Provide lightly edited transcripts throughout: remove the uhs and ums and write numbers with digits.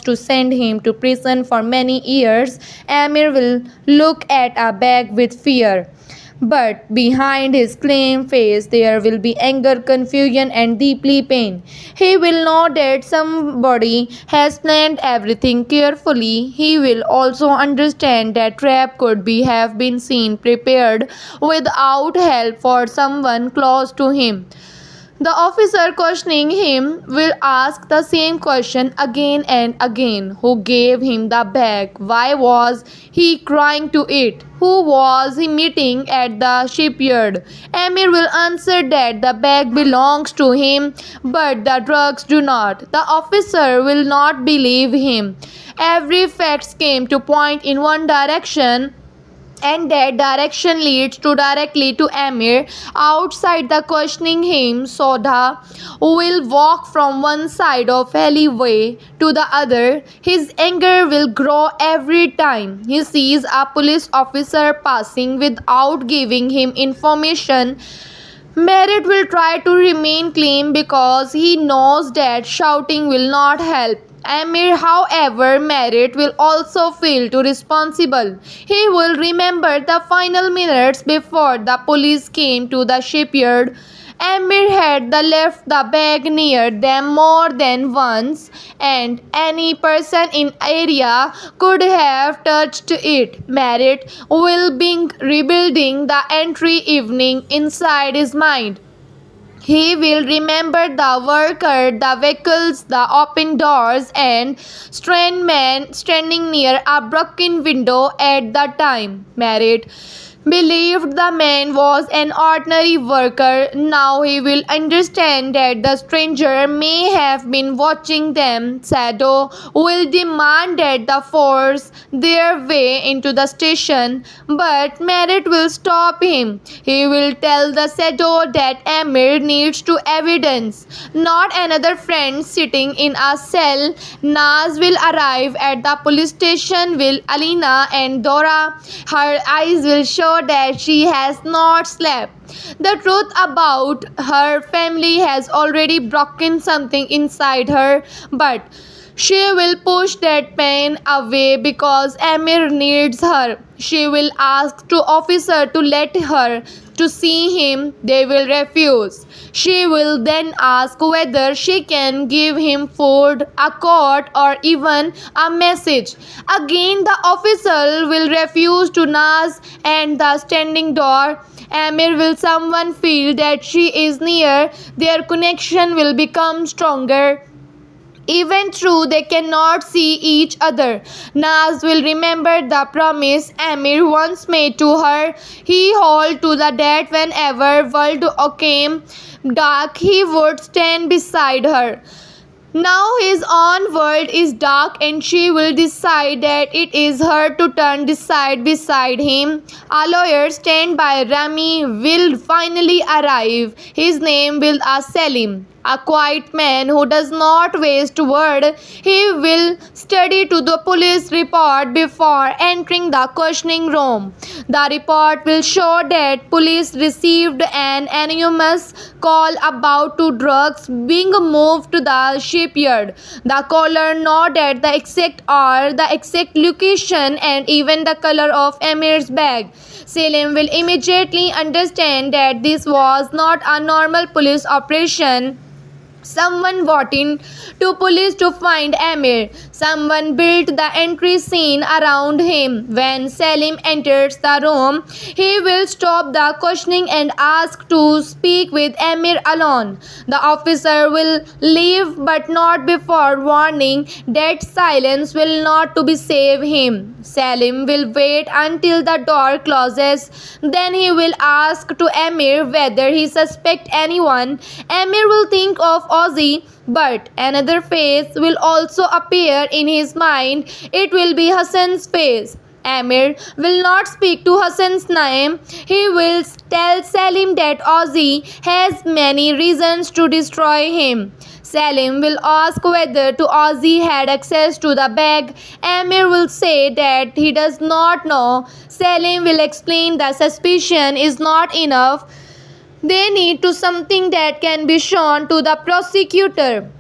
to send him to prison for many years, Amir will look at a bag with fear. But behind his calm face there will be anger, confusion, and deeply pain. He will know that somebody has planned everything carefully. He will also understand that trap could be have been seen prepared without help for someone close to him. The officer questioning him will ask the same question again and again. Who gave him the bag? Why was he crying to it? Who was he meeting at the shipyard? Amir will answer that the bag belongs to him, but the drugs do not. The officer will not believe him. Every fact came to point in one direction, and that direction leads to directly to Amir. Outside the questioning him, Soda will walk from one side of alleyway to the other. His anger will grow every time he sees a police officer passing without giving him information. Merritt will try to remain calm because he knows that shouting will not help. Amir, however, Merritt will also feel too responsible. He will remember the final minutes before the police came to the shipyard. Amir had left the bag near them more than once, and any person in area could have touched it. Merritt will be rebuilding the entry evening inside his mind. He will remember the worker, the vehicles, the open doors, and strange man standing near a broken window at the time. Merritt believed the man was an ordinary worker. Now he will understand that the stranger may have been watching them. Shadow will demand that they force their way into the station, but Merritt will stop him. He will tell the Shadow that Amir needs to evidence, not another friend sitting in a cell. Naz will arrive at the police station with Alina and Dora. Her eyes will show that she has not slept. The truth about her family has already broken something inside her, but she will push that pain away because Amir needs her. She will ask the officer to let her to see him. They will refuse. She will then ask whether she can give him food, a coat, or even a message. Again, the officer will refuse to Naz and the standing door. Amir will someone feel that she is near. Their connection will become stronger. Even though they cannot see each other, Naz will remember the promise Amir once made to her. He held to that whenever world came dark, he would stand beside her. Now his own world is dark, and she will decide that it is her to turn decide beside him. A lawyer stand by Rami will finally arrive. His name will be Selim, a quiet man who does not waste word. He will study to the police report before entering the questioning room. The report will show that police received an anonymous call about two drugs being moved to the shipyard. The caller noted the exact hour, the exact location, and even the color of Amir's bag. Selim will immediately understand that this was not a normal police operation. Someone brought in to police to find Amir. Someone built the entry scene around him. When Selim enters the room, he will stop the questioning and ask to speak with Amir alone. The officer will leave, but not before warning that silence will not to be save him. Selim will wait until the door closes. Then he will ask to Amir whether he suspects anyone. Amir will think of Ozzy, but another face will also appear in his mind. It will be Hassan's face. Amir will not speak to Hassan's name. He will tell Selim that Ozzy has many reasons to destroy him. Selim will ask whether Ozzy had access to the bag. Amir will say that he does not know. Selim will explain that suspicion is not enough. They need to something that can be shown to the prosecutor.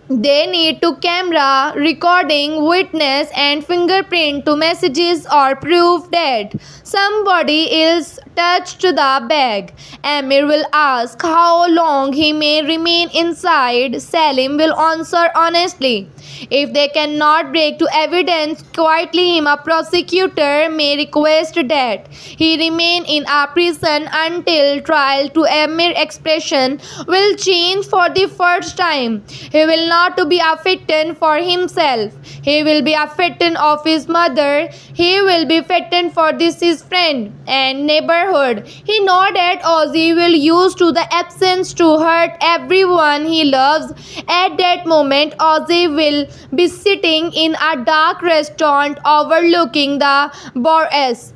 They need to camera, recording, witness, and fingerprint to messages or prove that somebody else touched the bag. Amir will ask how long he may remain inside. Salim will answer honestly. If they cannot break to evidence quietly him, a prosecutor may request that he remain in a prison until trial. To Amir expression will change for the first time. He will not to be a victim for himself. He will be a victim of his mother. He will be victim for this his friend and neighborhood. He know that Ozzy will use to the absence to hurt everyone he loves. At that moment, Ozzy will be sitting in a dark restaurant overlooking the Boras.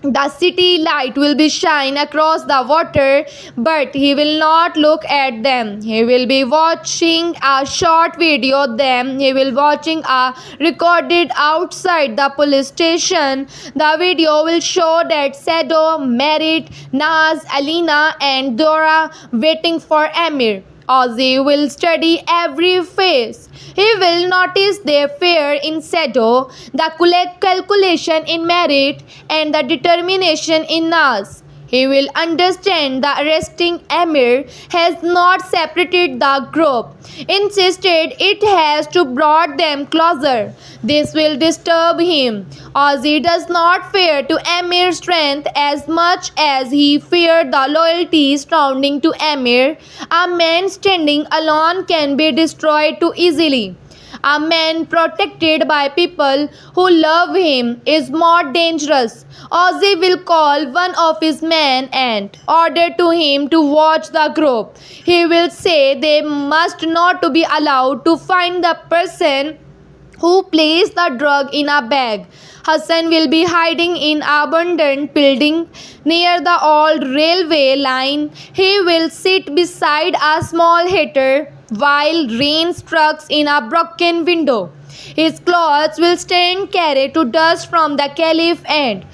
The city light will be shine across the water, but he will not look at them. He will be watching a short video of them. He will watching a recorded outside the police station. The video will show that Sado, Merit, Naz, Alina and Dora waiting for Amir. Ozzy will study every face. He will notice their fear in Sado, the calculation in Merit, and the determination in Naz. He will understand the arresting Amir has not separated the group. Insisted it has to brought them closer. This will disturb him. Ozzy does not fear to Amir's strength as much as he feared the loyalty surrounding to Amir. A man standing alone can be destroyed too easily. A man protected by people who love him is more dangerous. Ozzy will call one of his men and order to him to watch the group. He will say they must not to be allowed to find the person who placed the drug in a bag. Hassan will be hiding in an abandoned building near the old railway line. He will sit beside a small heater while rain strikes in a broken window. His clothes will stand carried to dust from the caliph and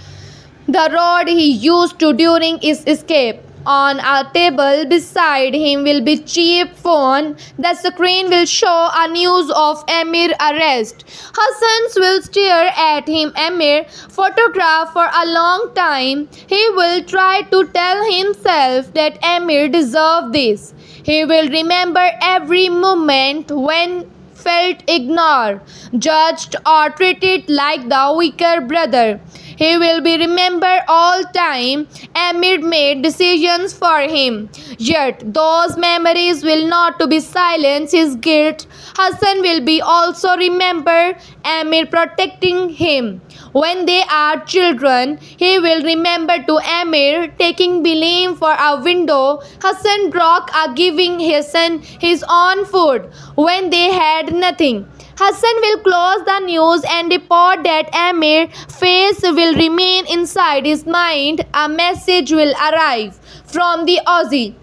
the rod he used to during his escape. On a table beside him will be cheap phone. The screen will show a news of Amir arrest. Hassan will stare at him Amir photograph for a long time. He will try to tell himself that Amir deserved this. He will remember every moment when felt ignored, judged or treated like the weaker brother. He will be remembered all time. Amir made decisions for him. Yet those memories will not to be silence his guilt. Hassan will be also remember Amir protecting him. When they are children, he will remember to Amir taking blame for a window Hassan broke giving Hassan his own food when they had nothing. Hassan will close the news and report that Amir's face will remain inside his mind. A message will arrive from the Aussie.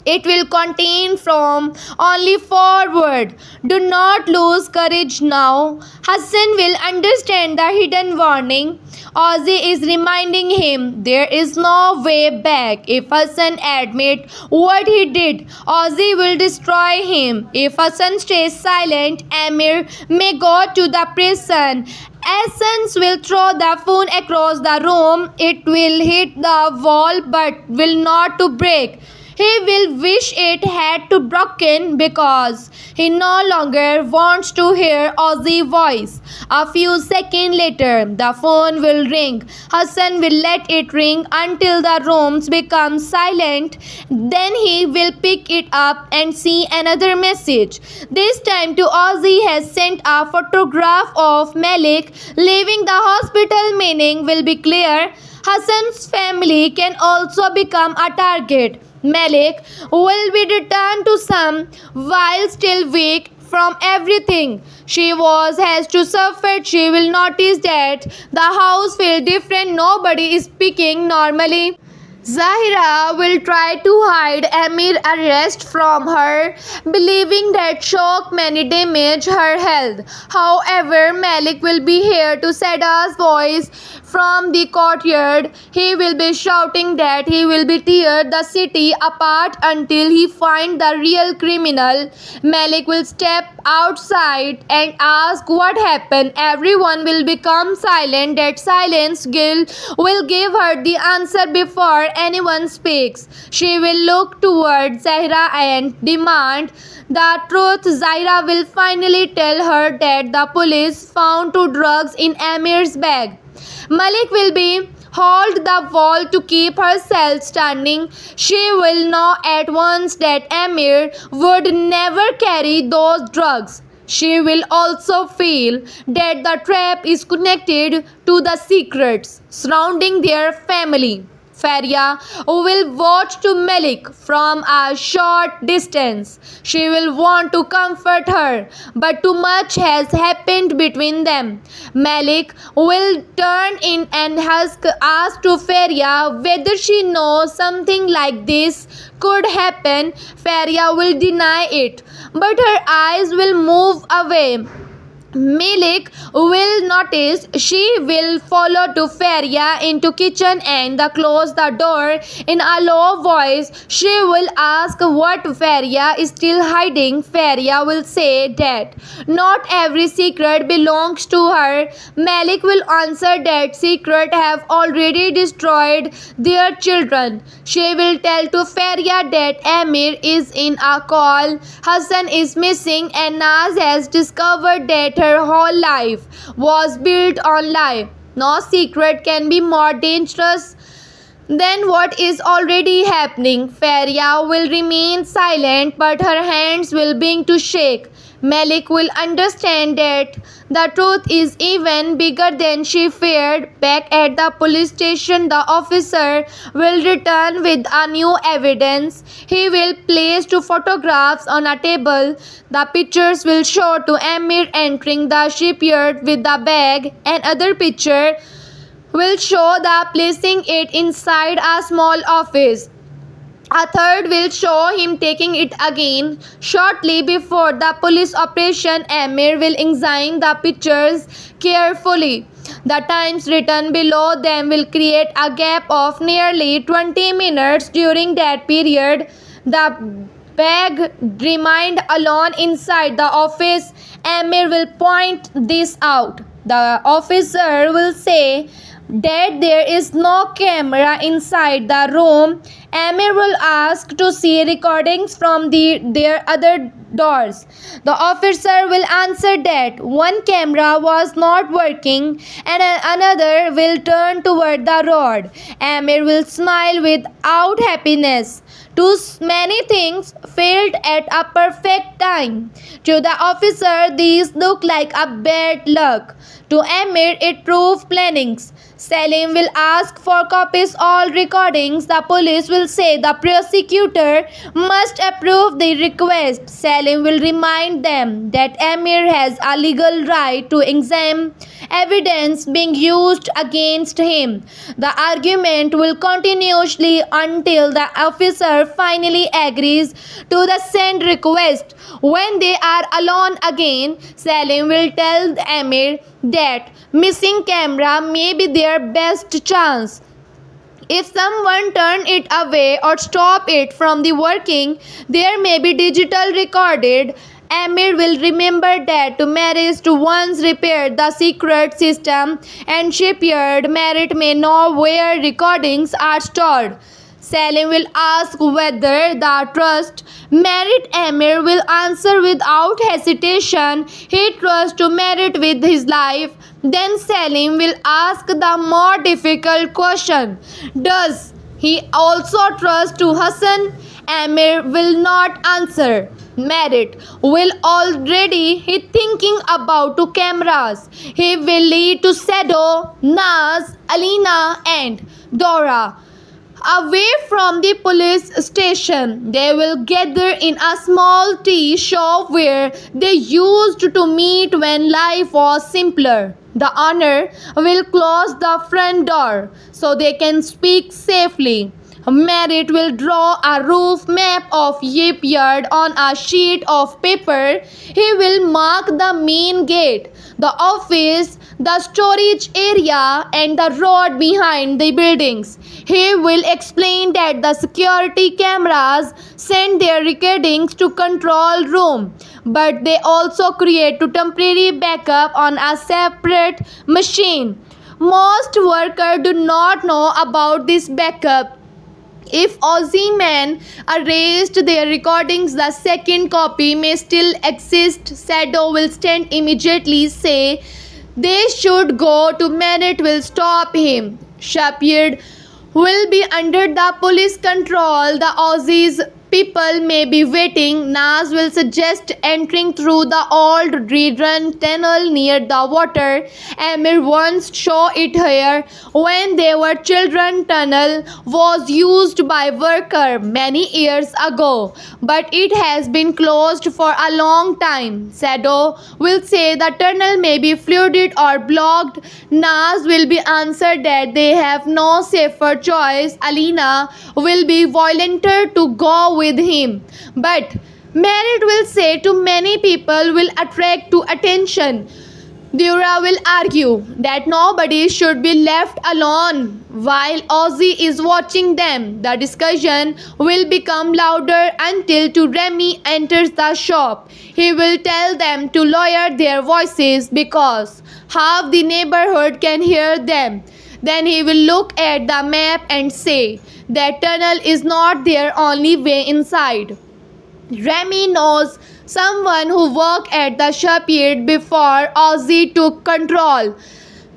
It will contain from only forward. Do not lose courage now. Hassan will understand the hidden warning. Ozzy is reminding him there is no way back. If Hassan admits what he did, Ozzy will destroy him. If Hassan stays silent, Amir may go to the prison. Essence will throw the phone across the room. It will hit the wall but will not to break. He will wish it had to broken because he no longer wants to hear Ozzy's voice. A few seconds later, the phone will ring. Hassan will let it ring until the rooms become silent. Then he will pick it up and see another message. This time to Ozzy has sent a photograph of Malik leaving the hospital. Meaning will be clear. Hassan's family can also become a target. Malik will be returned to some while still weak from everything she has to suffer. She will notice that the house feels different. Nobody is speaking normally. Zahira will try to hide Amir's arrest from her, believing that shock may damage her health. However, Malik will be here to Sada's voice from the courtyard. He will be shouting that he will be tear the city apart until he finds the real criminal. Malik will step outside and ask what happened. Everyone will become silent. That silence will give her the answer before anyone speaks. She will look towards Zahira and demand the truth. Zahira will finally tell her that the police found 2 drugs in Amir's bag. Malik will be hold the wall to keep herself standing. She will know at once that Amir would never carry those drugs. She will also feel that the trap is connected to the secrets surrounding their family. Faria will watch to Malik from a short distance. She will want to comfort her, but too much has happened between them. Malik will turn in and ask to Faria whether she knows something like this could happen. Faria will deny it, but her eyes will move away. Malik will notice. She will follow to Faria into kitchen and close the door in a low voice. She will ask what Faria is still hiding. Faria will say that not every secret belongs to her. Malik will answer that secret have already destroyed their children. She will tell to Faria that Amir is in a call, Hassan is missing, and Naz has discovered that her whole life was built on lie. No secret can be more dangerous than what is already happening. Faria will remain silent, but her hands will begin to shake. Malik will understand that the truth is even bigger than she feared. Back at the police station, the officer will return with a new evidence. He will place 2 photographs on a table. The pictures will show to Amir entering the shipyard with the bag. Another picture will show the placing it inside a small office. A third will show him taking it again. Shortly before the police operation, Amir will examine the pictures carefully. The times written below them will create a gap of nearly 20 minutes. During that period, the bag remained alone inside the office. Amir will point this out. The officer will say that there is no camera inside the room. Amir will ask to see recordings from their other doors. The officer will answer that one camera was not working and another will turn toward the road. Amir will smile without happiness. Too many things failed at a perfect time. To the officer, these look like a bad luck. To Amir, it proved plannings. Salim will ask for copies all recordings. The police will say the prosecutor must approve the request. Salim will remind them that Amir has a legal right to examine evidence being used against him. The argument will continuously until the officer finally agrees to the send request. When they are alone again, Salim will tell Amir that missing camera may be their best chance. If someone turn it away or stop it from the working, there may be digital recorded. Amir will remember that to marriage to once repair the secret system and shipyard merit may know where recordings are stored. Salim will ask whether the trust merit. Amir will answer without hesitation. He trusts to merit with his life. Then Salim will ask the more difficult question. Does he also trust to Hassan? Amir will not answer. Merit will already he thinking about 2 cameras. He will lead to Sado, Naz, Alina and Dora away from the police station. They will gather in a small tea shop where they used to meet when life was simpler. The owner will close the front door so they can speak safely. Merit will draw a roof map of Yip Yard on a sheet of paper. He will mark the main gate, the office, the storage area, and the road behind the buildings. He will explain that the security cameras send their recordings to control room, but they also create a temporary backup on a separate machine. Most workers do not know about this backup. If Aussie men erased their recordings, the second copy may still exist. Shadow will stand immediately, say they should go to Merit will stop him. Shepard will be under the police control. The Aussies people may be waiting. Nas will suggest entering through the old redrun tunnel near the water. Amir once saw it here when they were children. Tunnel was used by worker many years ago, but it has been closed for a long time. Shadow will say the tunnel may be flooded or blocked. Nas will be answered that they have no safer choice. Alina will be volunteered to go with him, but Merit will say too many people will attract to attention. Dura will argue that nobody should be left alone while Ozzy is watching them. The discussion will become louder until Remy enters the shop. He will tell them to lower their voices because half the neighborhood can hear them. Then he will look at the map and say that tunnel is not their only way inside. Remy knows someone who worked at the shipyard before Ozzy took control.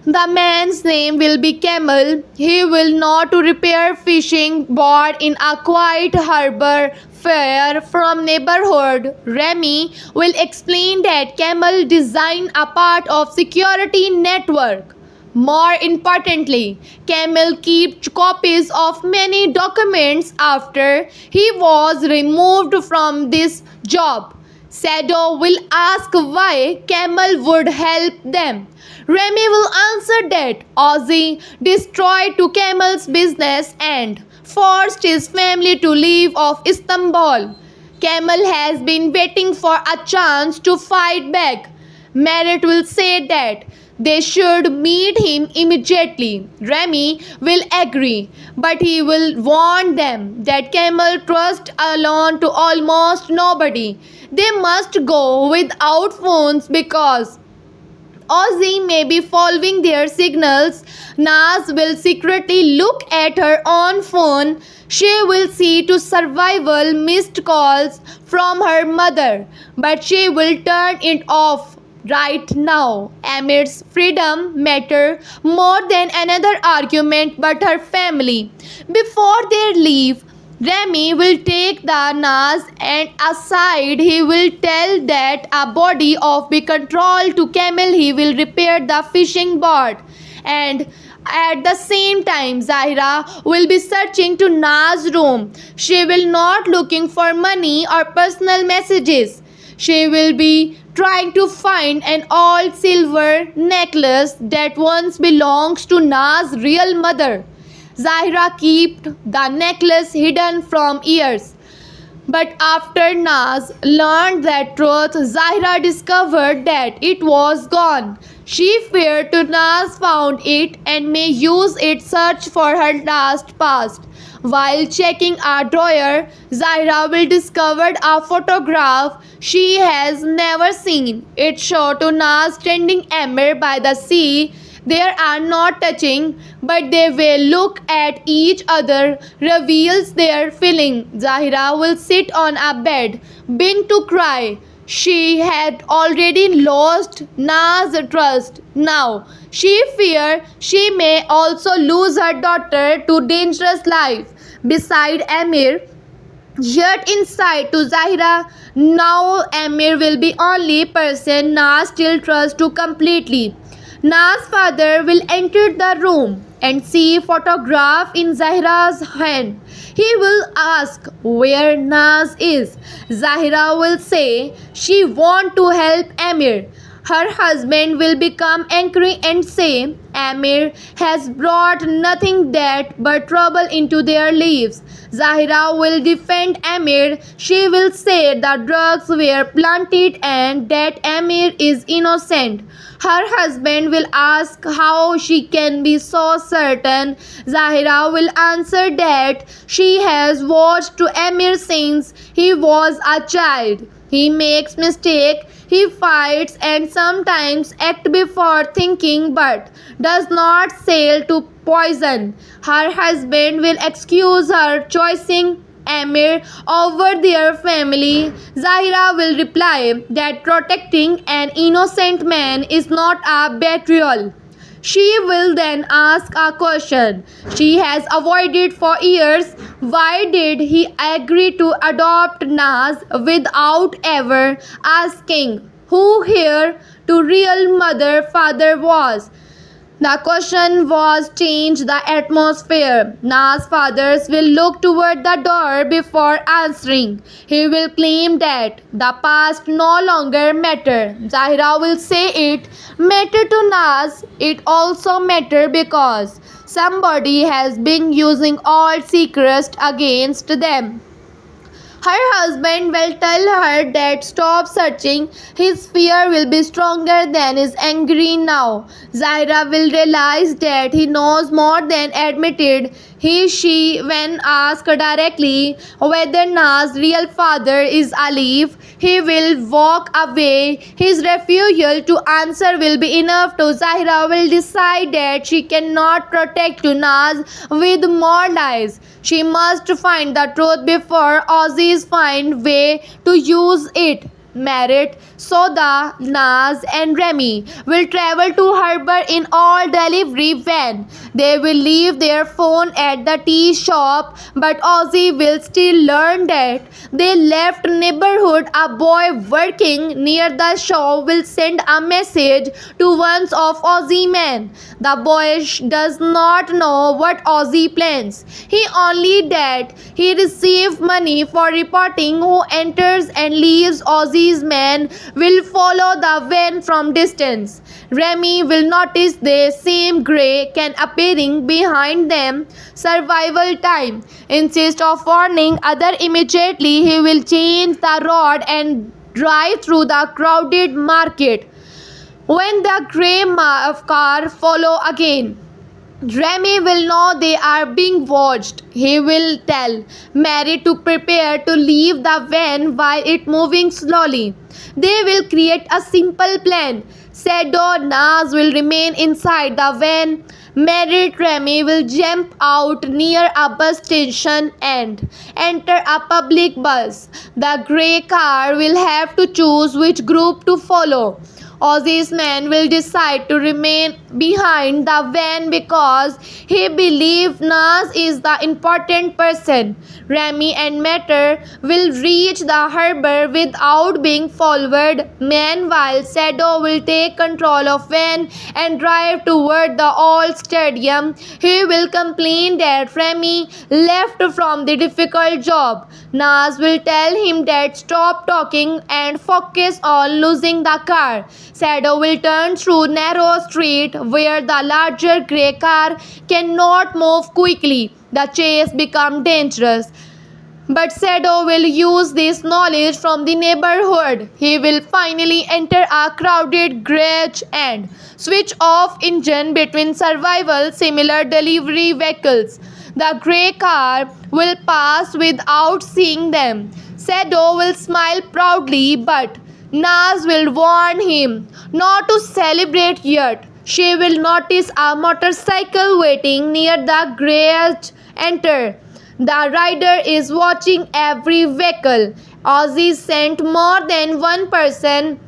The man's name will be Camel. He will know to repair fishing board in a quiet harbor far from neighborhood. Remy will explain that Camel designed a part of security network. More importantly, Camel keeps copies of many documents after he was removed from this job. Shadow will ask why Camel would help them. Remy will answer that Ozzy destroyed to Camel's business and forced his family to leave of Istanbul. Camel has been waiting for a chance to fight back. Merit will say that they should meet him immediately. Remy will agree, but he will warn them that Camel trusts alone to almost nobody. They must go without phones because Ozzy may be following their signals. Naz will secretly look at her own phone. She will see to survival missed calls from her mother, but she will turn it off right now. Amir's freedom matter more than another argument but her family. Before they leave, Remy will take the Naz and aside he will tell that a body of be controlled to Camel. He will repair the fishing boat and at the same time Zahira will be searching to Naz's room. She will not looking for money or personal messages. She will be trying to find an old silver necklace that once belongs to Naz's real mother. Zahira kept the necklace hidden from years. But after Naz learned that truth, Zahira discovered that it was gone. She feared to Naz found it and may use it search for her last past. While checking a drawer, Zahira will discover a photograph she has never seen. It showed to Naz standing Amir by the sea. They are not touching, but they will look at each other, reveals their feeling. Zahira will sit on a bed, being to cry. She had already lost Naz's trust. Now she fears she may also lose her daughter to dangerous life beside Amir. Yet inside to Zahira, now Amir will be only person Naz still trusts to completely. Naz's father will enter the room and see photograph in Zahira's hand. He will ask where Naz is. Zahira will say she want to help Amir. Her husband will become angry and say Amir has brought nothing but trouble into their lives. Zahira will defend Amir. She will say the drugs were planted and that Amir is innocent. Her husband will ask how she can be so certain. Zahira will answer that she has watched Amir since he was a child. He makes mistakes, he fights and sometimes acts before thinking but does not sell to poison. Her husband will excuse her choosing Amir over their family. Zahira will reply that protecting an innocent man is not a betrayal. She will then ask a question she has avoided for years. Why did he agree to adopt Naz without ever asking who her to real father was? The question was changed the atmosphere. Na's fathers will look toward the door before answering. He will claim that the past no longer matter. Zahira will say it matter to Nas. It also matter because somebody has been using all secrets against them. Her husband will tell her that stop searching. His fear will be stronger than his anger now. Zahira will realize that he knows more than admitted. She, when asked directly whether Na's real father is alive, he will walk away. His refusal to answer will be enough to Zahira will decide that she cannot protect Naz with more lies. She must find the truth before Aussies find way to use it. Merit, Soda, Naz and Remy will travel to Harbour in all delivery van. They will leave their phone at the tea shop, but Ozzy will still learn that they left neighborhood. A boy working near the shop will send a message to one of Ozzy men. The boy does not know what Ozzy plans. He only that he receives money for reporting who enters and leaves. Ozzy's men will follow the van from distance. Remy will notice the same grey can appearing behind them. Survival time. Instead of warning other immediately, he will change the road and drive through the crowded market. When the grey car follow again, Remy will know they are being watched. He will tell Mary to prepare to leave the van while it moving slowly. They will create a simple plan. Sado Naz will remain inside the van. Married Remy will jump out near a bus station and enter a public bus. The grey car will have to choose which group to follow. Ozzy's man will decide to remain behind the van because he believes Naz is the important person. Remy and Matter will reach the harbor without being followed. Meanwhile, Sado will take control of van and drive toward the All Stadium. He will complain that Remy left from the difficult job. Naz will tell him that stop talking and focus on losing the car. Sado will turn through narrow street where the larger grey car cannot move quickly. The chase becomes dangerous. But Sado will use this knowledge from the neighborhood. He will finally enter a crowded garage and switch off engine between survival similar delivery vehicles. The grey car will pass without seeing them. Sado will smile proudly, but Naz will warn him not to celebrate yet. She will notice a motorcycle waiting near the garage. Enter. The rider is watching every vehicle. Ozzy sent more than one person.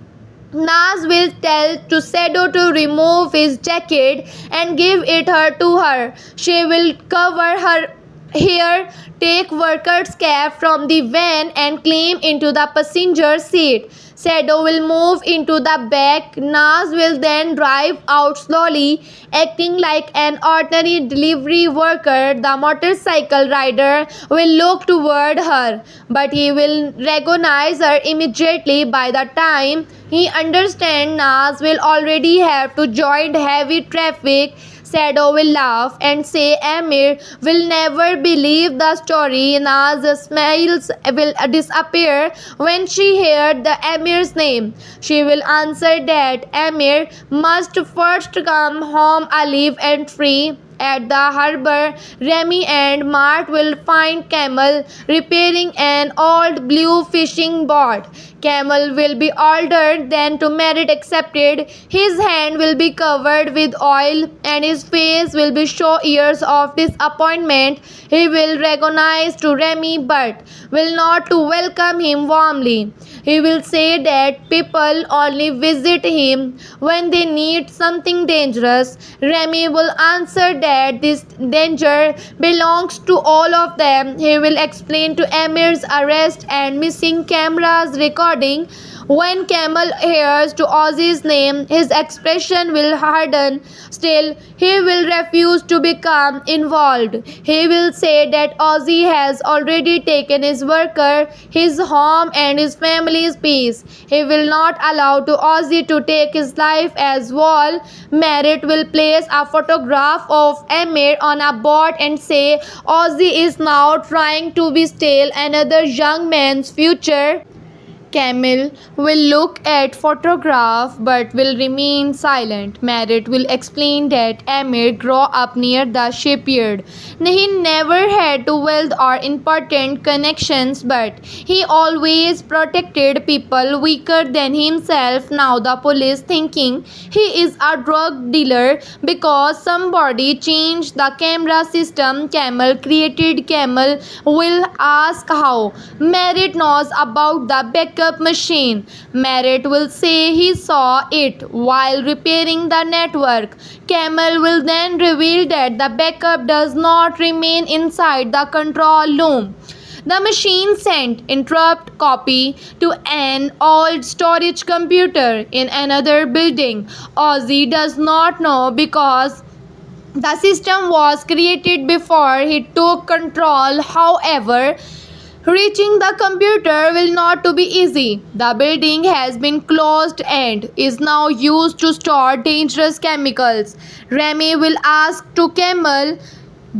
Naz will tell to Sado to remove his jacket and give it to her. She will cover her hair, take worker's cap from the van and climb into the passenger seat. Shadow will move into the back. Naz will then drive out slowly, acting like an ordinary delivery worker. The motorcycle rider will look toward her, but he will recognize her immediately. By the time he understands, Naz will already have to join heavy traffic. Shadow will laugh and say Amir will never believe the story. Naz's smiles will disappear when she heard the Amir's name. She will answer that Amir must first come home alive and free. At the harbor, Remy and Mart will find Camel repairing an old blue fishing boat. Camel will be older than to merit accepted. His hand will be covered with oil and his face will be show years of disappointment. He will recognize to Remy but will not to welcome him warmly. He will say that people only visit him when they need something dangerous. Remy will answer that this danger belongs to all of them. He will explain to Amir's arrest and missing cameras recording. When Camel hears to Ozzy's name, his expression will harden. Still, he will refuse to become involved. He will say that Ozzy has already taken his worker, his home and his family's peace. He will not allow to Ozzy to take his life as well. Merritt will place a photograph of Amir on a board and say Ozzy is now trying to be steal another young man's future. Camel will look at photograph but will remain silent. Merritt will explain that Amir grew up near the shipyard. He never had wealth or important connections, but he always protected people weaker than himself. Now the police thinking he is a drug dealer because somebody changed the camera system. Camel created. Camel will ask how. Merritt knows about the backup machine. Merritt will say he saw it while repairing the network. Camel will then reveal that the backup does not remain inside the control room. The machine sent interrupt copy to an old storage computer in another building. Ozzy does not know because the system was created before he took control. However, reaching the computer will not to be easy. The building has been closed and is now used to store dangerous chemicals. Remy will ask to Camel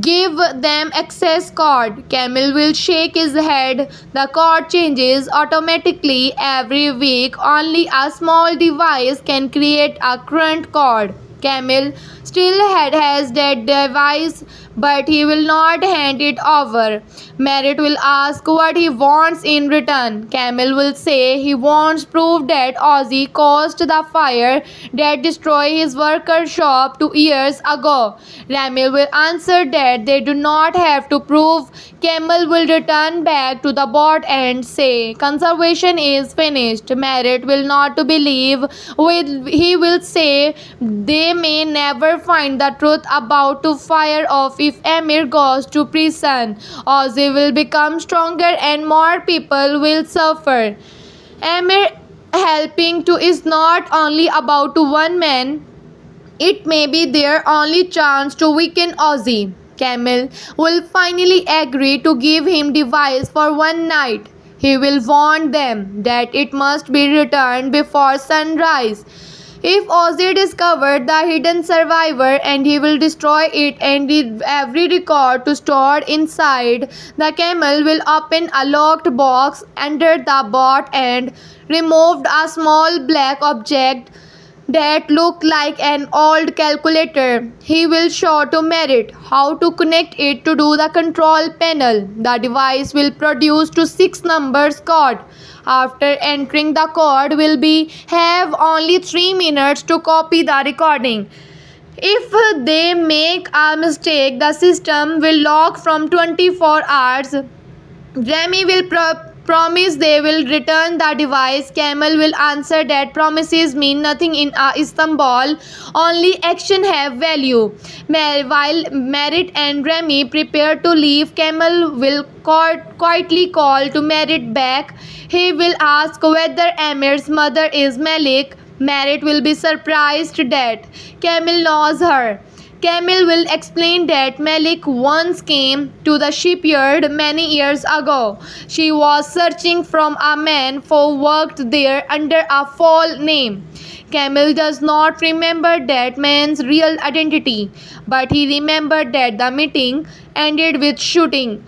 give them access code. Camel will shake his head. The code changes automatically every week. Only a small device can create a current code. Camel still has that device, but he will not hand it over. Merritt will ask what he wants in return. Camel will say he wants proof that Ozzy caused the fire that destroyed his worker shop 2 years ago. Ramil will answer that they do not have to prove. Camel will return back to the boat and say conservation is finished. Merritt will not believe. He will say they may never find the truth about to fire off if Amir goes to prison. Ozzy will become stronger and more people will suffer. Amir helping to is not only about to one man. It may be their only chance to weaken Ozzy. Camel will finally agree to give him device for one night. He will warn them that it must be returned before sunrise. If Ozzy discovered the hidden survivor, and he will destroy it and every record to stored inside. The camel will open a locked box under the boat and removed a small black object that looked like an old calculator. He will show to Merritt how to connect it to do the control panel. The device will produce to 6 numbers code. After entering the code will be have only 3 minutes to copy the recording. If they make a mistake, the system will lock from 24 hours. Remy will promise they will return the device. Camel will answer that promises mean nothing in Istanbul, only action have value. While Merit and Remy prepare to leave, Camel will quietly call to Merit back. He will ask whether Amir's mother is Malik. Merit will be surprised that Camel knows her. Camel will explain that Malik once came to the shipyard many years ago. She was searching for a man who worked there under a false name. Camel does not remember that man's real identity, but he remembered that the meeting ended with shooting.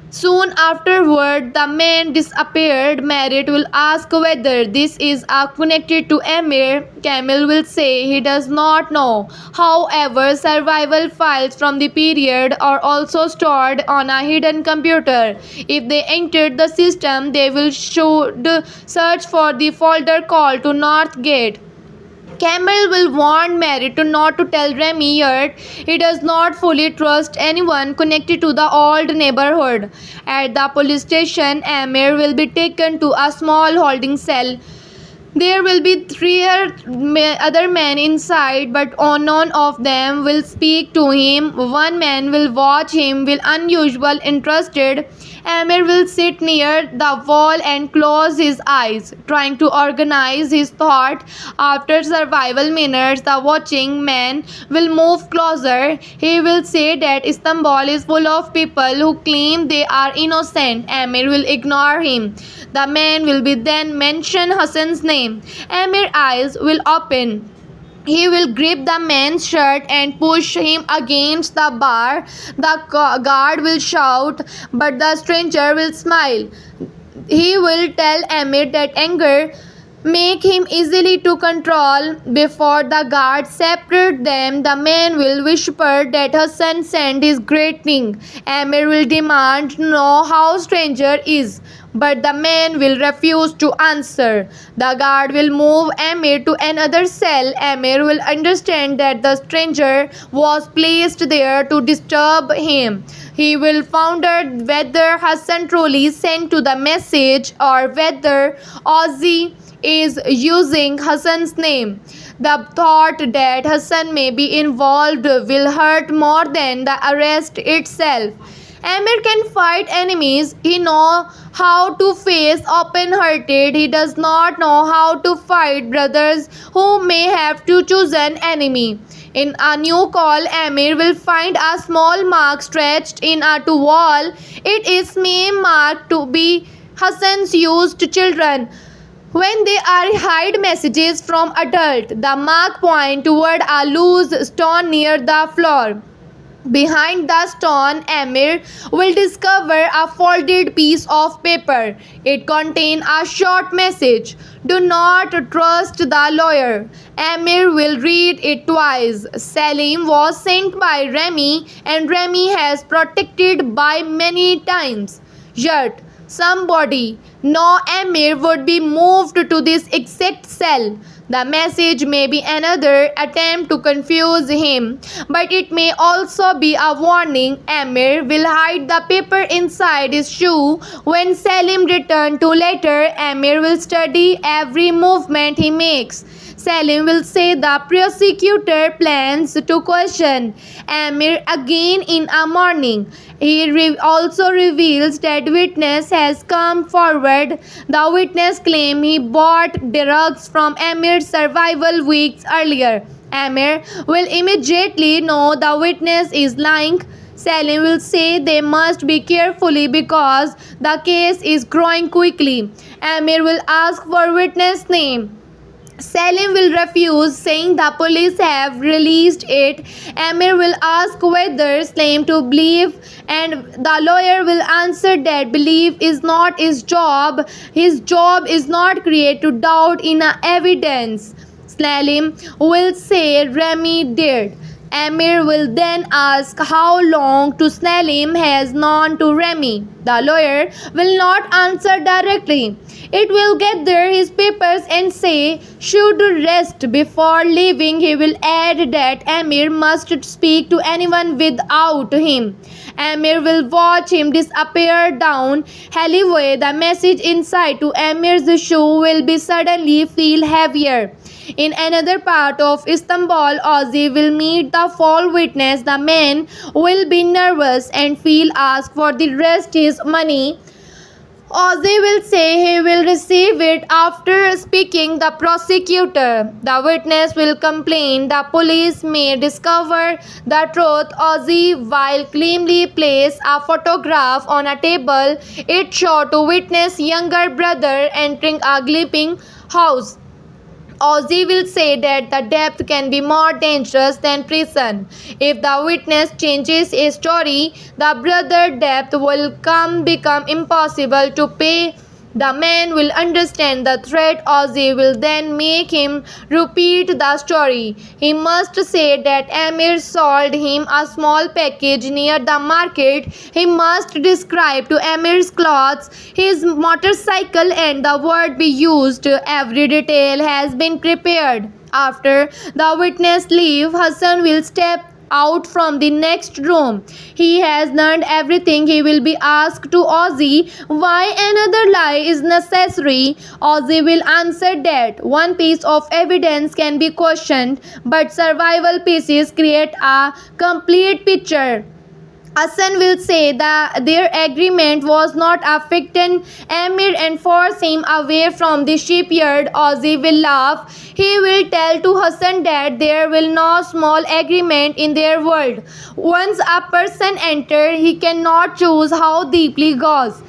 Soon afterward, the man disappeared. Merit will ask whether this is connected to Amir. Camel will say he does not know. However, survival files from the period are also stored on a hidden computer. If they entered the system, they will should search for the folder called to North Gate. Camel will warn Mary to not to tell Remy yet. He does not fully trust anyone connected to the old neighborhood. At the police station, Amir will be taken to a small holding cell. There will be three other men inside, but none of them will speak to him. One man will watch him with unusual interested. Amir will sit near the wall and close his eyes, trying to organize his thought. After survival minutes, the watching man will move closer. He will say that Istanbul is full of people who claim they are innocent. Amir will ignore him. The man will be then mention Hassan's name. Amir's eyes will open. He will grip the man's shirt and push him against the bar. The guard will shout, but the stranger will smile. He will tell Amir that anger make him easily to control. Before the guards separate them, the man will whisper that Hassan sent his greeting. Amir will demand to know how stranger is, but the man will refuse to answer. The guard will move Amir to another cell. Amir will understand that the stranger was placed there to disturb him. He will wonder whether Hassan truly sent to the message or whether Ozzy is using Hassan's name. The thought that Hassan may be involved will hurt more than the arrest itself. Amir can fight enemies. He knows how to face open-hearted. He does not know how to fight brothers who may have to choose an enemy. In a new call, Amir will find a small mark stretched in a wall. It is name marked to be Hassan's used to children when they are hide messages from adult. The mark point toward a loose stone near the floor. Behind the stone, Amir will discover a folded piece of paper. It contains a short message. Do not trust the lawyer. Amir will read it twice. Salim was sent by Remy and Remy has protected by many times. Yet, somebody, no Amir would be moved to this exact cell. The message may be another attempt to confuse him, but it may also be a warning. Amir will hide the paper inside his shoe. When Salim returns to later, Amir will study every movement he makes. Salim will say the prosecutor plans to question Amir again in a morning. He also reveals that witness has come forward. The witness claims he bought drugs from Amir's survival weeks earlier. Amir will immediately know the witness is lying. Salim will say they must be carefully because the case is growing quickly. Amir will ask for witness name. Salim will refuse, saying the police have released it. Amir will ask whether Salim to believe, and the lawyer will answer that belief is not his job. His job is not create to doubt in evidence. Salim will say Remy did. Amir will then ask how long to Salim has known to Remy. The lawyer will not answer directly. It will gather his papers and say should rest before leaving. He will add that Amir must speak to anyone without him. Amir will watch him disappear down alleyway. The message inside to Amir's shoe will be suddenly feel heavier. In another part of Istanbul, Ozzy will meet the fall witness. The man will be nervous and feel ask for the rest his money. Ozzy will say he will receive it after speaking the prosecutor. The witness will complain. The police may discover the truth. Ozzy will calmly place a photograph on a table. It shows to witness younger brother entering a gleaming house. Ozzy will say that the death can be more dangerous than prison. If the witness changes his story, the brother death will become impossible to pay. The man will understand the threat. Ozzy will then make him repeat the story. He must say that Amir sold him a small package near the market. He must describe to Amir's clothes, his motorcycle, and the word be used. Every detail has been prepared. After the witness leave, Hassan will step out from the next room. He has learned everything. He will be asked to Ozzy why another lie is necessary. Ozzy will answer that one piece of evidence can be questioned, but survival pieces create a complete picture. Hassan will say that their agreement was not affecting Amir and force him away from the shipyard. Ozzy will laugh. He will tell to Hassan that there will no small agreement in their world. Once a person enters, he cannot choose how deeply goes.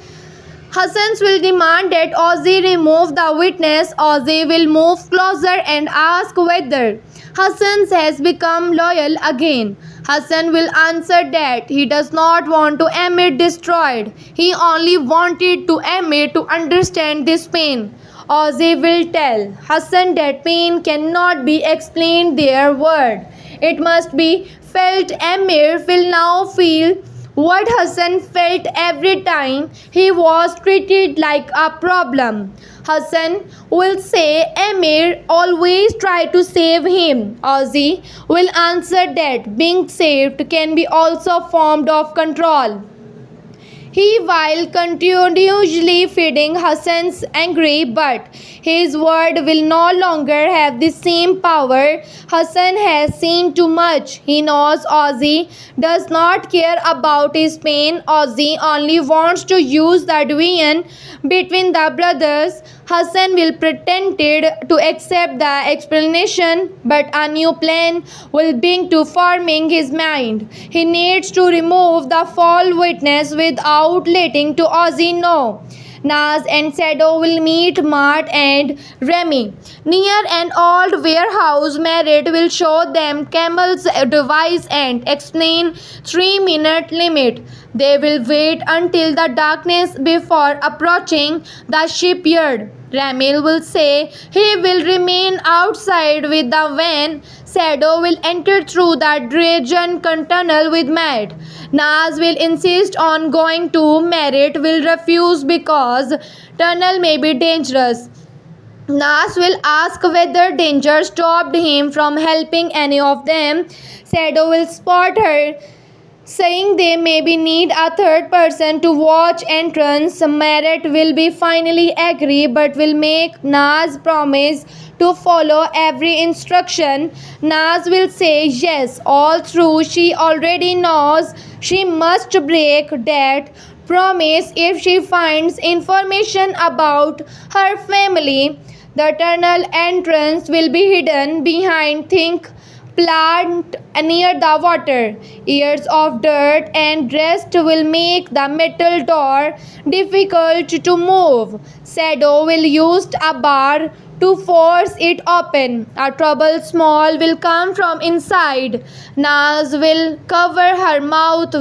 Hassan will demand that Ozzy remove the witness. Ozzy will move closer and ask whether Hassan has become loyal again. Hassan will answer that he does not want to Amir destroyed. He only wanted to Amir to understand this pain. Ozzy will tell Hassan that pain cannot be explained their word. It must be felt. Amir will now feel what Hassan felt every time he was treated like a problem. Hassan will say Amir always tried to save him. Ozzy will answer that being saved can be also a form of control. He will continuously feeding Hassan's angry, but his word will no longer have the same power. Hassan has seen too much. He knows Ozzy does not care about his pain. Ozzy only wants to use the division between the brothers. Hassan will pretend to accept the explanation, but a new plan will bring to forming his mind. He needs to remove the false witness without letting to Ozzy know. Naz and Shadow will meet Mart and Remy near an old warehouse. Merritt will show them Camel's device and explain 3-minute limit. They will wait until the darkness before approaching the shipyard. Ramil will say he will remain outside with the van. Shadow will enter through the Dragon tunnel with Matt. Naz will insist on going to. Merritt will refuse because tunnel may be dangerous. Nas will ask whether danger stopped him from helping any of them. Shadow will spot her, saying they maybe need a third person to watch entrance. Merritt will be finally agree but will make Nas promise to follow every instruction. Nas will say yes all through. She already knows she must break that promise if she finds information about her family. The tunnel entrance will be hidden behind thick plant near the water. Years of dirt and rust will make the metal door difficult to move. Shadow will use a bar to force it open. A trouble small will come from inside. Naz will cover her mouth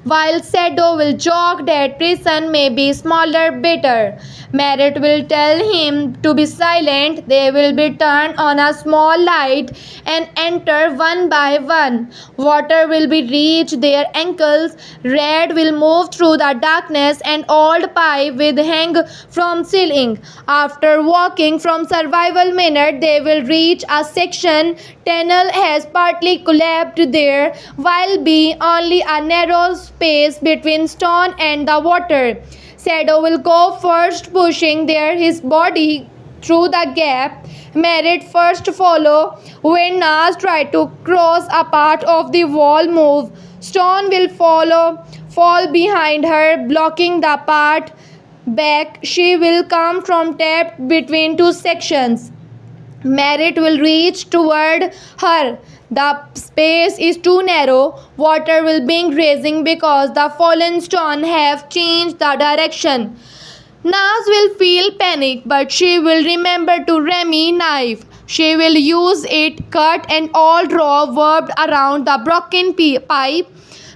while Shadow will joke that prison may be smaller better. Merritt will tell him to be silent. They will be turned on a small light and enter one by one. Water will be reached their ankles. Red will move through the darkness and old pipe will hang from ceiling. After walking from survival minute, they will reach a section. Tunnel has partly collapsed there, while be only a narrow space between stone and the water. Shadow will go first, pushing his body through the gap. Merritt first follow. When Naz try to cross a part of the wall move, Stone will fall behind her, blocking the path back. She will come from trapped between two sections. Merritt will reach toward her. The space is too narrow. Water will be rising because the fallen stone have changed the direction. Naz will feel panic, but she will remember to Remy knife. She will use it, cut and all draw wrapped around the broken pipe.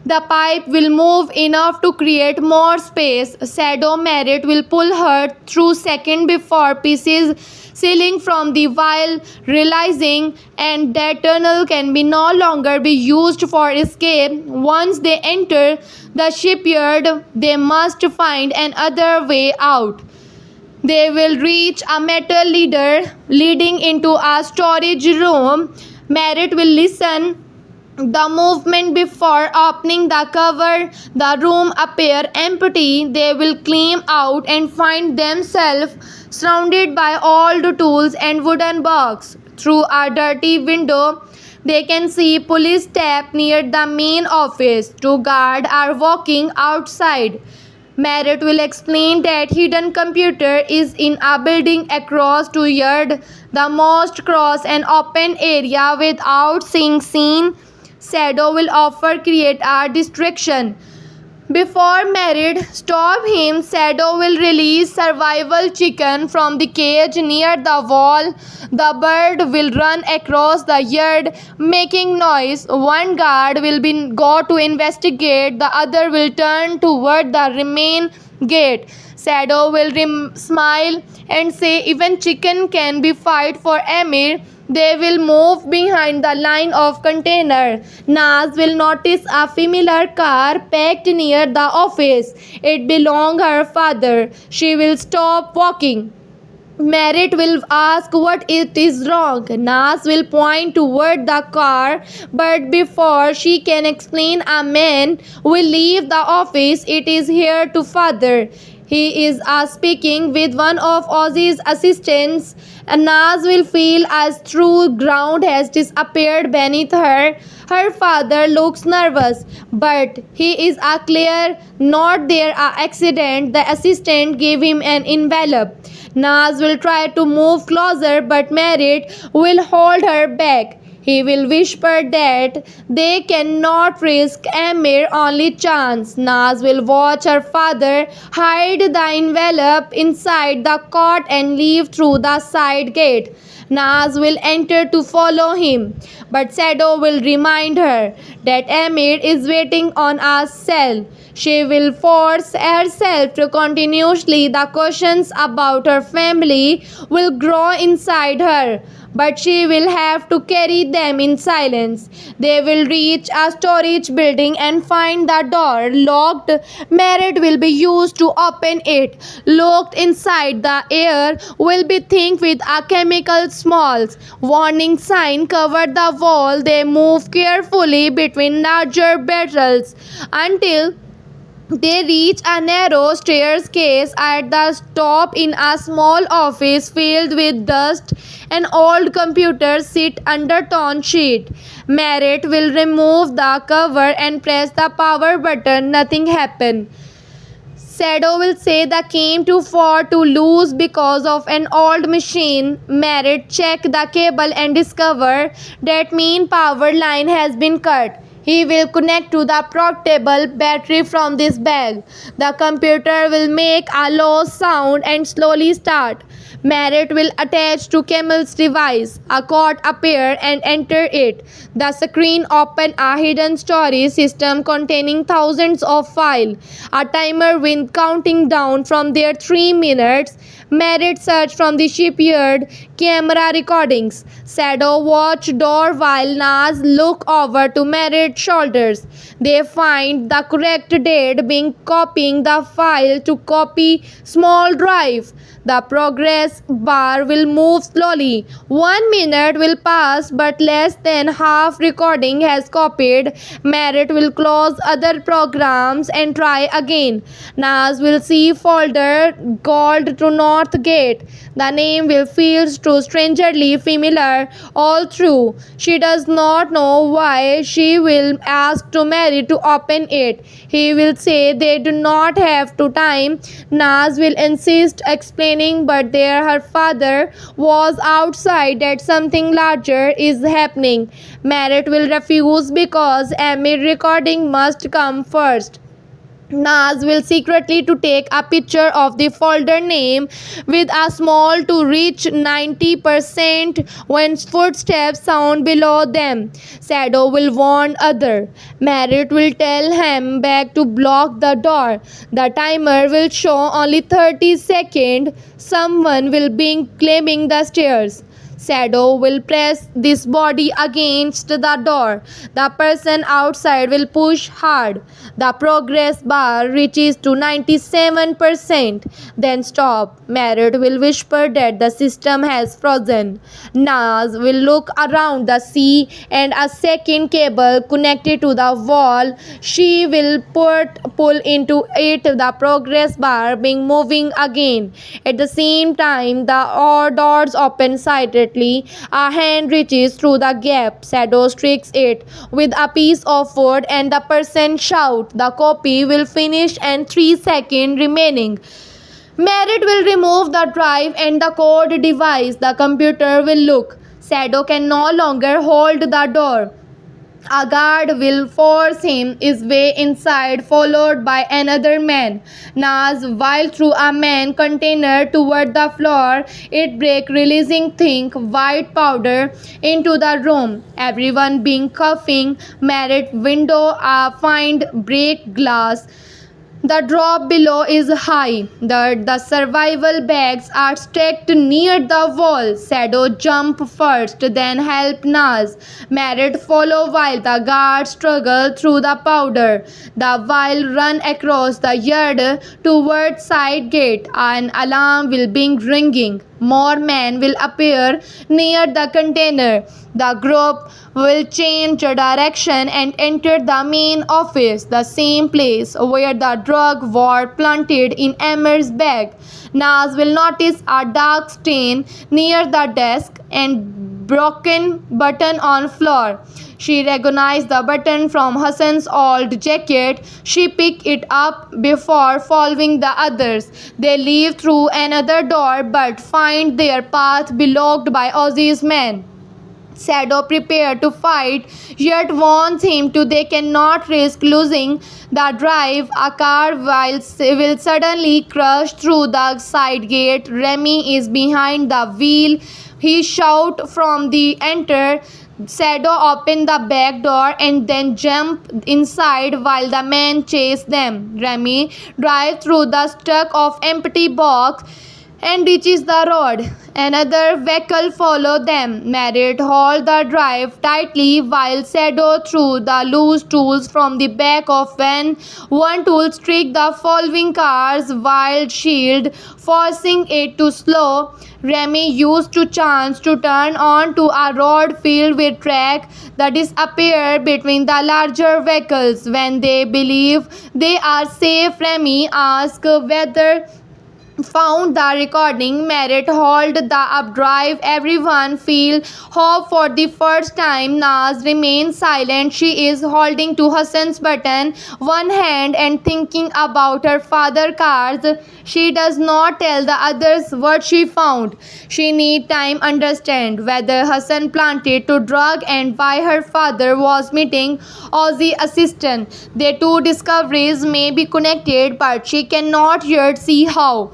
The pipe will move enough to create more space. Shadow Merritt will pull her through second before pieces sealing from the while realizing and that tunnel can be no longer be used for escape. Once they enter the shipyard, they must find another way out. They will reach a metal ladder leading into a storage room. Merritt will listen the movement before opening the cover. The room appear empty. They will climb out and find themselves surrounded by old tools and wooden box. Through a dirty window, they can see police staff near the main office. Two guards are walking outside. Merritt will explain that hidden computer is in a building across two yards. The most cross an open area without seeing seen. Shadow will offer create a distraction. Before Merritt stop him, Shadow will release survival chicken from the cage near the wall. The bird will run across the yard making noise. One guard will go to investigate. The other will turn toward the remain gate. Shadow will smile and say even chicken can be fight for Amir. They will move behind the line of container. Naz will notice a familiar car parked near the office. It belongs her father. She will stop walking. Merritt will ask what it is wrong. Naz will point toward the car, but before she can explain, a man will leave the office. It is here to father. He is speaking with one of Ozzy's assistants. Naz will feel as true ground has disappeared beneath her. Her father looks nervous, but he is clear not there accident. The assistant gave him an envelope. Naz will try to move closer, but Merritt will hold her back. He will whisper that they cannot risk Amir's only chance. Naz will watch her father hide the envelope inside the cot and leave through the side gate. Naz will enter to follow him, but Shadow will remind her that Amir is waiting on a cell. She will force herself to continuously. The questions about her family will grow inside her, but she will have to carry them in silence. They will reach a storage building and find the door locked. Merritt will be used to open it. Locked inside, the air will be thick with a chemical smalls. Warning sign cover the wall. They move carefully between larger barrels until they reach a narrow staircase at the top. In a small office filled with dust, an old computer sit under torn sheet. Merritt will remove the cover and press the power button. Nothing happened. Shadow will say the came too far to lose because of an old machine. Merritt check the cable and discover that main power line has been cut. He will connect to the portable battery from this bag. The computer will make a low sound and slowly start. Merit will attach to Camel's device. A code appear and enter it. The screen open a hidden storage system containing thousands of files. A timer will counting down from their 3 minutes. Merit search from the shipyard camera recordings. Shadow watch door while Naz look over to Merit's shoulders. They find the correct date being copying the file to copy small drive. The progress bar will move slowly. 1 minute will pass, but less than half recording has copied. Merit will close other programs and try again. Naz will see folder called to North Gate. The name will feel too strangely familiar all through. She does not know why. She will ask to Mary to open it. He will say they do not have to time. Naz will insist explaining, but there her father was outside that something larger is happening. Merit will refuse because Amir recording must come first. Naz will secretly to take a picture of the folder name with a small to reach 90% when footsteps sound below them. Shadow will warn other. Merit will tell him back to block the door. The timer will show only 30 seconds. Someone will be climbing the stairs. Shadow will press this body against the door. The person outside will push hard. The progress bar reaches to 97%. Then stop. Merit will whisper that the system has frozen. Naz will look around the sea and a second cable connected to the wall. She will pull into it, the progress bar being moving again. At the same time, the doors open silently. A hand reaches through the gap. Shadow strikes it with a piece of wood and the person shouts. The copy will finish and 3 seconds remaining. Merit will remove the drive and the code device. The computer will look. Shadow can no longer hold the door. A guard will force him his way inside, followed by another man. Naz while through a man container toward the floor. It break, releasing thick white powder into the room. Everyone being coughing. Merit window find break glass. The drop below is high. The survival bags are stacked near the wall. Shadow jump first, then help Naz. Merit follow while the guards struggle through the powder. The while run across the yard toward side gate. An alarm will be ringing. More men will appear near the container. The group will change direction and enter the main office, the same place where the drug was planted in Amir's bag. Naz will notice a dark stain near the desk and broken button on floor. She recognized the button from Hassan's old jacket. She picked it up before following the others. They leave through another door but find their path blocked by Ozzy's men. Shadow prepared to fight, yet warns him to they cannot risk losing the drive. A car will suddenly crush through the side gate. Remy is behind the wheel. He shouts from the enter. Shadow open the back door and then jump inside while the men chase them. Remy drive through the stuck of empty box and reaches the road. Another vehicle follow them. Merit hold the drive tightly while Shadow threw the loose tools from the back of van. One tool struck the following car's wild shield, forcing it to slow. Remy used to chance to turn onto a road filled with track that disappear between the larger vehicles. When they believe they are safe, Remy asks whether found the recording. Merit hold the updrive. Everyone feel hope for the first time. Naz remains silent. She is holding to Hassan's button one hand and thinking about her father's cards. She does not tell the others what she found. She need time understand whether Hassan planted to drug and why her father was meeting Ozzy assistant. Their two discoveries may be connected, but she cannot yet see how.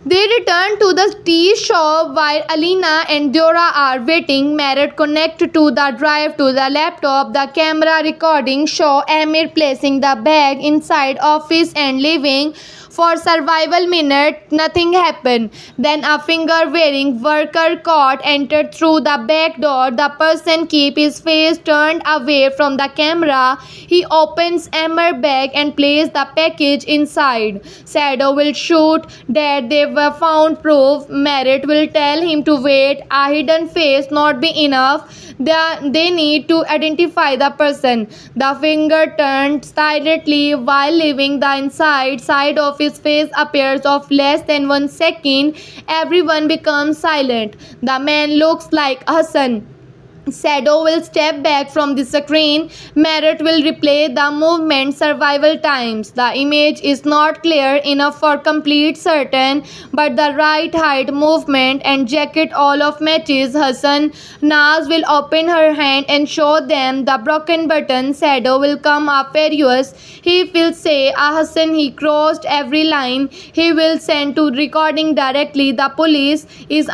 They return to the tea shop while Alina and Dora are waiting. Merritt connects to the drive to the laptop. The camera recording show Amir placing the bag inside office and leaving. For survival minute, nothing happened. Then a finger-wearing worker caught entered through the back door. The person keep his face turned away from the camera. He opens Amir's bag and places the package inside. Shadow will shoot that they were found proof. Merritt will tell him to wait. A hidden face not be enough. They need to identify the person. The finger turned silently while leaving the inside side of his face appears of less than 1 second. Everyone becomes silent. The man looks like Hassan. Shadow will step back from the screen. Merritt will replay the movement survival times. The image is not clear enough for complete certain, but the right height, movement and jacket all of matches Hassan. Naz will open her hand and show them the broken button. Shadow will come up furious. He will say, Hassan, he crossed every line. He will send to recording directly. The police is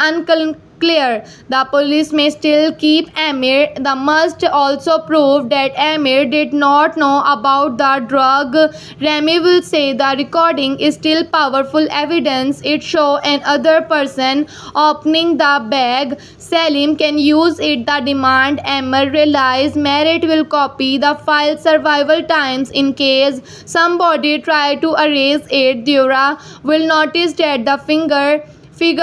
clear. The police may still keep Amir. They must also prove that Amir did not know about the drug. Remy will say the recording is still powerful evidence. It shows another person opening the bag. Salim can use it. The demand Amir realize Merritt will copy the file survival times in case somebody try to erase it. Dura will notice that the figure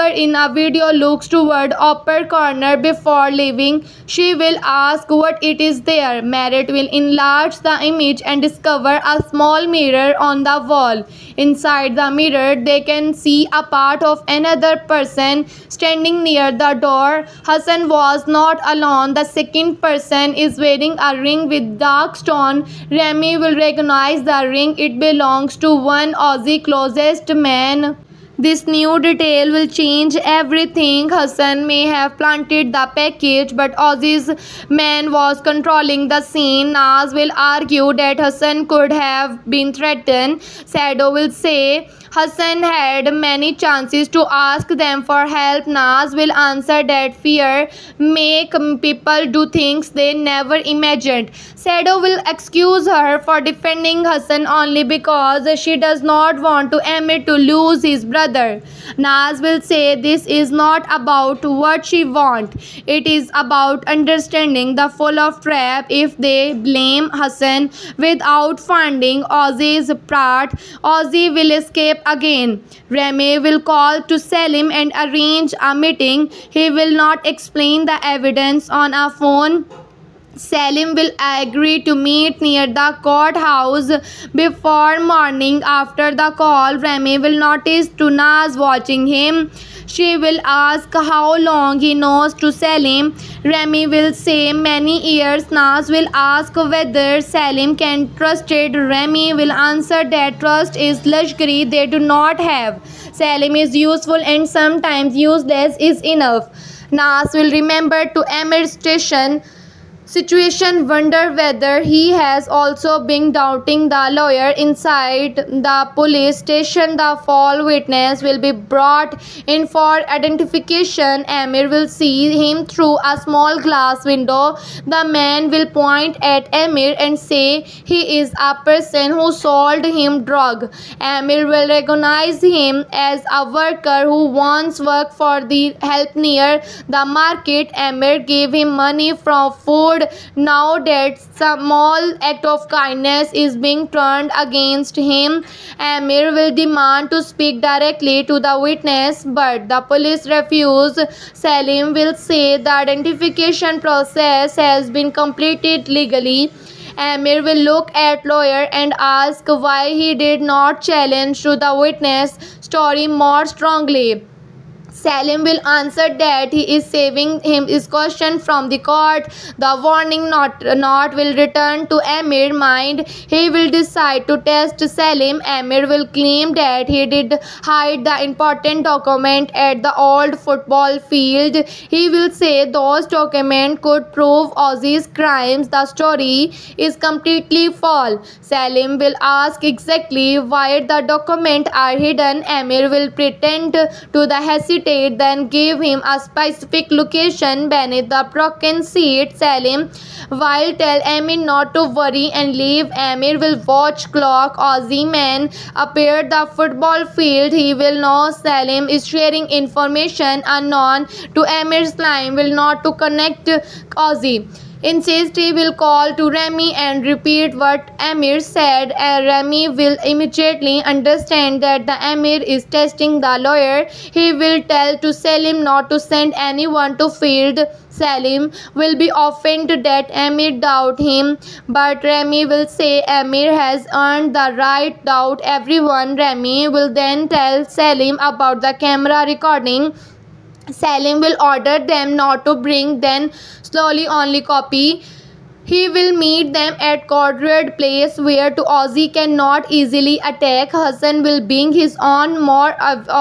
in a video looks toward upper corner before leaving. She will ask what it is there. Merritt will enlarge the image and discover a small mirror on the wall. Inside the mirror, they can see a part of another person standing near the door. Hassan was not alone. The second person is wearing a ring with dark stone. Remy will recognize the ring. It belongs to one Aussie closest man. This new detail will change everything. Hassan may have planted the package, but Ozzy's man was controlling the scene. Naz will argue that Hassan could have been threatened. Shadow will say Hassan had many chances to ask them for help. Naz will answer that fear make people do things they never imagined. Shadow will excuse her for defending Hassan only because she does not want to Amir to lose his brother. Naz will say this is not about what she wants. It is about understanding the full of trap. If they blame Hassan without finding Ozzy's part, Ozzy will escape again. Remy will call to Salim and arrange a meeting. He will not explain the evidence on a phone. Salim will agree to meet near the courthouse before morning. After the call, Remy will notice to Naz watching him. She will ask how long he knows to Salim. Remy will say many years. Naz will ask whether Salim can trust it. Remy will answer that trust is luxury they do not have. Salim is useful and sometimes useless is enough. Naz will remember to Amir's situation, wonder whether he has also been doubting the lawyer inside the police station. The fall witness will be brought in for identification. Amir will see him through a small glass window. The man will point at Amir and say he is a person who sold him drug. Amir will recognize him as a worker who once worked for the help near the market. Amir gave him money from food. Now that small act of kindness is being turned against him, Amir will demand to speak directly to the witness, but the police refuse. Salim will say the identification process has been completed legally. Amir will look at lawyer and ask why he did not challenge to the witness story more strongly. Salim will answer that he is saving his question from the court. The warning not will return to Amir's mind. He will decide to test Salim. Amir will claim that he did hide the important document at the old football field. He will say those documents could prove Ozzy's crimes. The story is completely false. Salim will ask exactly where the documents are hidden. Amir will pretend to the hesitate, then give him a specific location beneath the broken seat. Salim will tell Amir not to worry and leave. Amir will watch clock. Ozzy man appear the football field. He will know Salim is sharing information unknown to Amir's line will not to connect Ozzy. Insist he will call to Remy and repeat what Amir said. Remy will immediately understand that the Amir is testing the lawyer. He will tell to Salim not to send anyone to field. Salim will be offended that Amir doubt him, but Remy will say Amir has earned the right to doubt everyone. Remy will then tell Salim about the camera recording. Salim will order them not to bring them slowly only copy. He will meet them at courtyard place where to Ozzy cannot easily attack. Hassan will bring his own more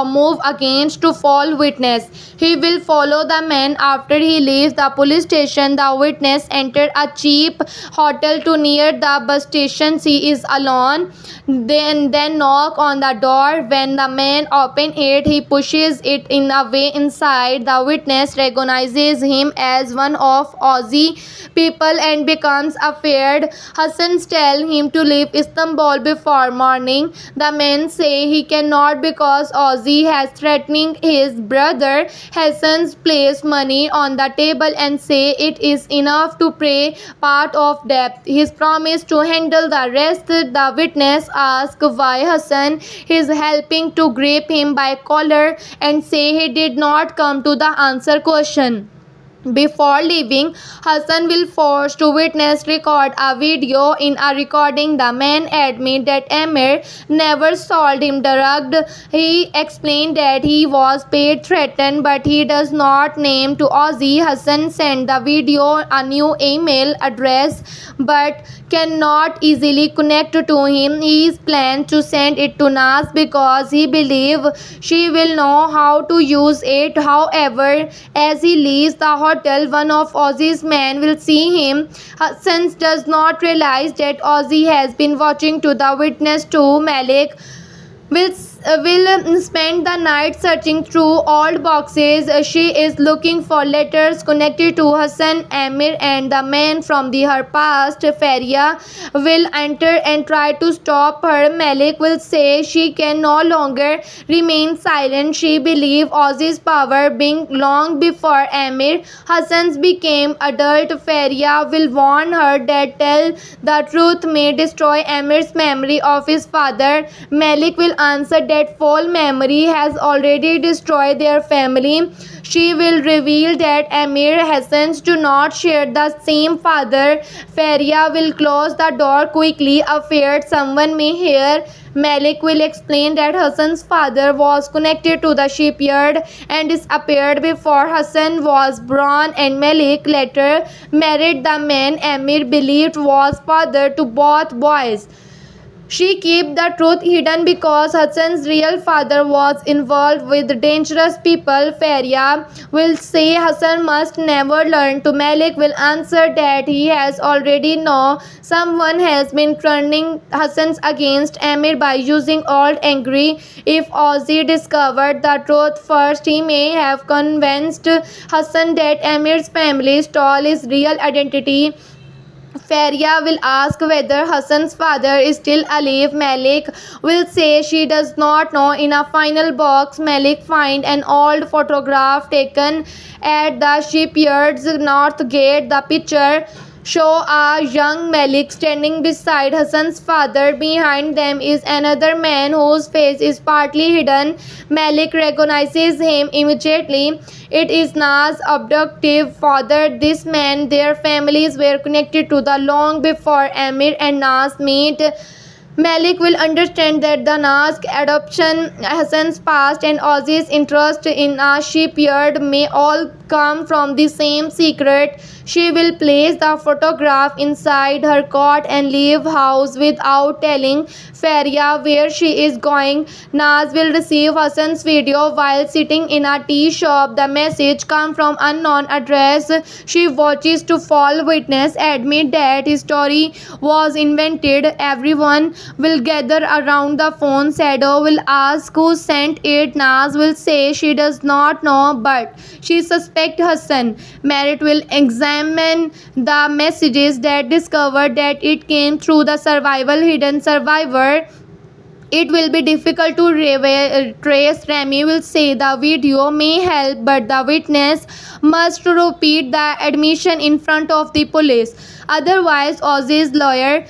move against to fall witness. He will follow the man after he leaves the police station. The witness entered a cheap hotel to near the bus station. She is alone. Then knock on the door. When the man opens it, he pushes it in a way inside. The witness recognizes him as one of Ozzy people and becomes afraid. Hassan tells him to leave Istanbul before morning. The men say he cannot because Ozzy has threatening his brother. Hassan places money on the table and say it is enough to pay part of debt. His promise to handle the rest. The witness asks why Hassan is helping to grab him by collar and say he did not come to the answer question. Before leaving, Hassan will force to witness record a video. In a recording, the man admit that Amir never sold him drugged. He explained that he was paid threatened, but he does not name to Ozzy. Hassan sent the video a new email address, but cannot easily connect to him. He is planned to send it to Nas because he believes she will know how to use it. However, as he leaves the hotel, one of Ozzy's men will see him. Hassan does not realize that Ozzy has been watching to the witness too. Malik will spend the night searching through old boxes. She is looking for letters connected to Hassan, Amir and the man from her past. Faria will enter and try to stop her. Malik will say she can no longer remain silent. She believes Ozzy's power being long before Amir. Hassan became adult. Faria will warn her that tell the truth may destroy Amir's memory of his father. Malik will answer that full memory has already destroyed their family. She will reveal that Amir Hassans do not share the same father. Faria will close the door quickly, afraid someone may hear. Malik will explain that Hassan's father was connected to the shipyard and disappeared before Hassan was born, and Malik later married the man Amir believed was father to both boys. She kept the truth hidden because Hassan's real father was involved with dangerous people. Faria will say Hassan must never learn to. Malik will answer that he has already know someone has been turning Hassan's against Amir by using old angry. If Ozzy discovered the truth first, he may have convinced Hassan that Amir's family stole his real identity. Faria will ask whether Hassan's father is still alive. Malik will say she does not know. In a final box, Malik finds an old photograph taken at the shipyard's north gate. The picture show a young Malik standing beside Hassan's father. Behind them is another man whose face is partly hidden. Malik recognizes him immediately. It is Nas' adoptive father. This man, their families were connected to the long before Amir and Nas meet. Malik will understand that the Nas adoption Hassan's past and Ozzy's interest in a shipyard may all come from the same secret. She will place the photograph inside her cot and leave house without telling Faria where she is going. Naz will receive Hassan's video while sitting in a tea shop. The message comes from unknown address. She watches to fall witness admit that his story was invented. Everyone will gather around the phone. Sado will ask who sent it. Naz will say she does not know but she suspects Hassan. Merritt will examine the messages that discover that it came through the survival hidden survivor. It will be difficult to trace. Remy will say the video may help, but the witness must repeat the admission in front of the police. Otherwise, Ozzy's lawyer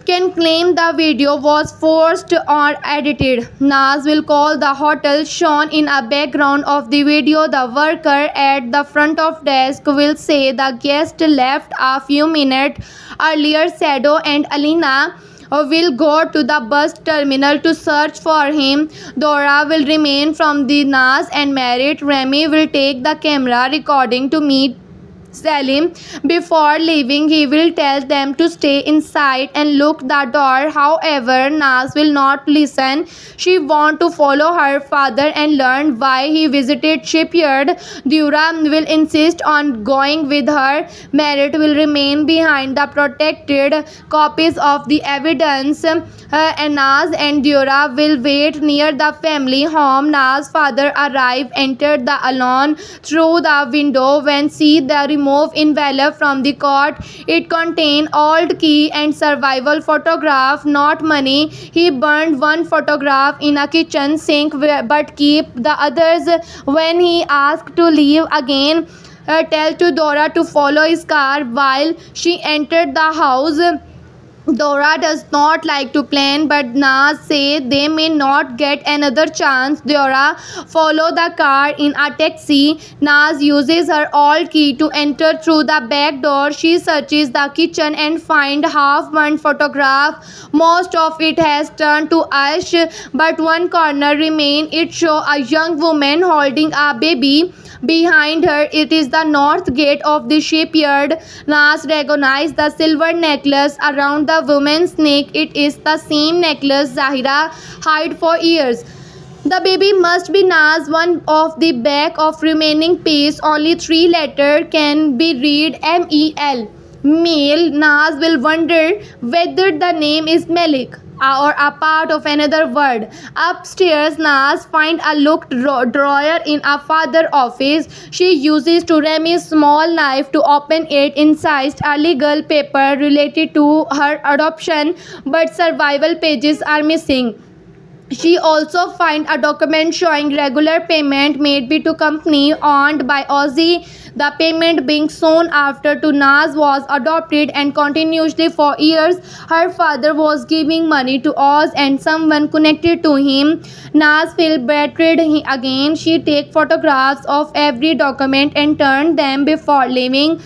can claim the video was forced or edited. Naz will call the hotel shown in a background of the video. The worker at the front of desk will say the guest left a few minutes earlier. Sado and Alina will go to the bus terminal to search for him. Dora will remain from the Nas and Merritt. Remy will take the camera recording to meet Salim. Before leaving, he will tell them to stay inside and lock the door. However, Naz will not listen. She wants to follow her father and learn why he visited shipyard. Dura will insist on going with her. Merritt will remain behind the protected copies of the evidence. And Naz and Dura will wait near the family home. Naz's father arrived, entered the alone through the window when see the remove envelope from the cot. It contained old key and survival photograph, not money. He burned one photograph in a kitchen sink but keep the others. When he asked to leave again, tell to Dora to follow his car while she entered the house. Dora does not like to plan, but Naz say they may not get another chance. Dora follow the car in a taxi. Naz uses her old key to enter through the back door. She searches the kitchen and finds half-burned photograph. Most of it has turned to ash, but one corner remains. It shows a young woman holding a baby. Behind her, it is the north gate of the shipyard. Naz recognizes the silver necklace around the woman's neck. It is the same necklace Zahira hid for years. The baby must be Naz. One of the back of remaining page, only 3 letters can be read MEL. Male. Naz will wonder whether the name is Malik or a part of another word. Upstairs, Naz finds a locked drawer in a father's office. She uses to Remy's small knife to open it. Inside a legal paper related to her adoption, but survival pages are missing. She also finds a document showing regular payment made by to company owned by Ozzy. The payment being soon after to Naz was adopted and continuously for years. Her father was giving money to Oz and someone connected to him. Naz feels betrayed again. She takes photographs of every document and turns them before leaving.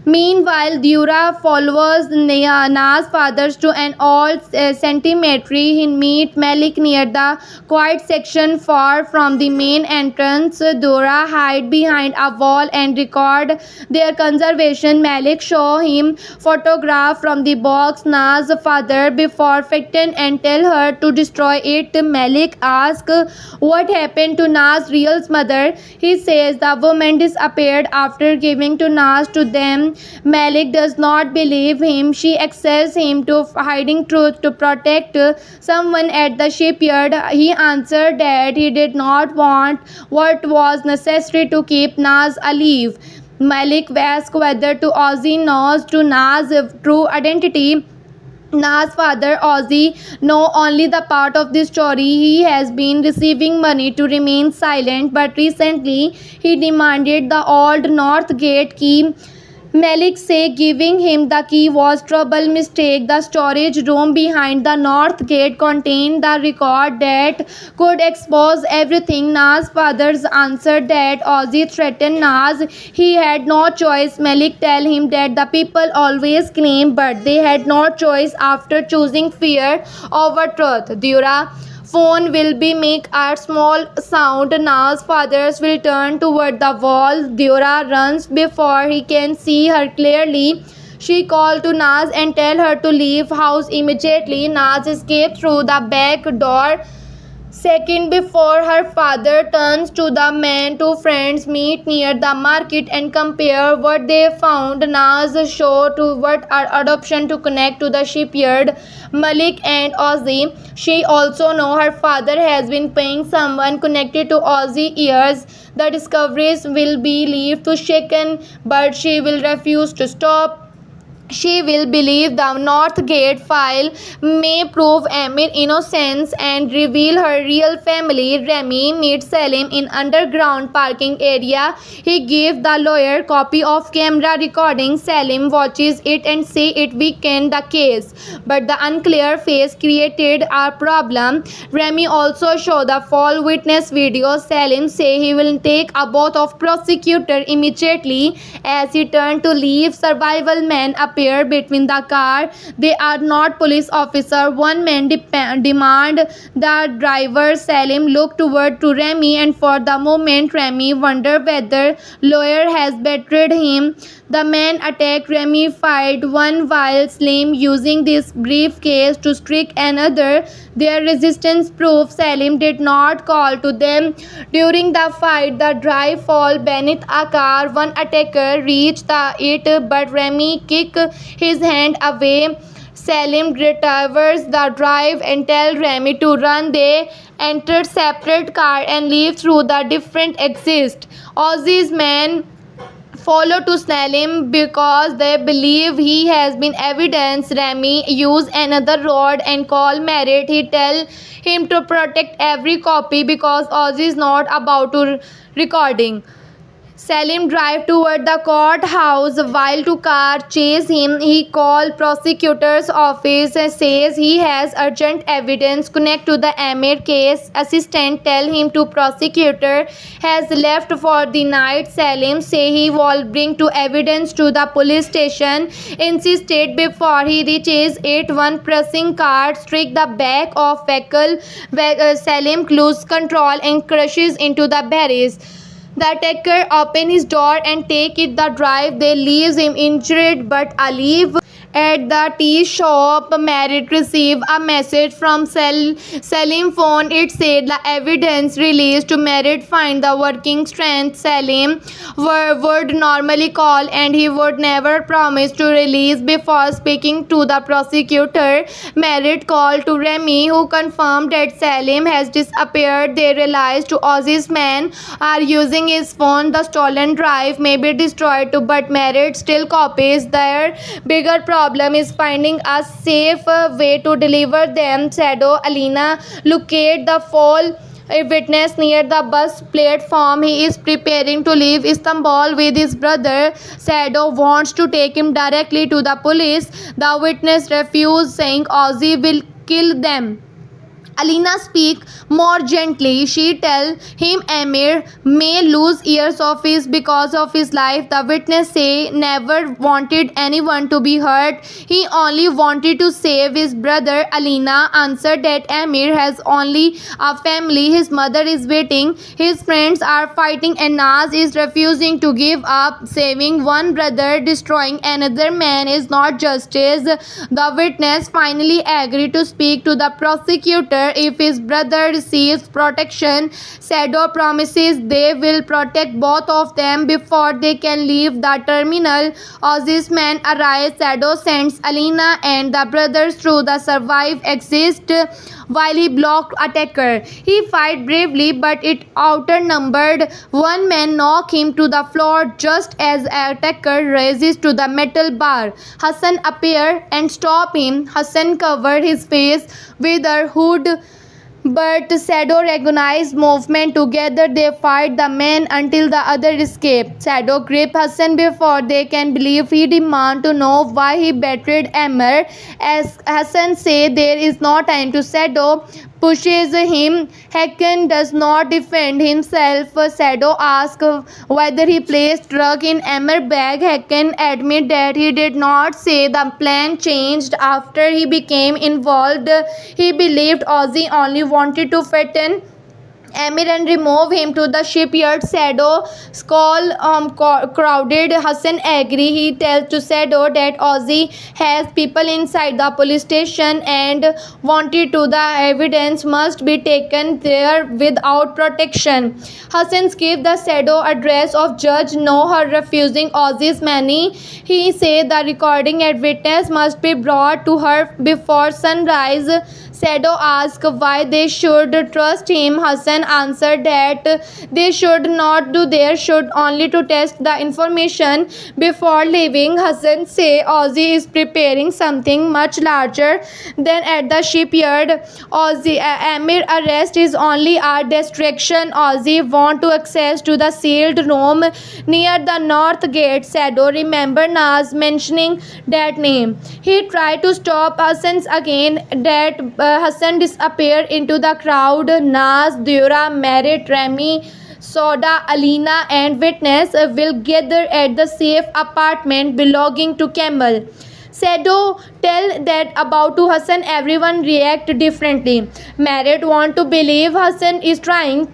Meanwhile, Dura follows Na's father to an old cemetery. He meets Malik near the quiet section far from the main entrance. Dura hides behind a wall and record their conversation. Malik shows him photograph from the box Na's father before frightened and tell her to destroy it. Malik asks what happened to Na's real mother. He says the woman disappeared after giving to Naz to them. Malik does not believe him. She accuses him to hiding truth to protect someone at the shipyard. He answered that he did not want what was necessary to keep Naz alive. Malik asks whether to Ozzy knows to Naz's true identity. Na's father Ozzy know only the part of the story. He has been receiving money to remain silent, but recently he demanded the old North Gate key. Malik say giving him the key was trouble mistake. The storage room behind the north gate contained the record that could expose everything. Nas' fathers answered that Ozzy threatened Nas. He had no choice. Malik tell him that the people always claim but they had no choice after choosing fear over truth. Dura phone will be make a small sound. Na's fathers will turn toward the wall. Dura runs before he can see her clearly. She called to Naz and tell her to leave house immediately. Naz escaped through the back door. Second before her father turns to the men, two friends meet near the market and compare what they found. Naz show to what are adoption to connect to the shipyard. Malik and Ozzy. She also know her father has been paying someone connected to Ozzy years. The discoveries will be left to shaken, but she will refuse to stop. She will believe the North Gate file may prove Amir innocence and reveal her real family. Remy meets Salim in underground parking area. He gives the lawyer copy of camera recording. Salim watches it and say it weakened the case, but the unclear face created a problem. Remy also show the fall witness video. Salim say he will take a oath of prosecutor immediately. As he turned to leave, survival men appear between the car. They are not police officer. One man demand the driver. Salim look toward to Remy and for the moment Remy wonder whether lawyer has betrayed him. The man attacked Remy, fight one while Salim using this briefcase to strike another. Their resistance proved Salim did not call to them. During the fight, the drive fall beneath a car. One attacker reached it, but Remy kicked his hand away. Salim retrieves the drive and tells Remy to run. They enter separate car and leave through the different exits. Ozzy's men follow to Salim because they believe he has been evidence. Remy use another rod and call Merritt. He tell him to protect every copy because Ozzy is not about to recording. Salim drive toward the courthouse while two cars chase him. He called prosecutor's office and says he has urgent evidence connect to the Amir case. Assistant tell him to prosecutor has left for the night. Salim say he will bring to evidence to the police station. Insisted before he reaches it. One pressing car strike the back of vehicle. Salim loses control and crashes into the barriers. The attacker opens his door and take it the drive. They leaves him injured but alive. At the tea shop, Merritt received a message from Salim phone. It said the evidence released to Merritt find the working strength. Salim would normally call and he would never promise to release before speaking to the prosecutor. Merritt called to Remy who confirmed that Salim has disappeared. They realized to Ozzy's men are using his phone. The stolen drive may be destroyed too, but Merritt still copies. Their bigger problem is finding a safe way to deliver them. Shadow Alina locate the fall a witness near the bus platform. He is preparing to leave Istanbul with his brother. Shadow wants to take him directly to the police. The witness refuses, saying Ozzy will kill them. Alina speak more gently. She tell him Amir may lose years of his because of his life. The witness say never wanted anyone to be hurt. He only wanted to save his brother. Alina answered that Amir has only a family. His mother is waiting. His friends are fighting and Naz is refusing to give up. Saving one brother, destroying another man is not justice. The witness finally agreed to speak to the prosecutor if his brother receives protection. Shadow promises they will protect both of them before they can leave the terminal. Ozzy's men arrive. Shadow sends Alina and the brothers through the survive exit while he blocked attacker. He fight bravely but it outnumbered. One man knock him to the floor just as attacker raises to the metal bar. Hassan appear and stop him. Hassan covered his face with a hood. But Shadow recognized movement. Together they fight the man until the other escape. Shadow grip Hassan before they can believe. He demand to know why he betrayed Amr. As Hassan say there is no time to Shadow pushes him. Hakan does not defend himself. Shadow asks whether he placed drug in Amr bag. Hakan admit that he did not say the plan changed after he became involved. He believed Ozzy only wanted to fatten Amir and remove him to the shipyard. Shadow skull crowded. Hassan agree. He tells to Shadow that Ozzy has people inside the police station and wanted to the evidence must be taken there without protection. Hassan gives the Shadow address of Judge No her refusing Ozzy's money. He say the recording and witness must be brought to her before sunrise. Shadow asks why they should trust him. Hassan answered that they should not do their should only to test the information before leaving. Hassan say Ozzy is preparing something much larger than at the shipyard. Amir arrest is only a distraction. Ozzy want to access to the sealed room near the north gate. Shadow remember Naz mentioning that name. He tried to stop Hassan again. That Hassan disappeared into the crowd. Naz, Dura, Merit, Remy, Soda, Alina and witness will gather at the safe apartment belonging to Camel. Shadow tell that about to Hassan. Everyone react differently. Merit want to believe Hassan is trying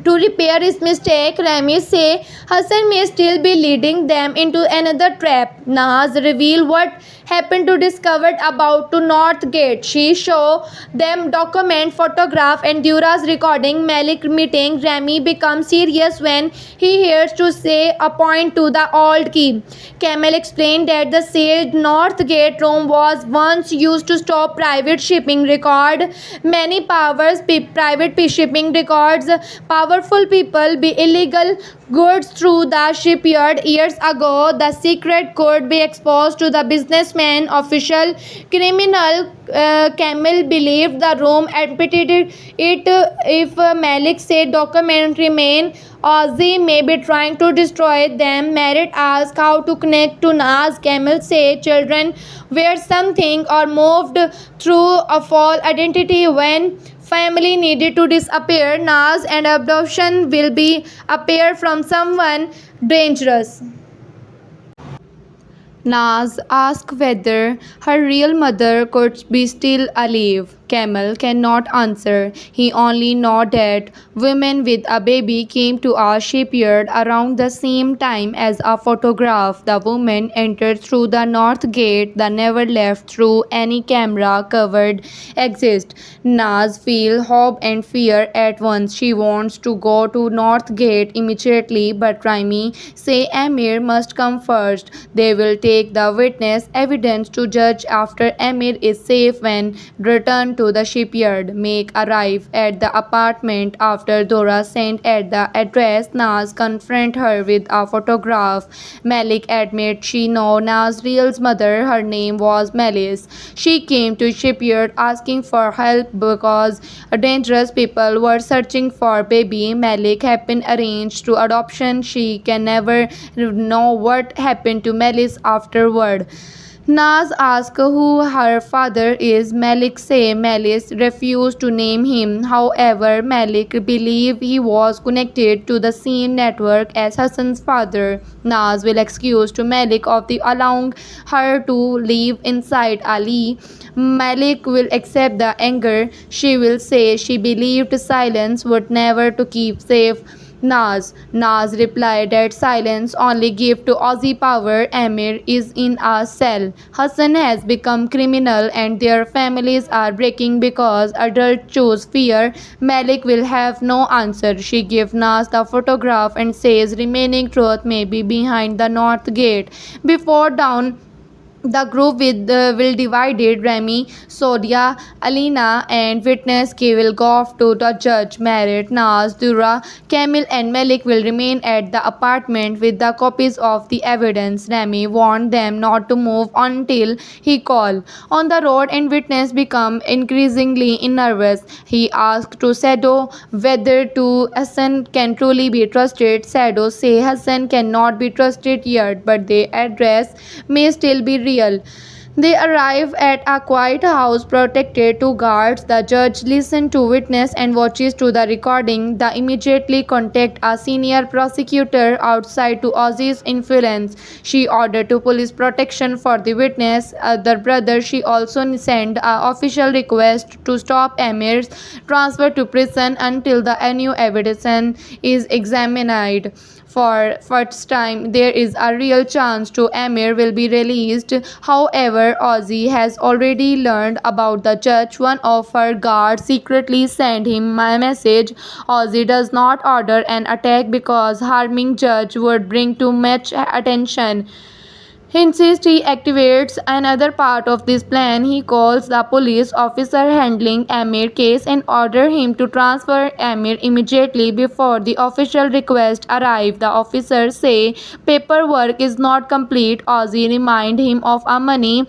to repair his mistake. Remy say Hassan may still be leading them into another trap. Naz reveal what happened to discovered about to North Gate. She show them document, photograph and Dura's recording. Malik meeting. Remy becomes serious when he hears to say a point to the old key. Camel explained that the sealed North Gate room was once used to stop private shipping record. Many private shipping records. Powerful people be illegal goods through the shipyard years ago. The secret could be exposed to the businessman, official, criminal. Camel believed the room admitted it. If Malik said document remain, Ozzy may be trying to destroy them. Merit asked how to connect to Naz. Camel say children were something or moved through a false identity when family needed to disappear. Naz and adoption will be appear from someone dangerous. Naz asked whether her real mother could be still alive. Camel cannot answer. He only knows that women with a baby came to our shipyard around the same time as a photograph. The woman entered through the north gate. The never left through any camera covered exist. Naz feels hope and fear at once. She wants to go to north gate immediately, but Raimi say Amir must come first. They will take the witness evidence to judge after Amir is safe when returned to the shipyard. Make arrive at the apartment after Dora sent at the address. Naz confront her with a photograph. Malik admits she know Naz's real mother. Her name was Melis. She came to shipyard asking for help because dangerous people were searching for baby. Malik had been arranged to adoption. She can never know what happened to Melis afterward. Naz asks who her father is. Malik say Melis refused to name him. However, Malik believe he was connected to the same network as Hassan's father. Naz will excuse to Malik of the allowing her to live inside Ali. Malik will accept the anger. She will say she believed silence would never to keep safe Naz. Naz replied that silence only gave to Ozzy power. Amir is in a cell. Hassan has become criminal and their families are breaking because adults choose fear. Malik will have no answer. She gives Naz the photograph and says remaining truth may be behind the north gate. Before dawn, The group will divided. Remy, Sodia, Alina, and witness K will go off to the judge. Merit, Naz, Dura, Kamil, and Malik will remain at the apartment with the copies of the evidence. Remy warned them not to move until he called. On the road, and witness become increasingly nervous. He asked to Sado whether to Hassan can truly be trusted. Sado say Hassan cannot be trusted yet, but the address may still be real. They arrive at a quiet house protected to guards. The judge listens to witness and watches to the recording. They immediately contact a senior prosecutor outside to Ozzy's influence. She ordered to police protection for the witness. Other brother, she also sent a official request to stop Amir's transfer to prison until the new evidence is examined. For first time, there is a real chance to Amir will be released. However, Ozzy has already learned about the judge. One of her guards secretly sent him a message. Ozzy does not order an attack because harming judge would bring too much attention. He insists he activates another part of this plan. He calls the police officer handling Amir's case and orders him to transfer Amir immediately before the official request arrives. The officers say paperwork is not complete. Ozzy reminds him of a money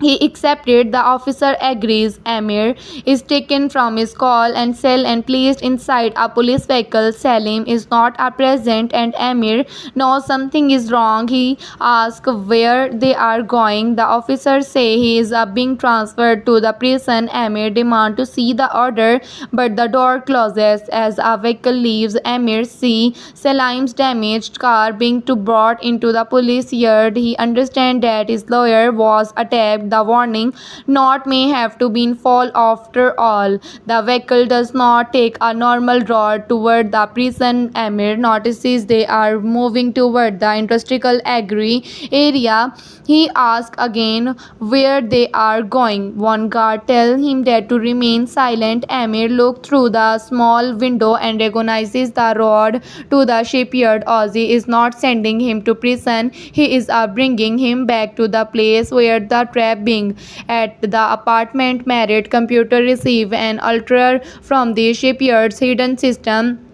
he accepted. The officer agrees. Amir is taken from his call and cell and placed inside a police vehicle. Salim is not present and Amir knows something is wrong. He asks where they are going. The officers say he is being transferred to the prison. Amir demands to see the order, but the door closes. As a vehicle leaves, Amir sees Salim's damaged car being brought into the police yard. He understands that his lawyer was attacked. The warning note may have to be fall after all. The vehicle does not take a normal road toward the prison. Amir notices they are moving toward the industrial agri area. He asks again where they are going. One guard tells him that to remain silent. Amir looks through the small window and recognizes the road to the shipyard. Ozzy is not sending him to prison. He is bringing him back to the place where the trap being. At the apartment, Merit computer receive an alert from the shipyard's hidden system.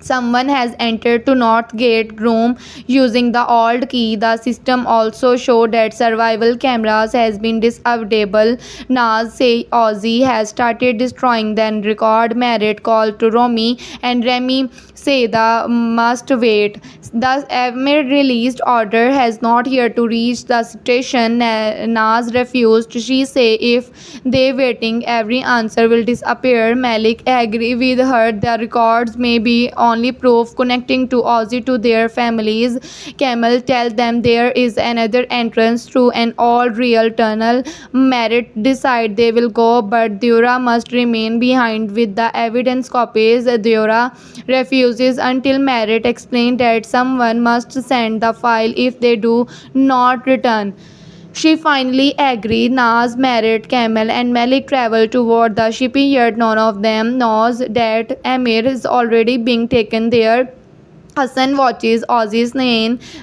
Someone has entered to North Gate room using the old key. The system also showed that survival cameras has been disabled. Naz say Ozzy has started destroying then record. Merit call to Romy and Remy say the must wait. The Amir released order has not yet to reach the station. Naz refused. She say if they waiting every answer will disappear. Malik agree with her. The records may be only proof connecting to Ozzy to their families. Camel tells them there is another entrance through an all real tunnel. Merit decide they will go, but Dura must remain behind with the evidence copies. Dura refuses until Merit explains that someone must send the file if they do not return. She finally agreed. Naz, Merit, Camel, and Malik travel toward the shipyard. None of them knows that Amir is already being taken there. Hassan watches Ozzy's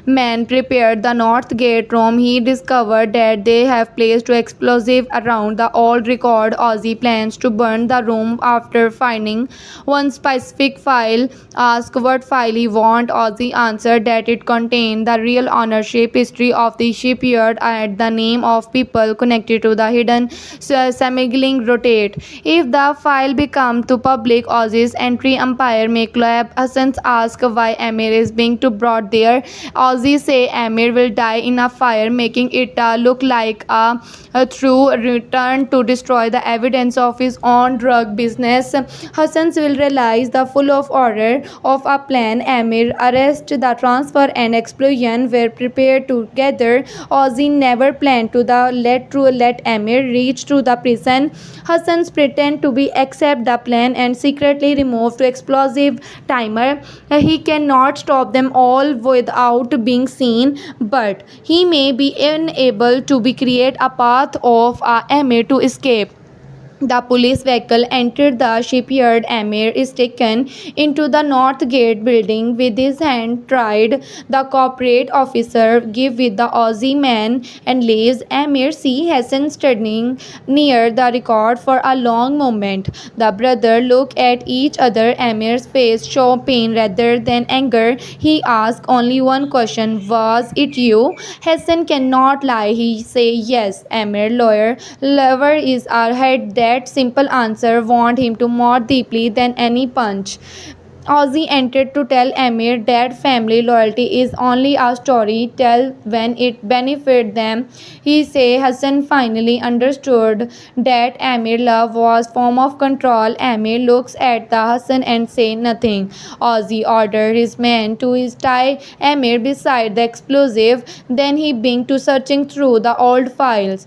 man prepare the North Gate room. He discovered that they have placed explosive around the old record. Ozzy plans to burn the room after finding one specific file. Asked what file he want, Ozzy answered that it contained the real ownership history of the shipyard and the name of people connected to the hidden smuggling rotate. If the file become to public, Ozzy's entry empire may collapse. Hassan asks why Amir is being brought there. Ozzy say Amir will die in a fire, making it look like a true return to destroy the evidence of his own drug business. Hassan will realize the full of order of a plan. Amir arrest, the transfer and explosion were prepared together. Ozzy never planned to let Amir reach to the prison. Hassan pretend to be accept the plan and secretly remove the explosive timer. He cannot stop them all without being seen, but he may be unable to be create a path of Amir to escape. The police vehicle entered the shipyard. Amir is taken into the North Gate building with his hand tied. The corporate officer gives with the Aussie man and leaves. Amir sees Hassan standing near the record for a long moment. The brothers look at each other. Amir's face shows pain rather than anger. He asks only one question: was it you? Hassan cannot lie. He says yes. Amir lawyer lover is our head. That simple answer wound him to more deeply than any punch. Ozzy entered to tell Amir that family loyalty is only a story tell when it benefits them. He say Hassan finally understood that Amir love was form of control. Amir looks at the Hassan and say nothing. Ozzy ordered his men to tie Amir beside the explosive. Then he began to searching through the old files.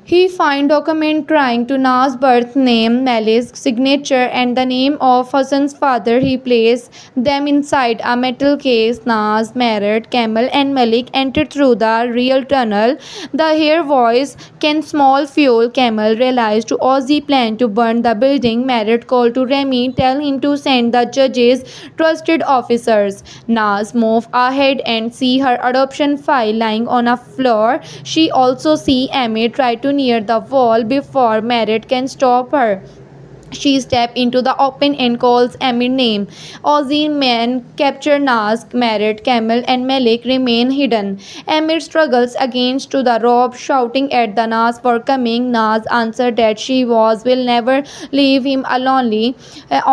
He find document trying to Na's birth name, Malik's signature, and the name of Hassan's father. He placed them inside a metal case. Nas, Merit, Camel, and Malik entered through the real tunnel. The hair voice can small fuel. Camel realized to Ozzy plan to burn the building. Merit called to Remy, tell him to send the judges trusted officers. Nas move ahead and see her adoption file lying on a floor. She also see Amy try to near the wall before Merit can stop her. She steps into the open and calls Amir's name. Ozzy men capture Nas, Merit, Camel, and Malik remain hidden. Amir struggles against to the rope, shouting at the Nas for coming. Nas answered that she will never leave him alone.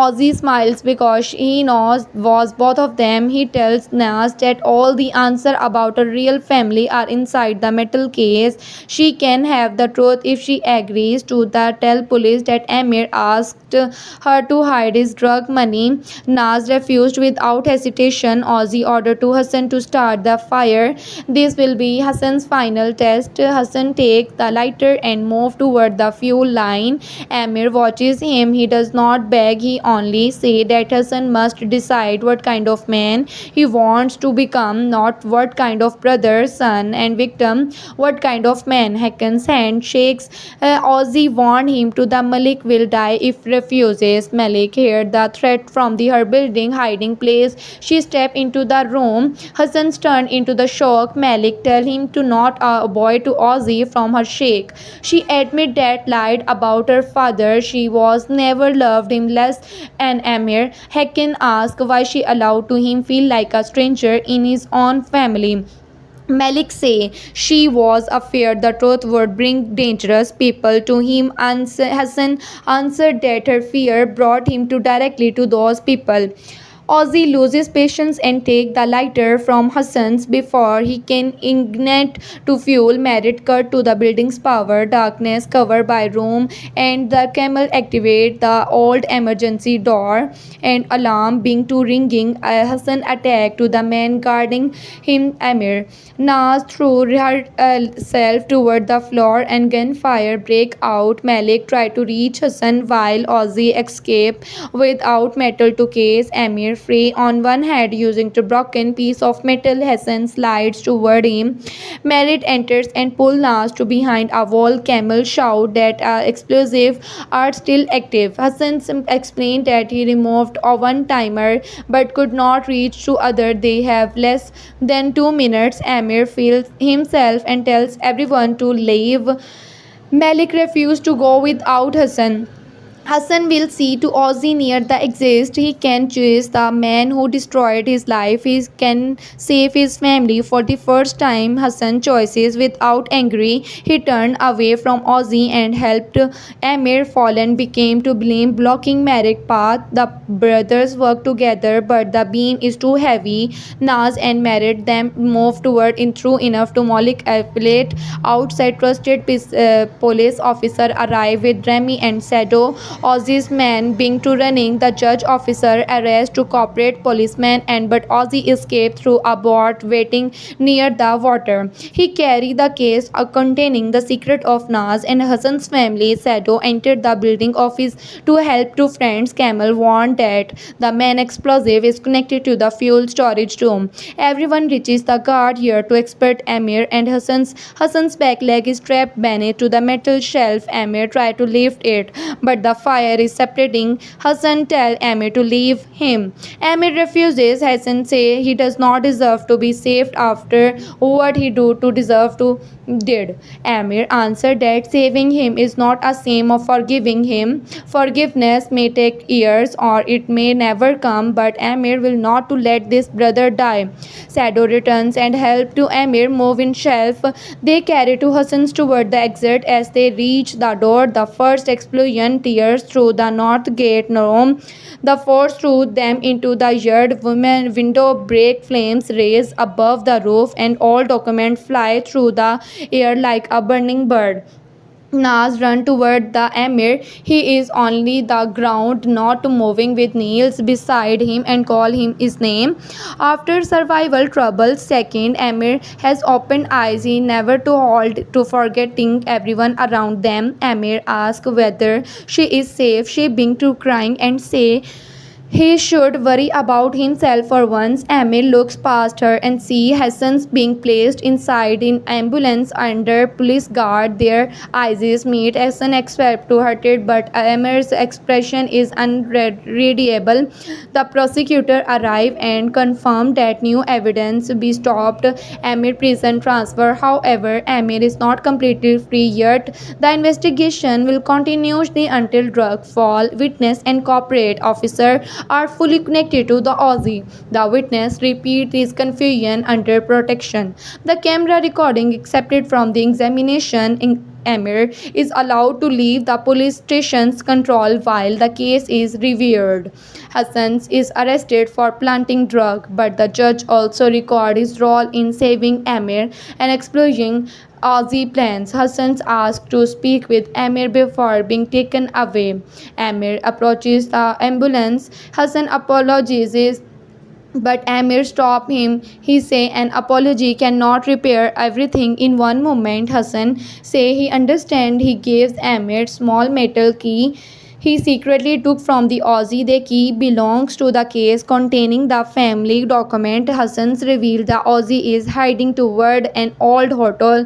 Ozzy smiles because he knows was both of them. He tells Nas that all the answer about a real family are inside the metal case. She can have the truth if she agrees to tell police that Amir asked her to hide his drug money. Nas refused without hesitation. Ozzy ordered to Hassan to start the fire. This will be Hassan's final test. Hassan takes the lighter and moves toward the fuel line. Amir watches him. He does not beg. He only says that Hassan must decide what kind of man he wants to become, not what kind of brother, son, and victim. What kind of man? Hassan's hand shakes. Ozzy warned him to the Malik will die if refuses. Malik heard the threat from her building hiding place. She stepped into the room. Hassan turned into the shock. Malik tell him to not a boy to Ozzy from her shake. She admit that lied about her father. She was never loved him less. And Amir Hakim asked why she allowed to him feel like a stranger in his own family. Malik say she was afraid the truth would bring dangerous people to him. Hassan answered that her fear brought him directly to those people. Ozzy loses patience and takes the lighter from Hassan's before he can ignite to fuel. Merit cut to the building's power. Darkness covered by room and the camel activate the old emergency door and alarm being to ringing. Hassan attacked to the man guarding him. Amir Nas threw herself toward the floor and gunfire break out. Malik tried to reach Hassan while Ozzy escaped without metal to case. Amir free on one hand using a broken piece of metal. Hassan slides toward him. Merit enters and pulls Nas to behind a wall. Camel shout that explosives are still active. Hassan explained that he removed a one-timer but could not reach to other. They have less than 2 minutes. Amir feels himself and tells everyone to leave. Malik refused to go without Hassan. Hassan will see to Ozzy near the exit. He can chase the man who destroyed his life. He can save his family. For the first time, Hassan choices without angry. He turned away from Ozzy and helped Amir fall and became to blame blocking Merrick path. The brothers work together, but the beam is too heavy. Nas and Merritt them move toward in through enough to Malik appellate outside. Trusted police officer arrive with Remy and Sado. Ozzy's men being to running. The judge officer arrests to cooperate policeman and but Ozzy escaped through a boat waiting near the water. He carried the case containing the secret of Naz and Hassan's family. Sado entered the building office to help two friends. Camel warned that the main explosive is connected to the fuel storage room. Everyone reaches the guard here to expert Amir and Hassan's back leg is trapped beneath to the metal shelf. Amir tries to lift it, but the fire is separating. Hassan tells Amir to leave him. Amir refuses. Hassan says he does not deserve to be saved after what he to deserve to did. Amir answered that saving him is not a same of forgiving him. Forgiveness may take years or it may never come, but Amir will not to let this brother die. Sado returns and help to Amir move in shelf. They carry to Hassan's toward the exit. As they reach the door, the first explosion tears through the north gate room. The force threw them into the yard. Women window break, flames raise above the roof, and all documents fly through the air like a burning bird. Naz run toward the Amir. He is only the ground, not moving, with kneels beside him and call him his name. After survival troubles, second Amir has opened eyes. He never to halt to forgetting everyone around them. Amir asks whether she is safe. She being to crying and say he should worry about himself for once. Amir looks past her and sees Hassan being placed inside an ambulance under police guard. Their eyes meet. Hassan expects to hurt it, but Amir's expression is unreadable. The prosecutor arrives and confirms that new evidence be stopped Amir prison transfer. However, Amir is not completely free yet. The investigation will continue until drug fall. Witness and corporate officer are fully connected to the Aussie. The witness repeats his confusion under protection. The camera recording accepted from the examination in Amir is allowed to leave the police station's control while the case is reviewed. Hassan is arrested for planting drug, but the judge also records his role in saving Amir and exposing Aussie plans. Hassan asks to speak with Amir before being taken away. Amir approaches the ambulance. Hassan apologizes, but Amir stops him. He says an apology cannot repair everything in one moment. Hassan says he understands. He gives Amir small metal key he secretly took from the Aussie. The key belongs to the case containing the family document. Hassan's revealed the Aussie is hiding toward an old hotel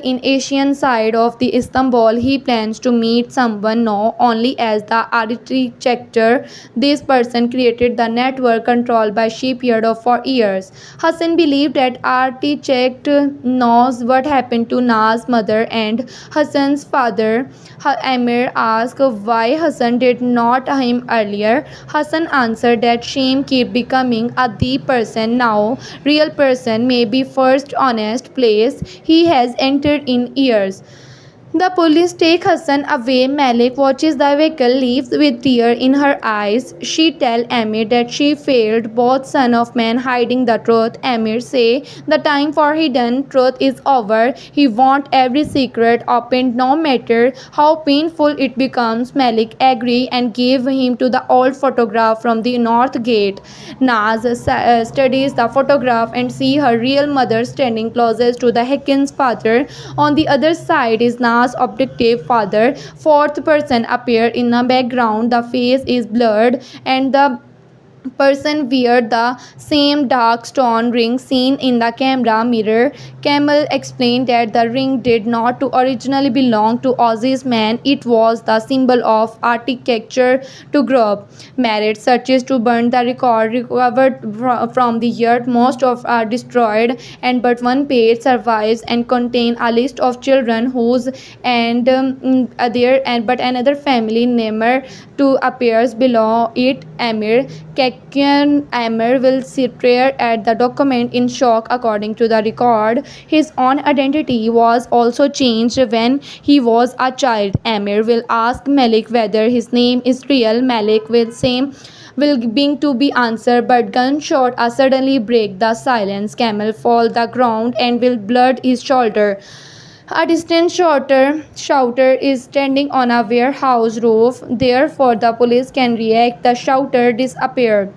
in Asian side of the Istanbul. He plans to meet someone known only as the architecture. This person created the network controlled by shipyard for years. Hassan believed that architect knows what happened to Naz's mother and Hassan's father. Amir asked why Hassan did not him earlier. Hassan answered that shame keep becoming a the person now. Real person may be first honest place he has entered in years. The police take Hassan away. Malik watches the vehicle, leaves with tears in her eyes. She tells Amir that she failed both son of man hiding the truth. Amir say the time for hidden truth is over. He wants every secret opened no matter how painful it becomes. Malik agree and give him to the old photograph from the north gate. Naz studies the photograph and see her real mother standing closest to the Hakin's father. On the other side is Naz objective father. Fourth person appear in the background. The face is blurred and the person wear the same dark stone ring seen in the camera mirror. Camel explained that the ring did not to originally belong to Aussie's man. It was the symbol of architecture to group. Merit searches to burn the record recovered from the yard. Most of are destroyed and but one page survives and contain a list of children whose and there and but another family namer to appears below it. Amir will stare at the document in shock. According to the record, his own identity was also changed when he was a child. Amir will ask Malik whether his name is real. Malik will say will being to be answered, but gunshot suddenly break the silence. Camel fall the ground and will blood his shoulder. A distant shouter is standing on a warehouse roof. Therefore, the police can react. The shouter disappeared.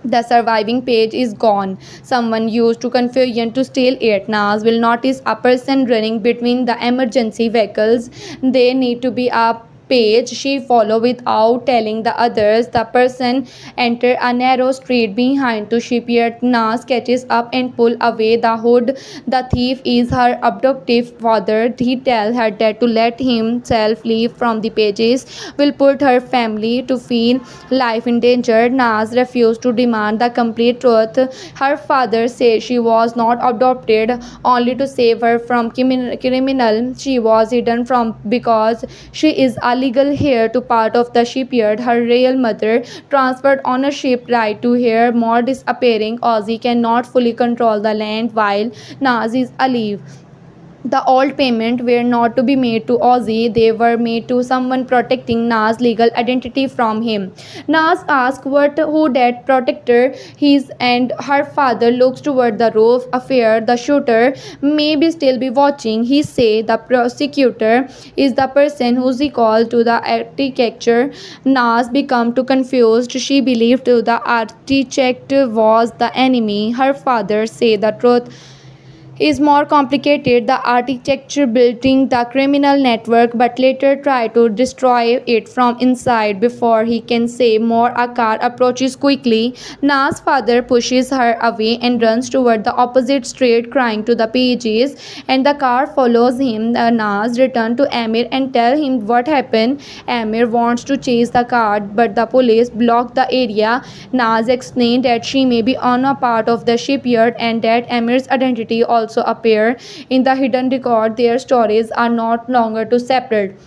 The surviving page is gone. Someone used to confusion to steal it. Nas will notice a person running between the emergency vehicles. They need to be a page she follow without telling the others. The person enter a narrow street behind to shipyard. Nas catches up and pull away the hood. The thief is her adoptive father. He tells her that to let himself leave from the pages will put her family to feel life in danger. Nas refused to demand the complete truth. Her father said she was not adopted only to save her from criminal. She was hidden from because she is a legal heir to part of the shipyard. Her real mother transferred ownership right to her. More disappearing. Ozzy cannot fully control the land while Nas is alive. The old payments were not to be made to Ozzy, they were made to someone protecting Nas' legal identity from him. Nas asks who that protector is, and her father looks toward the roof. Affair, the shooter may be still be watching. He say the prosecutor is the person who's called to the architecture. Nas become too confused. She believed the architect was the enemy. Her father say the truth is more complicated. The architecture building the criminal network, but later try to destroy it from inside. Before he can say more, a car approaches quickly. Na's father pushes her away and runs toward the opposite street, crying to the pages, and the car follows him. Nas return to Amir and tell him what happened. Amir wants to chase the car, but the police block the area. Nas explained that she may be on a part of the shipyard and that Amir's identity also appear in the hidden record. Their stories are not longer too separate.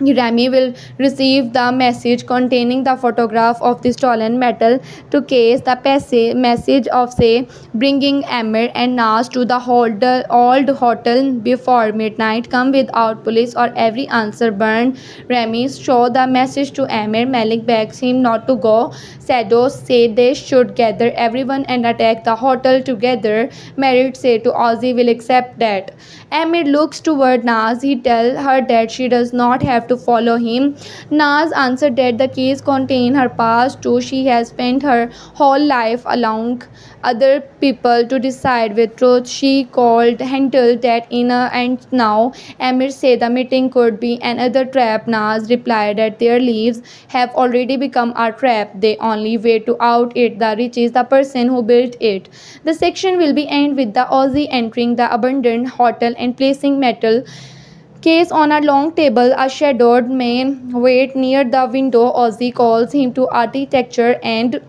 Remy will receive the message containing the photograph of the stolen metal to case the message of say bringing Amir and Nas to the old hotel before midnight. Come without police or every answer burned. Remy show the message to Amir. Malik begs him not to go. Shadows say they should gather everyone and attack the hotel together. Merit say to Ozzy will accept that. Amir looks toward Nas. He tells her that she does not have to follow him. Nas answered that the case contains her past too. She has spent her whole life allowing other people to decide with truth. She called handle that inner and now Amir said the meeting could be another trap. Nas replied that their lives have already become a trap. The only way to out it the rich is the person who built it. The section will be end with the Aussie entering the abandoned hotel and placing metal case on a long table. A shadowed man wait near the window. Ozzy calls him to architecture and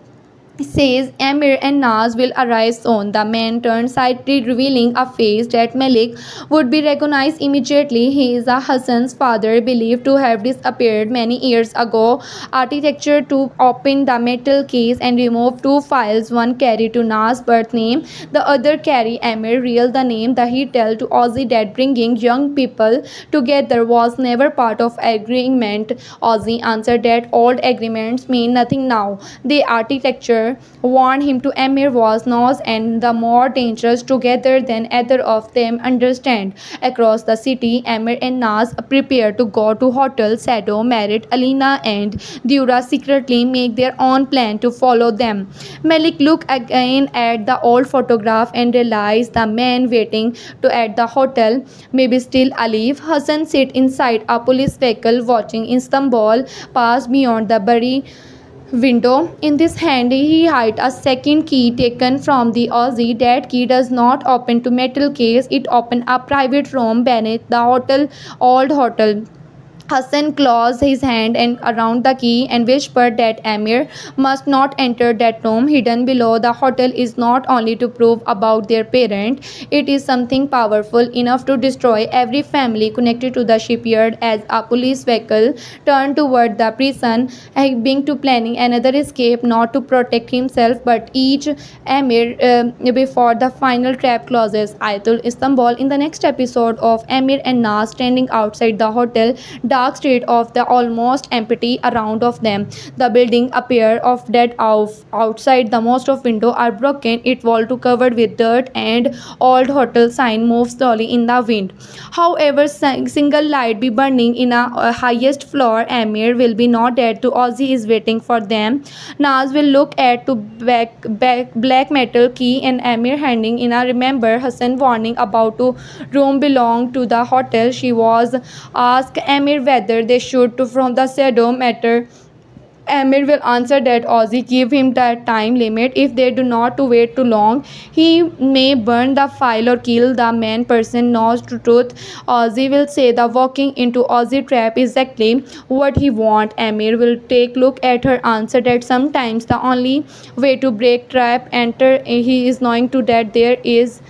says Amir and Nas will arrive soon. The man turns slightly, revealing a face that Malik would be recognized immediately. He is Hassan's father, believed to have disappeared many years ago. Architecture to open the metal case and remove two files. One carry to Nas' birth name, the other carry Amir real the name. The he tell to Ozzy that bringing young people together was never part of agreement. Ozzy answered that old agreements mean nothing now. The architecture warned him to Amir was Nos and the more dangerous together than either of them understand. Across the city, Amir and Nas prepare to go to hotel. Sado, Merit, Alina and Dura secretly make their own plan to follow them. Malik look again at the old photograph and realize the man waiting to at the hotel may be still alive. Hassan sit inside a police vehicle watching Istanbul pass beyond the buried window. In this hand he hides a second key taken from the Aussie. That key does not open to metal case, it opens a private room beneath the old hotel. Hassan closed his hand and around the key and whispered that Amir must not enter that room. Hidden below the hotel is not only to prove about their parent, it is something powerful enough to destroy every family connected to the shipyard. As a police vehicle turned toward the prison, being to planning another escape, not to protect himself but each Amir before the final trap closes. Aitul Istanbul in the next episode of Amir and Nas standing outside the hotel. dark street of the almost empty around of them. The building appear of dead outside. The most of windows are broken. It wall to covered with dirt and old hotel sign moves slowly in the wind. However, single light be burning in a highest floor. Amir will be not dead to Ozzy is waiting for them. Naz will look at to black metal key and Amir handing in a remember Hassan warning about to room belonged to the hotel. She was asked Amir whether they should to from the shadow matter. Amir will answer that Ozzy give him the time limit. If they do not to wait too long, he may burn the file or kill the main person knows the truth. Ozzy will say the walking into Ozzy trap is exactly what he want. Amir will take look at her answer that sometimes the only way to break trap enter he is knowing to that there is.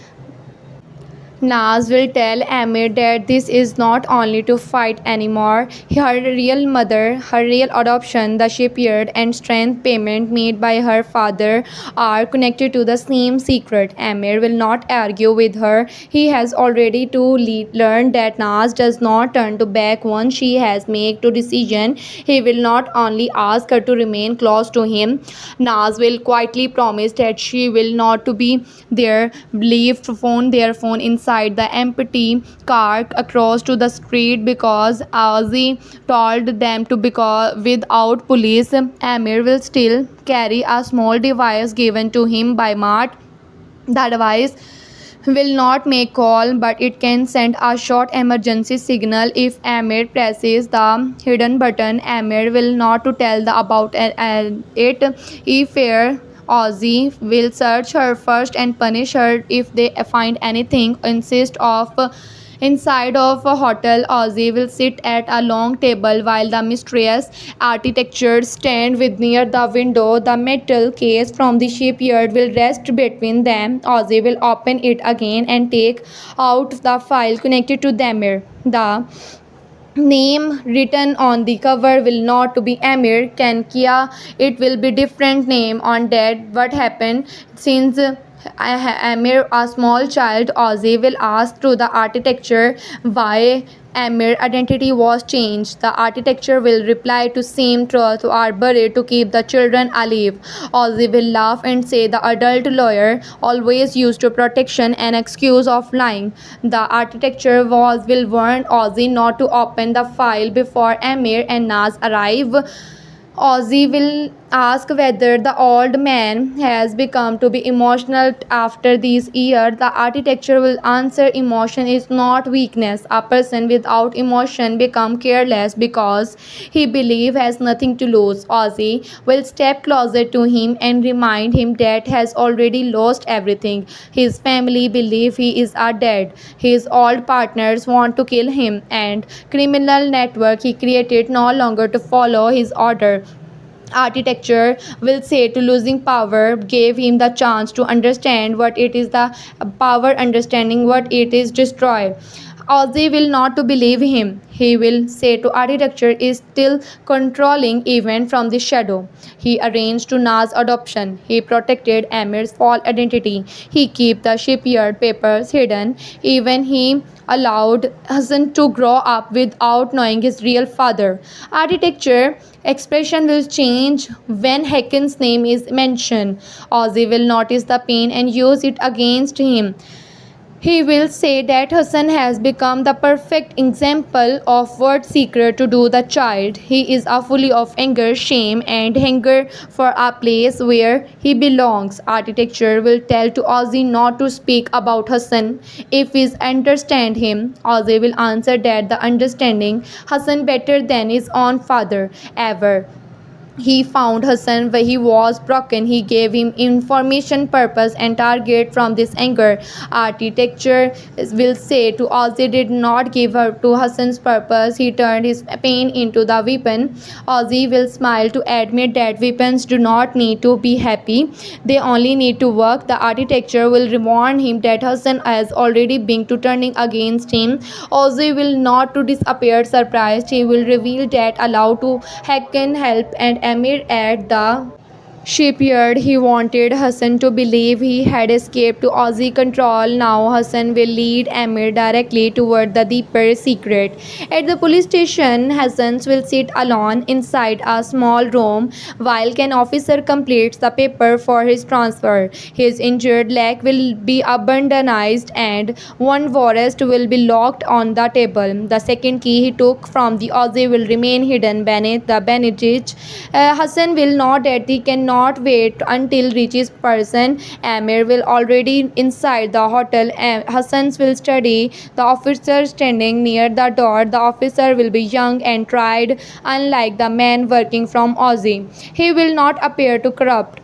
Naz will tell Amir that this is not only to fight anymore. Her real mother, her real adoption, the shipyard and strength payment made by her father are connected to the same secret. Amir will not argue with her. He has already to learn that Naz does not turn to back once she has made a decision. He will not only ask her to remain close to him. Naz will quietly promise that she will not to be there, leave their phone inside the empty car across to the street because Ozzy told them to because without police Amir will still carry a small device given to him by Mart. The device will not make call but it can send a short emergency signal if Amir presses the hidden button. Amir will not to tell the about it if fair Ozzy will search her first and punish her if they find anything inside of a hotel. Ozzy will sit at a long table while the mysterious architecture stand with near the window. The metal case from the shipyard will rest between them. Ozzy will open it again and take out the file connected to Demir. The name written on the cover will not to be Amir Kankia. It will be different name on that. What happened since Amir a small child? Ozzy will ask to the architecture why Amir identity was changed. The architecture will reply to same truth are buried to keep the children alive. Ozzy will laugh and say the adult lawyer always used to protection and excuse of lying. The architecture will warn Ozzy not to open the file before Amir and Naz arrive. Ozzy will ask whether the old man has become to be emotional after these years. The architecture will answer emotion is not weakness. A person without emotion become careless because he believe has nothing to lose. Ozzy will step closer to him and remind him that has already lost everything. His family believe he is a dead. His old partners want to kill him and criminal network he created no longer to follow his order. Architecture will say to losing power gave him the chance to understand what it is the power understanding what it is destroy. Ozzy will not to believe him. He will say to architecture is still controlling even from the shadow. He arranged to Naz adoption. He protected Amir's false identity. He kept the shipyard papers hidden. Even he allowed Hassan to grow up without knowing his real father. Architecture expression will change when Haken's name is mentioned. Ozzy will notice the pain and use it against him. He will say that Hassan has become the perfect example of what secret to do the child. He is fully of anger, shame, and hunger for a place where he belongs. Architecture will tell to Ozzy not to speak about Hassan. If he understand him, Ozzy will answer that the understanding Hassan better than his own father ever. He found Hassan where he was broken. He gave him information, purpose, and target from this anger. Architecture will say to Ozzy did not give her to Hassan's purpose. He turned his pain into the weapon. Ozzy will smile to admit that weapons do not need to be happy. They only need to work. The architecture will warn him that Hassan has already been to turning against him. Ozzy will not to disappear surprised. He will reveal that allowed to Hacken help and Amir at the shipyard. He wanted Hassan to believe he had escaped to Aussie control. Now Hassan will lead Amir directly toward the deeper secret. At the police station, Hassan will sit alone inside a small room while an officer completes the paper for his transfer. His injured leg will be abandoned and one wrist will be locked on the table. The second key he took from the Aussie will remain hidden beneath the bandage. Hassan will know that he cannot wait until reaches person. Amir will already inside the hotel. Hassan will study the officer standing near the door. The officer will be young and tried, unlike the man working from Aussie. He will not appear to corrupt.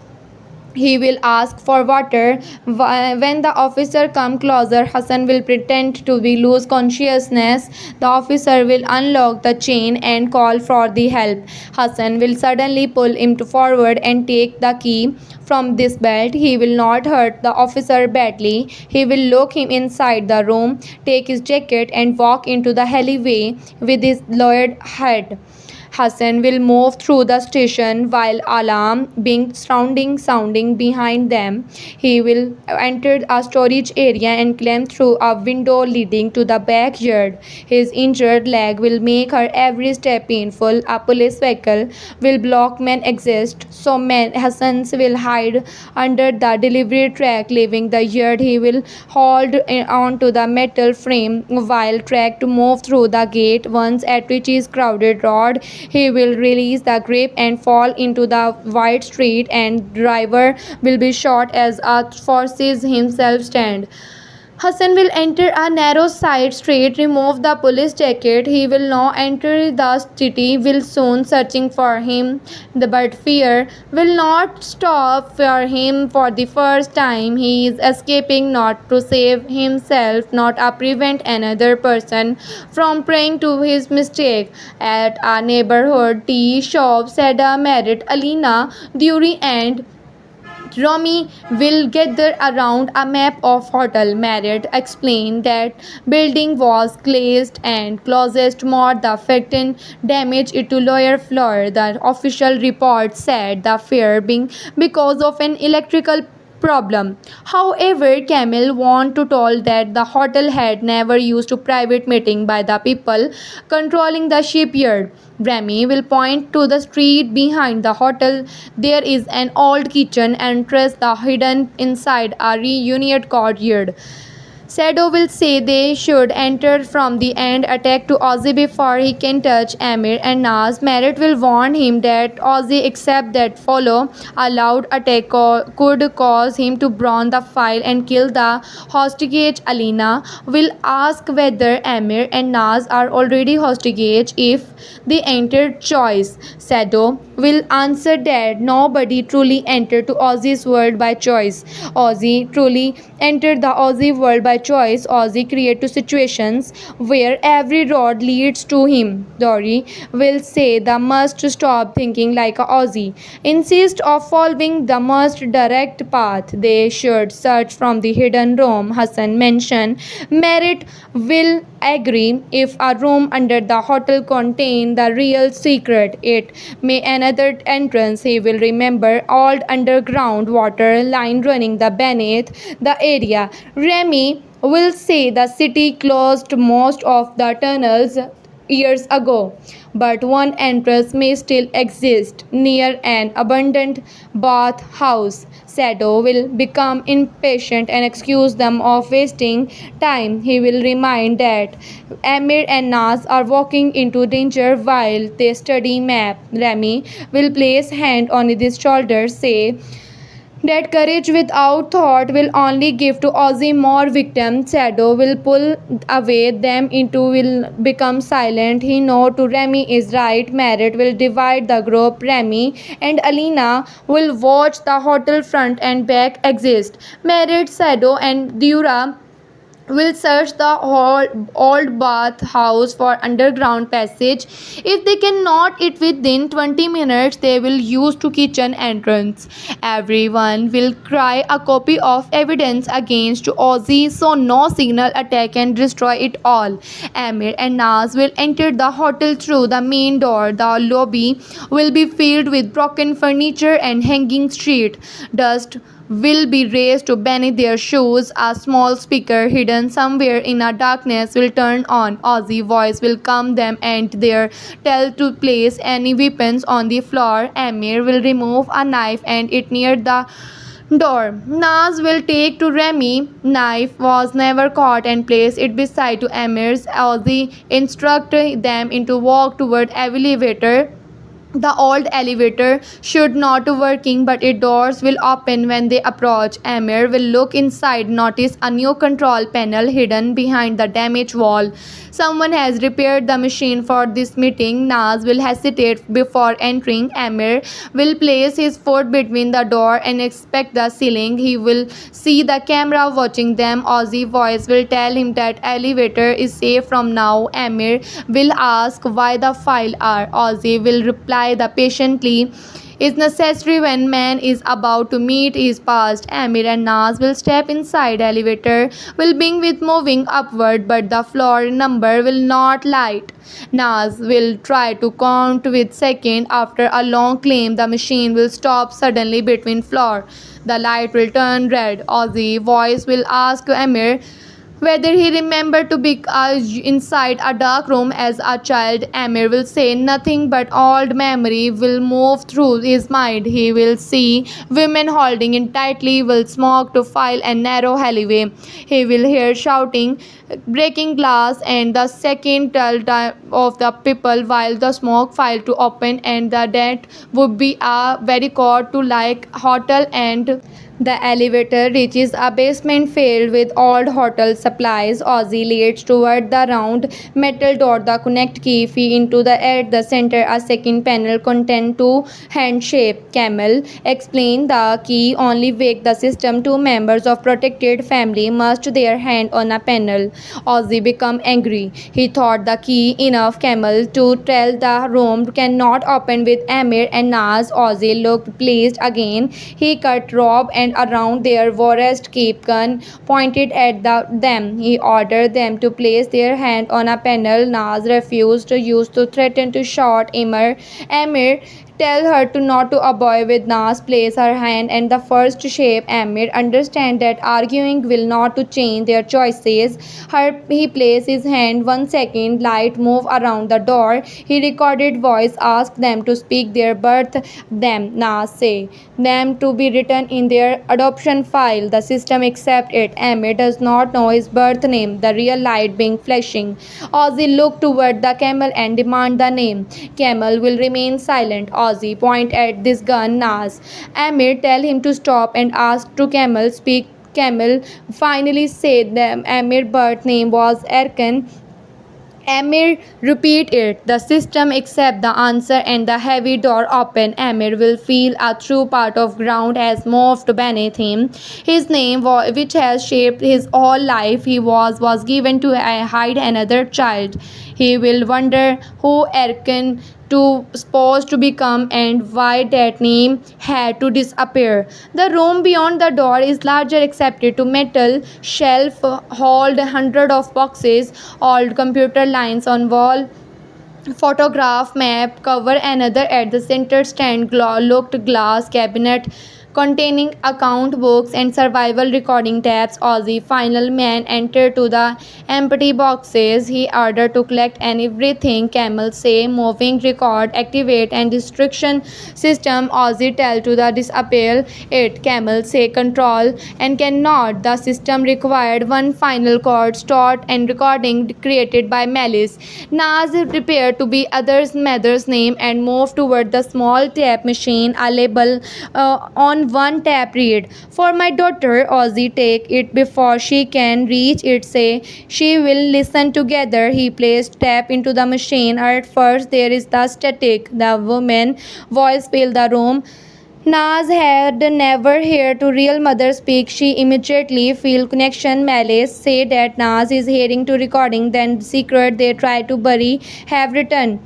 He will ask for water. When the officer comes closer, Hassan will pretend to be lose consciousness. The officer will unlock the chain and call for the help. Hassan will suddenly pull him to forward and take the key from this belt. He will not hurt the officer badly. He will lock him inside the room, take his jacket and walk into the alleyway with his lowered head. Hassan will move through the station while alarm being sounding behind them. He will enter a storage area and climb through a window leading to the backyard. His injured leg will make her every step painful. A police vehicle will block main exit, so Hassan will hide under the delivery truck, leaving the yard. He will hold onto the metal frame while tracked to move through the gate. Once at reaches crowded road, he will release the grip and fall into the wide street, and driver will be shot as forces himself stand. Hassan will enter a narrow side street, remove the police jacket. He will now enter the city, will soon searching for him. But fear will not stop for him for the first time. He is escaping not to save himself, not to prevent another person from praying to his mistake. At a neighborhood tea shop, Sada married Alina Dury and Romy will gather around a map of hotel. Marriott explained that building was glazed and closest more the affected damage it to lower floor. The official report said the fear being because of an electrical problem. However, Camille want to told that the hotel had never used to private meeting by the people controlling the shipyard. Remy will point to the street behind the hotel. There is an old kitchen entrance the hidden inside a reunited courtyard. Sado will say they should enter from the end, attack to Ozzy before he can touch Amir and Naz. Merritt will warn him that Ozzy, except that follow a loud attack could cause him to burn the file and kill the hostage. Alina will ask whether Amir and Naz are already hostage if they entered choice. Sado will answer that nobody truly entered to Ozzy's world by choice. Ozzy truly entered the Ozzy world by choice. Ozzy creates situations where every road leads to him. Dory will say the must stop thinking like a Ozzy. Insist of following the most direct path. They should search from the hidden room. Hassan mentioned Merritt will agree if a room under the hotel contain the real secret. It may another entrance. He will remember old underground water line running the beneath the area. Remy will say the city closed most of the tunnels years ago, but one entrance may still exist near an abandoned bathhouse. Sado will become impatient and accuse them of wasting time. He will remind that Amir and Naz are walking into danger while they study map. Remy will place hand on his shoulder, say that courage without thought will only give to Ozzy more victims. Shadow will pull away them into will become silent. He know to Remy is right. Merritt will divide the group. Remy and Alina will watch the hotel front and back exist. Merritt, Shadow and Dura will search the whole old bathhouse for underground passage. If they cannot it within 20 minutes, they will use to kitchen entrance. Everyone will cry a copy of evidence against Ozzy, so no signal attack can destroy it all. Amir and Naz will enter the hotel through the main door. The lobby will be filled with broken furniture and hanging street dust will be raised to beneath their shoes. A small speaker hidden somewhere in a darkness will turn on. Ozzy's voice will calm them and their tell to place any weapons on the floor. Amir will remove a knife and it near the door. Naz will take to Remy. Knife was never caught and place it beside to Amir's. Ozzy instruct them into walk toward elevator. The old elevator should not working, but its doors will open when they approach. Amir will look inside, notice a new control panel hidden behind the damaged wall. Someone has repaired the machine for this meeting. Naz will hesitate before entering. Amir will place his foot between the door and inspect the ceiling. He will see the camera watching them. Ozzy's voice will tell him that elevator is safe from now. Amir will ask why the file are. Ozzy will reply that patiently is necessary when man is about to meet his past. Amir and Naz will step inside. Elevator will begin with moving upward, but the floor number will not light. Naz will try to count with second. After a long climb, the machine will stop suddenly between floor. The light will turn red. Ozzy voice will ask Amir whether he remembered to be inside a dark room as a child. Amir will say nothing, but old memory will move through his mind. He will see women holding in tightly, will smoke to file a narrow alleyway. He will hear shouting, breaking glass, and the second tell of the people while the smoke file to open, and that would be a very core to like hotel. And the elevator reaches a basement filled with old hotel supplies. Ozzy leads toward the round metal door. The connect key fee into the at the center. A second panel contain two hand-shaped camel. Explain the key only wake the system. Two members of protected family must their hand on a panel. Ozzy become angry. He thought the key enough camel to tell the room cannot open with Amir and Naz. Ozzy looked pleased again. He cut rope and around their forest keep gun pointed at them. He ordered them to place their hand on a panel. Naz refused to use to threaten to shot Amir. Tell her to not to obey with Naz place her hand and the first shape. Amir understand that arguing will not to change their choices. He placed his hand 1 second. Light move around the door. He recorded voice asked them to speak their birth them. Naz say them to be written in their adoption file. The system accept it. Amir does not know his birth name. The real light being flashing. Ozzy looked toward the camel and demand the name. Camel will remain silent. Ozzy point at this gun. Naz. Amir tell him to stop and ask to camel speak. Camel finally said them. Amir's birth name was Erkan. Amir repeat it. The system accept the answer and the heavy door open. Amir will feel a true part of ground has moved beneath him. His name, which has shaped his whole life, he was given to hide another child. He will wonder who Erkan to supposed to become and why that name had to disappear. The room beyond the door is larger accepted to metal shelf hold hundred of boxes, old computer lines on wall, photograph map cover another at the center stand looked glass cabinet containing account books and survival recording tapes. Ozzy final man entered to the empty boxes. He ordered to collect and everything. Camel say moving record activate and destruction system. Ozzy tell to the disappear it. Camel say control and cannot. The system required one final code stored and recording created by Malice. Naz prepared to be others mother's name and moved toward the small tape machine. A label on one tap read for my daughter. Ozzy take it before she can reach it. Say she will listen together. He placed tap into the machine. At first there is the static. The woman voice fill the room. Naz had never heard to real mother speak. She immediately feel connection. Malice say that Naz is hearing to recording. Then secret they try to bury have returned.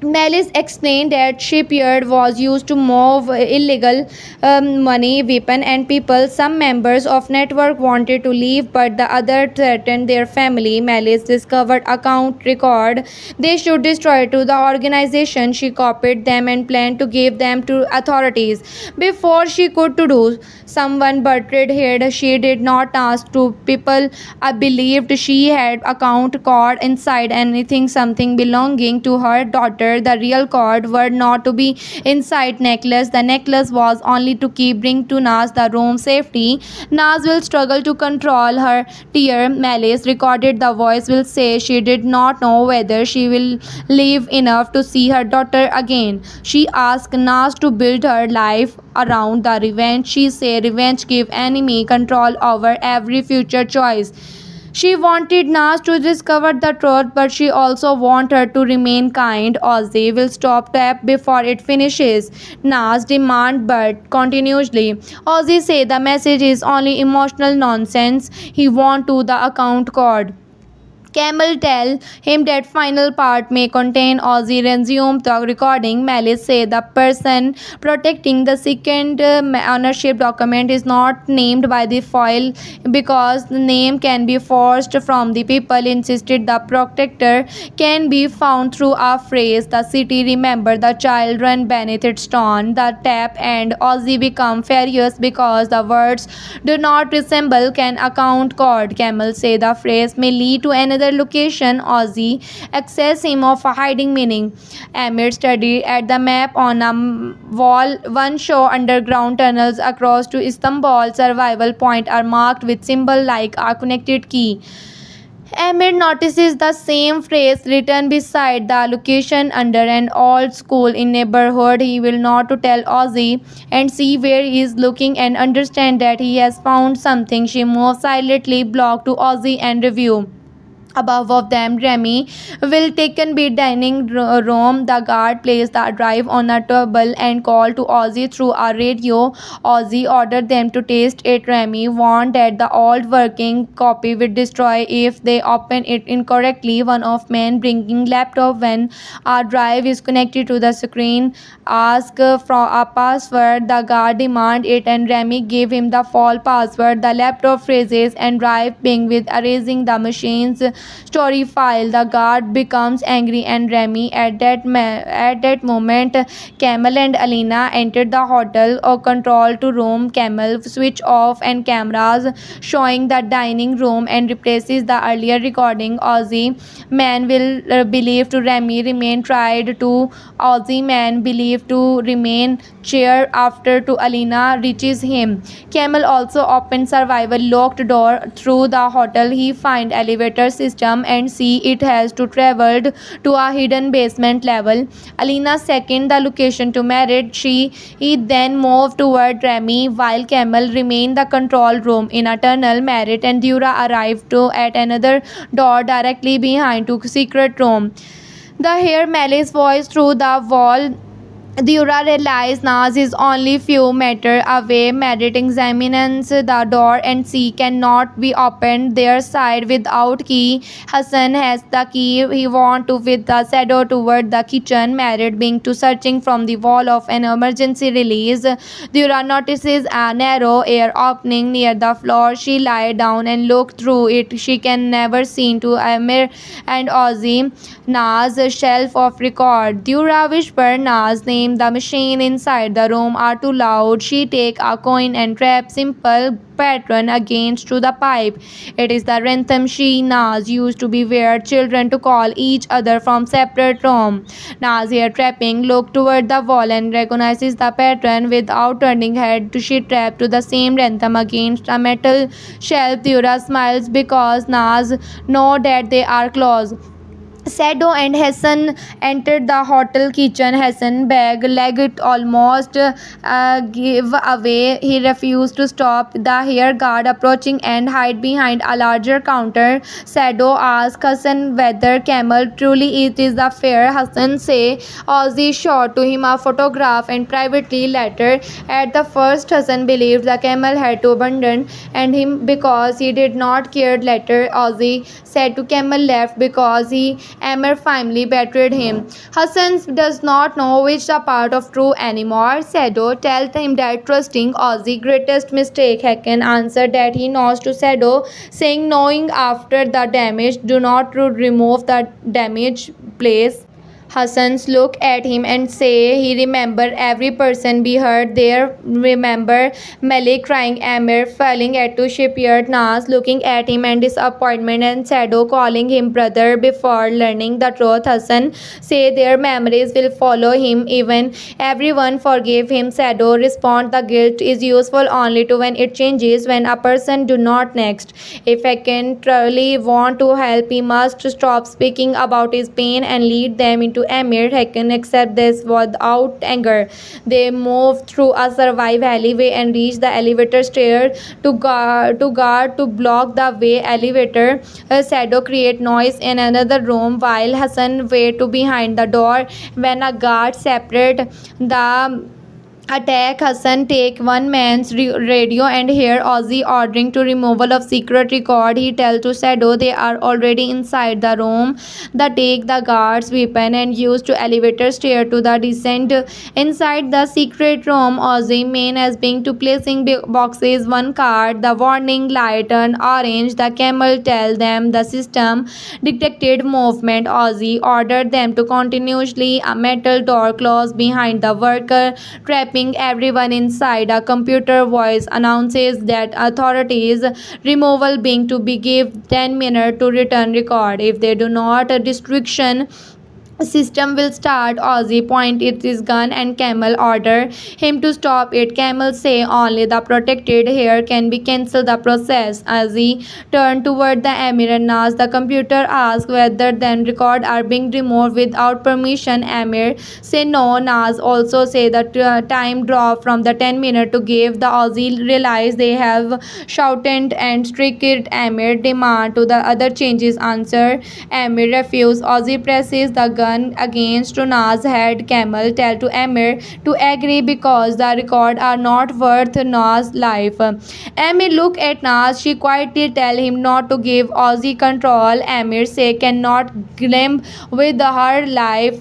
Malice explained that shipyard was used to move illegal money, weapon, and people. Some members of network wanted to leave, but the other threatened their family. Malice discovered account record they should destroy to the organization. She copied them and planned to give them to authorities. Before she could to do, someone butted her. She did not ask to people. I believed she had account card inside anything, something belonging to her daughter. The real cord were not to be inside necklace. The necklace was only to keep bring to Naz the room safety. Naz will struggle to control her tear. Malice recorded the voice will say she did not know whether she will live enough to see her daughter again. She asked Naz to build her life around the revenge. She said revenge give enemy control over every future choice. She wanted Naz to discover the truth, but she also wanted her to remain kind. Ozzy will stop tap before it finishes. Naz demand but continuously. Ozzy say the message is only emotional nonsense. He want to the account code. Camel tell him that final part may contain Ozzy resumed the recording. Malice say the person protecting the second ownership document is not named by the foil because the name can be forced from the people. Insisted the protector can be found through a phrase. The city remember the children beneath its stone. The tap and Ozzy become furious because the words do not resemble can account code. Camel say the phrase may lead to another location. Ozzy access him of a hiding meaning. Amir studied at the map on a wall. One show underground tunnels across to Istanbul. Survival point are marked with symbol like a connected key. Amir notices the same phrase written beside the location under an old school in neighborhood. He will not to tell Ozzy and see where he is looking and understand that he has found something. She moves silently block to Ozzy and review. Above of them, Remy will taken be dining room. The guard placed the drive on a table and called to Ozzy through a radio. Ozzy ordered them to taste it. Remy warned that the old working copy would destroy if they open it incorrectly. One of men bringing laptop when a drive is connected to the screen. Ask for a password. The guard demand it and Remy gave him the false password. The laptop freezes and drive ping with erasing the machine's story file. The guard becomes angry and Remy at that moment Camel and Alina entered the hotel or control to room. Camel switch off and cameras showing the dining room and replaces the earlier recording. Ozzy man will believe to Remy remain tried to Ozzy man believed to remain chair after to Alina reaches him. Camel also opens survival locked door through the hotel. He find elevator system and see it has to traveled to a hidden basement level. Alina second the location to Merit. He then moved toward Remy while Camel remained the control room in a tunnel. Merit and Dura arrived to at another door directly behind to secret room. The hair Malice voice through the wall. Dura realized Naz is only few meters away. Merit examines the door and see cannot be opened their side without key. Hassan has the key. He want to with the shadow toward the kitchen. Merit being to searching from the wall of an emergency release. Dura notices a narrow air opening near the floor. She lie down and look through it. She can never seen to Amir and Ozzy. Naz shelf of record. Dura whisper Naz name. The machine inside the room are too loud. She take a coin and trap simple pattern against to the pipe. It is the rhythm she Naz used to beware children to call each other from separate room. Naz here trapping look toward the wall and recognizes the pattern without turning head. She trap to the same rhythm against a metal shelf. Dura smiles because Naz know that they are close. Sado and Hassan entered the hotel kitchen. Hassan bag leg almost gave away. He refused to stop the hair guard approaching and hide behind a larger counter. Sado asked Hassan whether camel truly it is the fare. Hassan say Ozzy showed to him a photograph and privately later. At the first, Hassan believed the camel had to abandon and him because he did not care. Later, Ozzy said to camel left because he Amir family betrayed him. Hassan does not know which the part of true anymore. Sado tells him that trusting Ozzy greatest mistake. Hakan answered that he knows to Sado, saying knowing after the damage, do not remove the damage place. Hassans look at him and say he remember every person be hurt there. Remember Malik crying, Amir falling at to shipyard, Nas looking at him and disappointment and Sado calling him brother before learning the truth. Hassan say their memories will follow him even everyone forgave him. Sado respond the guilt is useful only to when it changes when a person do not next. If I can truly want to help he must stop speaking about his pain and lead them into Amir. Hakan accept this without anger. They move through a survive alleyway and reach the elevator stair to block the way. Elevator Sado create noise in another room while Hassan wait to behind the door. When a guard separate the attack, Hassan take one man's radio and hear Ozzy ordering to removal of secret record. He tell to Sado they are already inside the room. They take the guard's weapon and use to elevator stair to the descent inside the secret room. Ozzy main as being to placing boxes one card. The warning light turn orange. The camel tell them the system detected movement. Ozzy ordered them to continuously a metal door closed behind the worker, trapping everyone inside. A computer voice announces that authorities removal being to be give 10 minutes to return record. If they do not, a destruction system will start. Ozzy point it his gun and Camel order him to stop it. Camel say only the protected hair can be cancel the process. Ozzy turned toward the Amir and Nas. The computer asked whether then record are being removed without permission. Amir say no. Nas also say that time drop from the 10 minutes to give the Ozzy realize they have shouted and strict. Amir demand to the other changes answer. Amir refuse. Ozzy presses the gun against Nas head. Camel tell to Amir to agree because the record are not worth Nas life. Amir look at Nas. She quietly tell him not to give Ozzy control. Amir say cannot glimp with her life.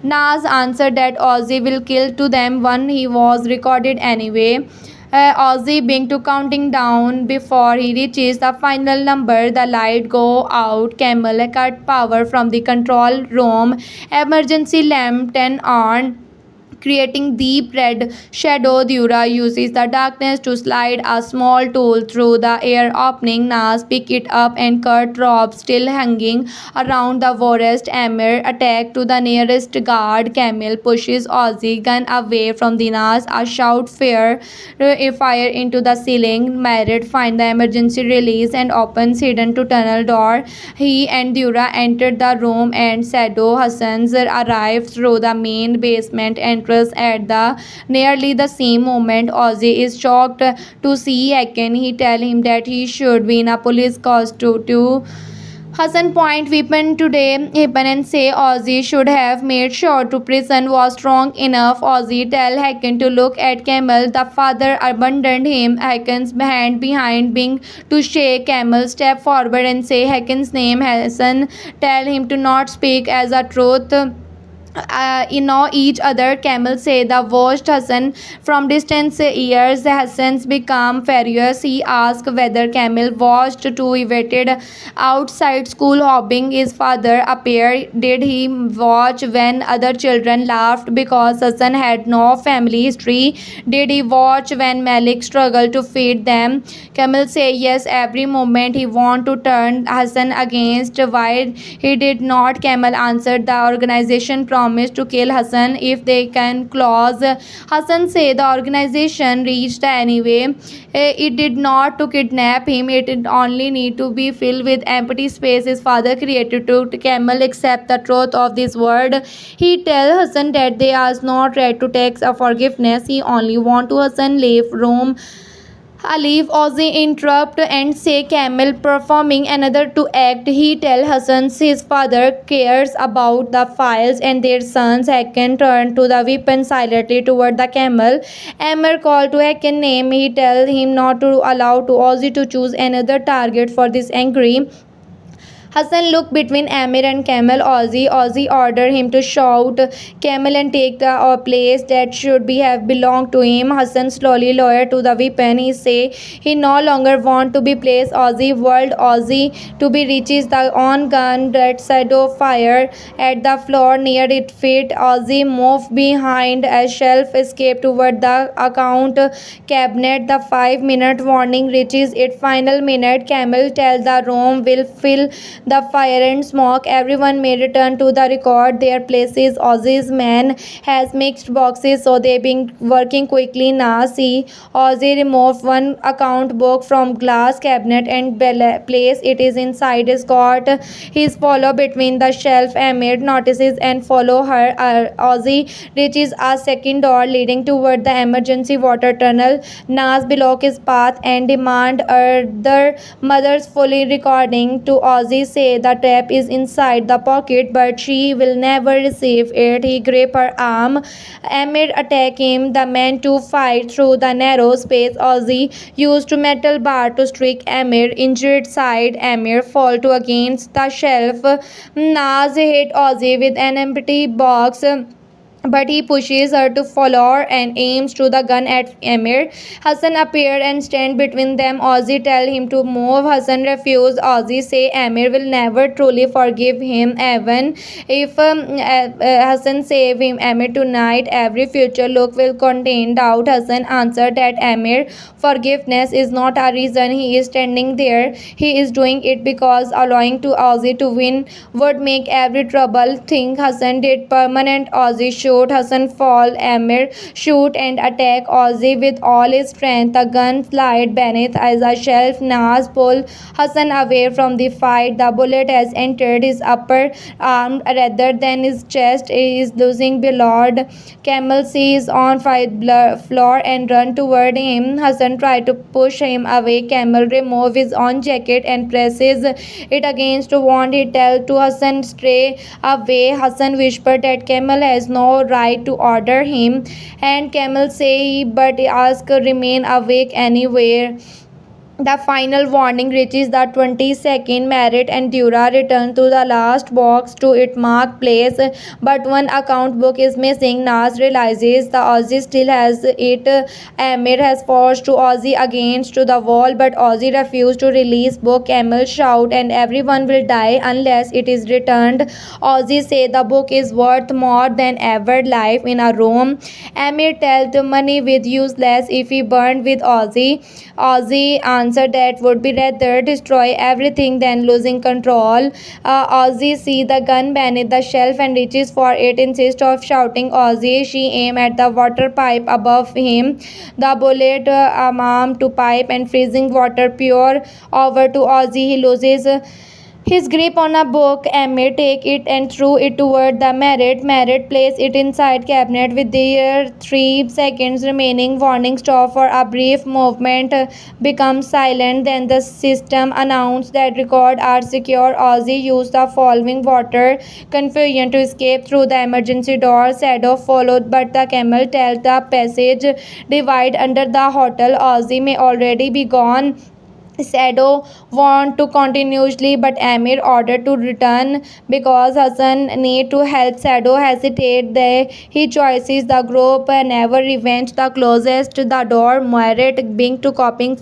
Nas answered that Ozzy will kill to them when he was recorded anyway. Ozzy being to counting down before he reaches the final number. The light go out. Camel cut power from the control room. Emergency lamp turn on, creating deep red shadow. Dura uses the darkness to slide a small tool through the air opening. Nas pick it up and cut rope still hanging around the forest. Amir attack to the nearest guard. Camel pushes Ozzy gun away from the Nas. A shout fire into the ceiling. Merritt find the emergency release and opens hidden to tunnel door. He and Dura entered the room and Sado Hassans arrive through the main basement entrance. At the nearly the same moment, Ozzy is shocked to see Hakan. He tell him that he should be in a police costume too. Hassan point weapon today happen and say Ozzy should have made sure to prison was strong enough. Ozzy tell Hakan to look at Camel. The father abandoned him. Hakan's hand behind being to shake. Camel step forward and say Hakan's name. Hassan tell him to not speak as a truth. Know each other. Camel say the watched Hassan from distance years. Hassan's become furious. He asked whether Camel watched to evaded outside school hopping. His father appeared. Did he watch when other children laughed because Hassan had no family history? Did he watch when Malik struggled to feed them? Camel say yes, every moment he want to turn Hassan against. Why he did not? Camel answered the organization from promise to kill Hassan if they can close. Hassan said the organization reached anyway. It did not to kidnap him. It did only need to be filled with empty space his father created to Camel accept the truth of this word. He tell Hassan that they are not ready to take a forgiveness. He only want to Hassan leave room. Alif Ozzy interrupt and say Camel performing another to act. He tell Hassan his father cares about the files and their sons. Hakan turned to the weapon silently toward the camel. Amr called to Hakan name. He tell him not to allow to Ozzy to choose another target for this angry. Hassan looked between Amir and Camel. Ozzy ordered him to shout Camel and take the place that should be have belonged to him. Hassan slowly lowered to the weapon. He say he no longer want to be placed. Ozzy whirled Ozzy to be reaches the on gun that shadow fire at the floor near it feet. Ozzy moved behind a shelf, escaped toward the account cabinet. The 5-minute warning reaches its final minute. Camel tell the room will fill the fire and smoke. Everyone may return to the record their places. Ozzy's man has mixed boxes, so they've been working quickly now. See, Ozzy removed one account book from glass cabinet and place it is inside his cot. He's follow between the shelf. Amir notices and follow her. Ozzy reaches a second door leading toward the emergency water tunnel. Nas block his path and demand other mothers fully recording to Ozzy say the tape is inside the pocket but she will never receive it. He grip her arm. Amid attack him. The men to fight through the narrow space. Ozzy used to metal bar to strike Amir. Injured side. Amir fall to against the shelf. Naz hit Ozzy with an empty box, but he pushes her to follow and aims to the gun at Amir. Hassan appeared and stand between them. Ozzy tell him to move. Hassan refused. Ozzy say Amir will never truly forgive him even if Hassan save him Amir tonight. Every future look will contain doubt. Hassan answered that Amir forgiveness is not a reason he is standing there. He is doing it because allowing to Ozzy to win would make every trouble thing Hassan did permanent. Ozzy shoot Hassan fall. Amir shoot and attack Ozzy with all his strength. The gun slide beneath as a shelf. Nas pull Hassan away from the fight. The bullet has entered his upper arm rather than his chest. He is losing blood. Camel sees on floor and run toward him. Hassan tried to push him away. Camel remove his own jacket and presses it against the wound. He tell to Hassan stray away. Hassan whispered that Camel has no right to order him, and Camel say but ask remain awake anywhere. The final warning reaches the 22nd. Merritt and Dura return to the last box to its marked place, but one account book is missing. Nas realizes the Ozzy still has it. Amir has forced to Ozzy against to the wall, but Ozzy refused to release book. Camel shout and everyone will die unless it is returned. Ozzy say the book is worth more than ever life in a room. Amir tell the money with useless if he burned with Ozzy. Ozzy answer that would be rather destroy everything than losing control. Ozzy see the gun beneath the shelf and reaches for it. Instead of shouting Ozzy, she aim at the water pipe above him. The bullet arm to pipe and freezing water pour over to Ozzy. He loses his grip on a book. Amir take it and threw it toward the Merritt. Merritt placed it inside cabinet with their 3 seconds remaining. Warning stop for a brief movement. Becomes silent. Then the system announced that records are secure. Ozzy used the following water confusion to escape through the emergency door. Shadow followed, but the camel tell the passage divide under the hotel. Ozzy may already be gone. Shadow want to continuously, but Amir ordered to return because Hassan need to help. Shadow hesitate. He chooses the group never revenge the closest to the door. Merritt being to copying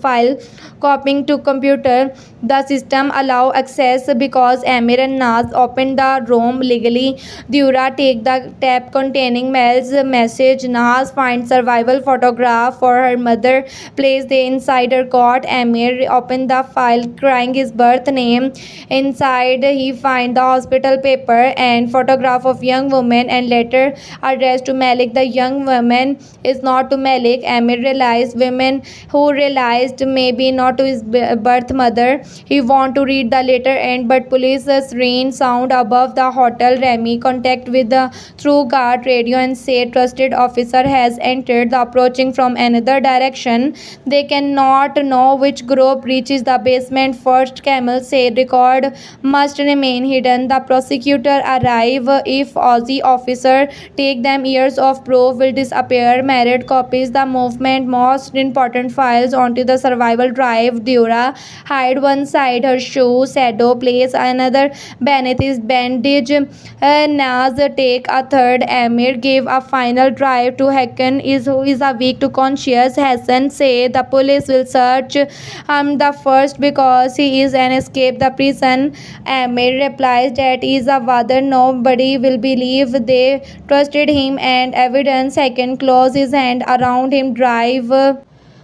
to computer. The system allow access because Amir and Naz open the room legally. Dura take the tab containing Mel's message. Naz finds survival photograph for her mother. Place the inside her cot. Amir opened the file, crying his birth name. Inside, he find the hospital paper and photograph of young woman and letter addressed to Malik. The young woman is not to Malik. Amir realized women who realized maybe not to his birth mother. He want to read the letter and but police siren sound above the hotel. Remy contact with the through guard radio and say trusted officer has entered the approaching from another direction. They cannot know which group reaches the basement first. Camel say record must remain hidden. The prosecutor arrive. If Aussie officer take them, years of proof will disappear. Married copies the movement most important files onto the survival drive. Dura hide one side her shoe. Shadow place another beneath his bandage. Naz take a third. Amir gave a final drive to Hakan is who is a weak to conscious. Hassan say the police will search the first because he is an escape the prison. Amir replies that he is a father. Nobody will believe they trusted him and evidence. Second close his hand around him drive.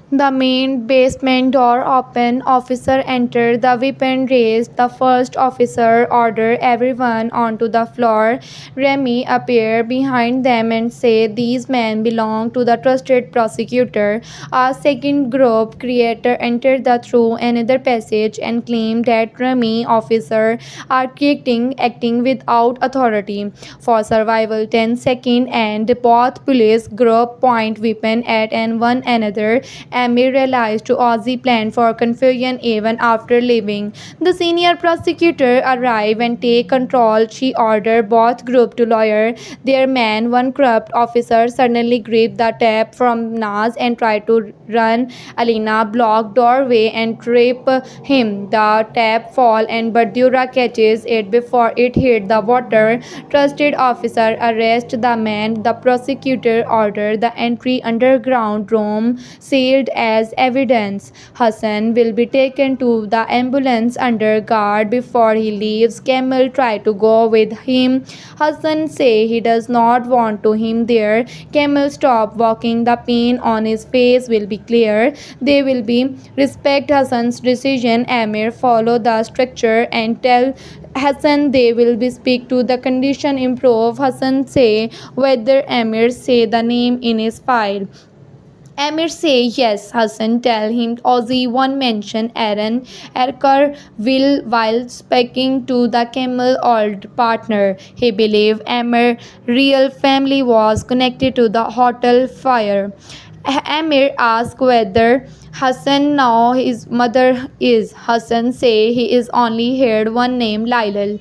The main basement door open. Officer entered. The weapon raised. The first officer ordered everyone onto the floor. Remy appeared behind them and said these men belong to the trusted prosecutor. A second group creator entered the through another passage and claimed that Remy officer are acting without authority for survival. 10 seconds and both police group point weapon at and one another. Amir realized to Aussie plan for confusion even after leaving. The senior prosecutor arrived and take control. She ordered both group to lawyer their man. One corrupt officer suddenly gripped the tap from Naz and tried to run. Alina blocked doorway and trip him. The tap fall and Bardura catches it before it hit the water. Trusted officer arrest the man. The prosecutor ordered the entry underground room sealed as evidence. Hassan will be taken to the ambulance under guard before he leaves. Camel try to go with him. Hassan say he does not want to him there. Camel stop walking. The pain on his face will be clear. They will be respect Hassan's decision. Amir follow the structure and tell Hassan they will be speak to the condition improve. Hassan say whether Amir say the name in his file. Amir say yes. Hassan tell him Aussie one mention Aaron Erkar will while speaking to the Camel old partner. He believe Amir real family was connected to the hotel fire. Amir asked whether Hassan know his mother is. Hassan say he is only heard one name Lailal.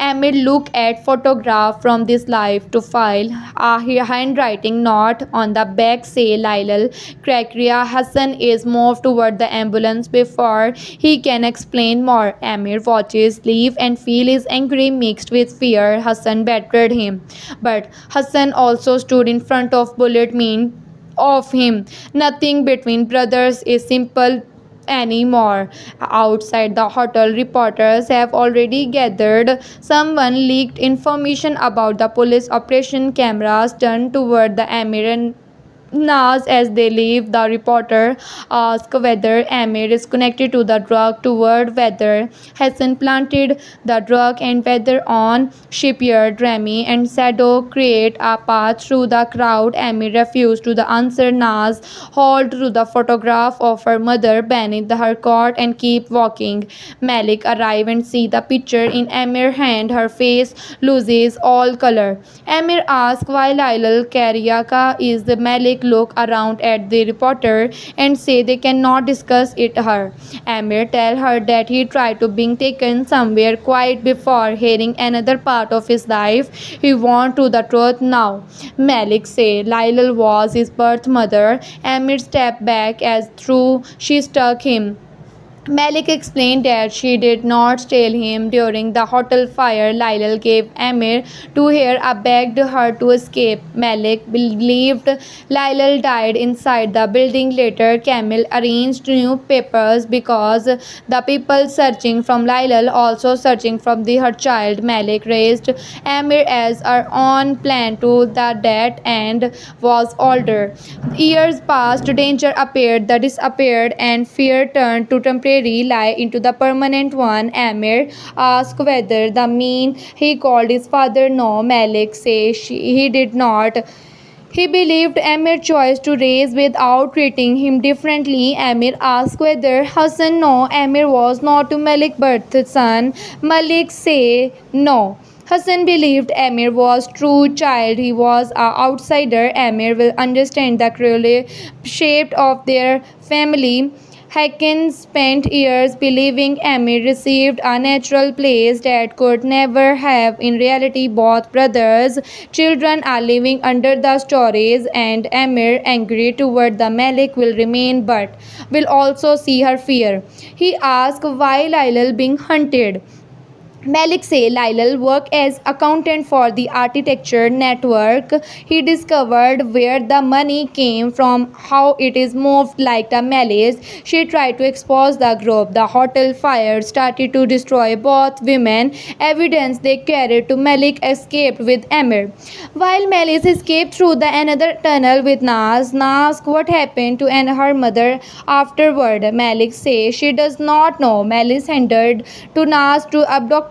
Amid look at photograph from this life to file. A handwriting note on the back say Lailal Krakria. Hassan is moved toward the ambulance before he can explain more. Amir watches leave and feel his angry mixed with fear. Hassan battered him. But Hassan also stood in front of bullet mean of him. Nothing between brothers is simple anymore. Outside the hotel, reporters have already gathered. Someone leaked information about the police operation. Cameras turned toward the Amir and Naz as they leave. The reporter asked whether Amir is connected to the drug, toward whether Hassan planted the drug, and whether on shipyard Remy and Sado create a path through the crowd. Amir refused to the answer. Naz hold to the photograph of her mother beneath her coat and keep walking. Malik arrive and see the picture in Amir's hand. Her face loses all color. Amir asks why Lailal Karyaka is the Malik look around at the reporter and say they cannot discuss it her. Amir tell her that he tried to being taken somewhere quiet before hearing another part of his life. He want to the truth now. Malik say Lailal was his birth mother. Amir stepped back as through she struck him. Malik explained that she did not steal him during the hotel fire. Lailal gave Amir to her and begged her to escape. Malik believed Lailal died inside the building. Later, Camille arranged new papers because the people searching from Lailal also searching from her child. Malik raised Amir as her own plan to the death and was older. Years passed, danger appeared, the disappeared, and fear turned to temporary temporary lie into the permanent one. Amir asked whether the mean he called his father. No, Malik says he did not. He believed Amir's choice to raise without treating him differently. Amir asked whether Hassan no, Amir was not to Malik birthed son. Malik say no. Hassan believed Amir was true child. He was an outsider. Amir will understand the cruel shape of their family. Hakan spent years believing Amir received a natural place that could never have. In reality, both brothers' children are living under the stories, and Amir, angry toward the Malik, will remain but will also see her fear. He asks why Lyle being hunted. Malik say Lyle worked as accountant for the architecture network. He discovered where the money came from, how it is moved like the malice. She tried to expose the group. The hotel fire started to destroy both women. Evidence they carried to Malik escaped with Amir. While Malice escaped through the another tunnel with Nas, asked what happened to her mother afterward. Malik says she does not know. Malice handed to Nas to abductive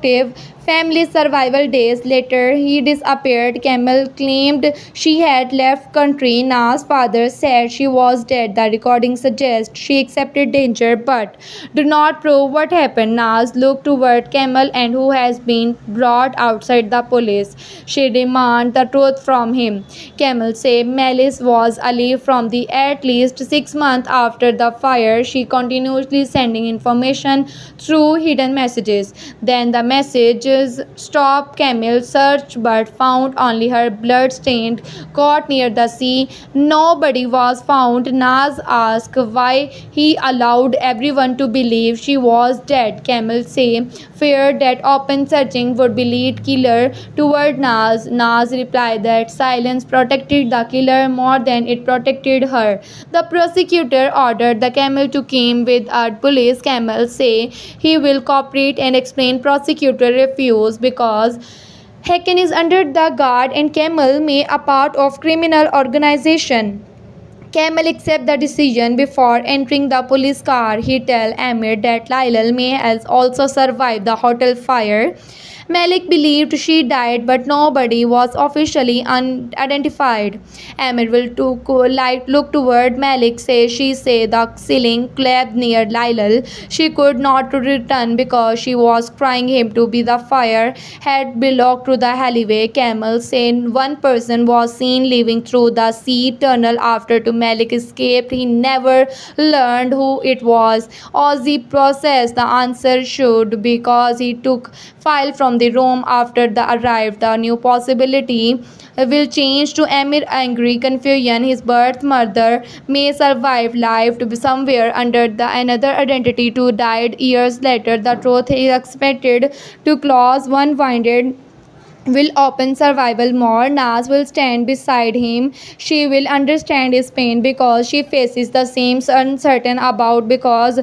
family survival. Days later, he disappeared. Camel claimed she had left country. Na's father said she was dead. The recording suggests she accepted danger but do not prove what happened. Nas looked toward Camel and who has been brought outside the police. She demands the truth from him. Camel say Malice was alive from the at least 6 months after the fire. She continuously sending information through hidden messages. Then the messages stopped. Camel searched but found only her blood-stained cot near the sea. Nobody was found. Naz asked why he allowed everyone to believe she was dead. Camel say feared that open searching would be lead killer toward Naz. Naz replied that silence protected the killer more than it protected her. The prosecutor ordered the Camel to come with a police. Camel say he will cooperate and explain. Prosecutor refused because Haken is under the guard and Camel may a part of criminal organization. Camel accepts the decision. Before entering the police car, he tells Amir that Lyle may has also survived the hotel fire. Malik believed she died, but nobody was officially identified. Amir will look toward Malik. She say the ceiling collapsed near Lyle. She could not return because she was crying him to be the fire had belonged to the alleyway. Camel say one person was seen leaving through the sea tunnel after to Malik escaped. He never learned who it was. Ozzy processed the answer should because he took file from the room after the arrived. The new possibility will change to Amir angry confusion. His birth mother may survive life to be somewhere under the another identity to died years later. The truth is expected to close one winded will open survival more. Naz will stand beside him. She will understand his pain because she faces the same uncertain about because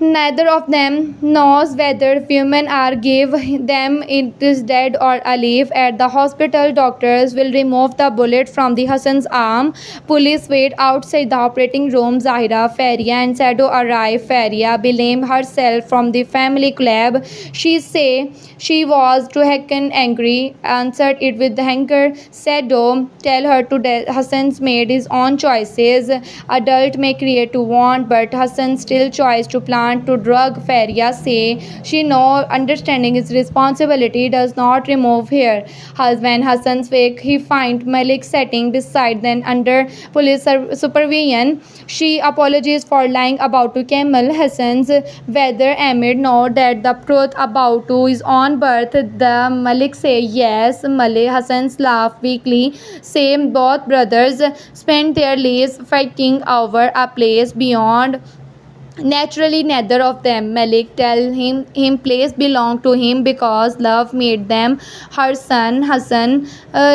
neither of them knows whether women are give them it is dead or alive. At the hospital, doctors will remove the bullet from the Hassan's arm. Police wait outside the operating room. Zahira, Faria and Sado arrive. Faria blame herself from the family club. She say she was too heckin' angry, answered it with anger. Sado tell her to Hassan's made his own choices. Adult may create to want, but Hassan still choice to plan to drug. Faria say she know understanding his responsibility does not remove here. When Hassan's wake, he find Malik sitting beside them under police supervision. She apologizes for lying about to Camel. Hassan's whether Amir know that the truth about to his own birth. The Malik say yes. Malik Hassan's laugh weakly. Same both brothers spent their lives fighting over a place beyond. Naturally, neither of them. Malik tell him place belong to him because love made them her son. Hassan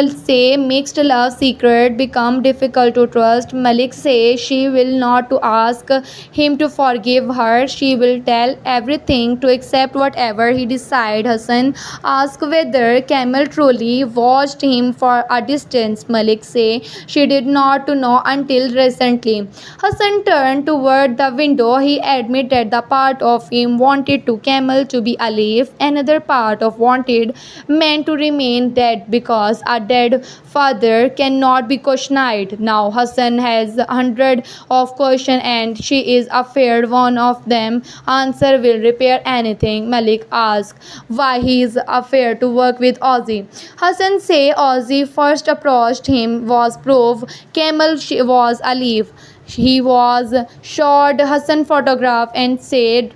say mixed love secret become difficult to trust. Malik say she will not to ask him to forgive her. She will tell everything to accept whatever he decide. Hassan ask whether Camel truly watched him for a distance. Malik say she did not to know until recently. Hassan turned toward the window. he admitted that the part of him wanted to Camel to be alive, another part of wanted men to remain dead because a dead father cannot be questioned. Now Hassan has 100 of questions and she is afraid one of them answer will repair anything. Malik asks why he is afraid to work with Ozzy. Hassan say Ozzy first approached him was proof Camel was alive. He was showed Hassan photograph and said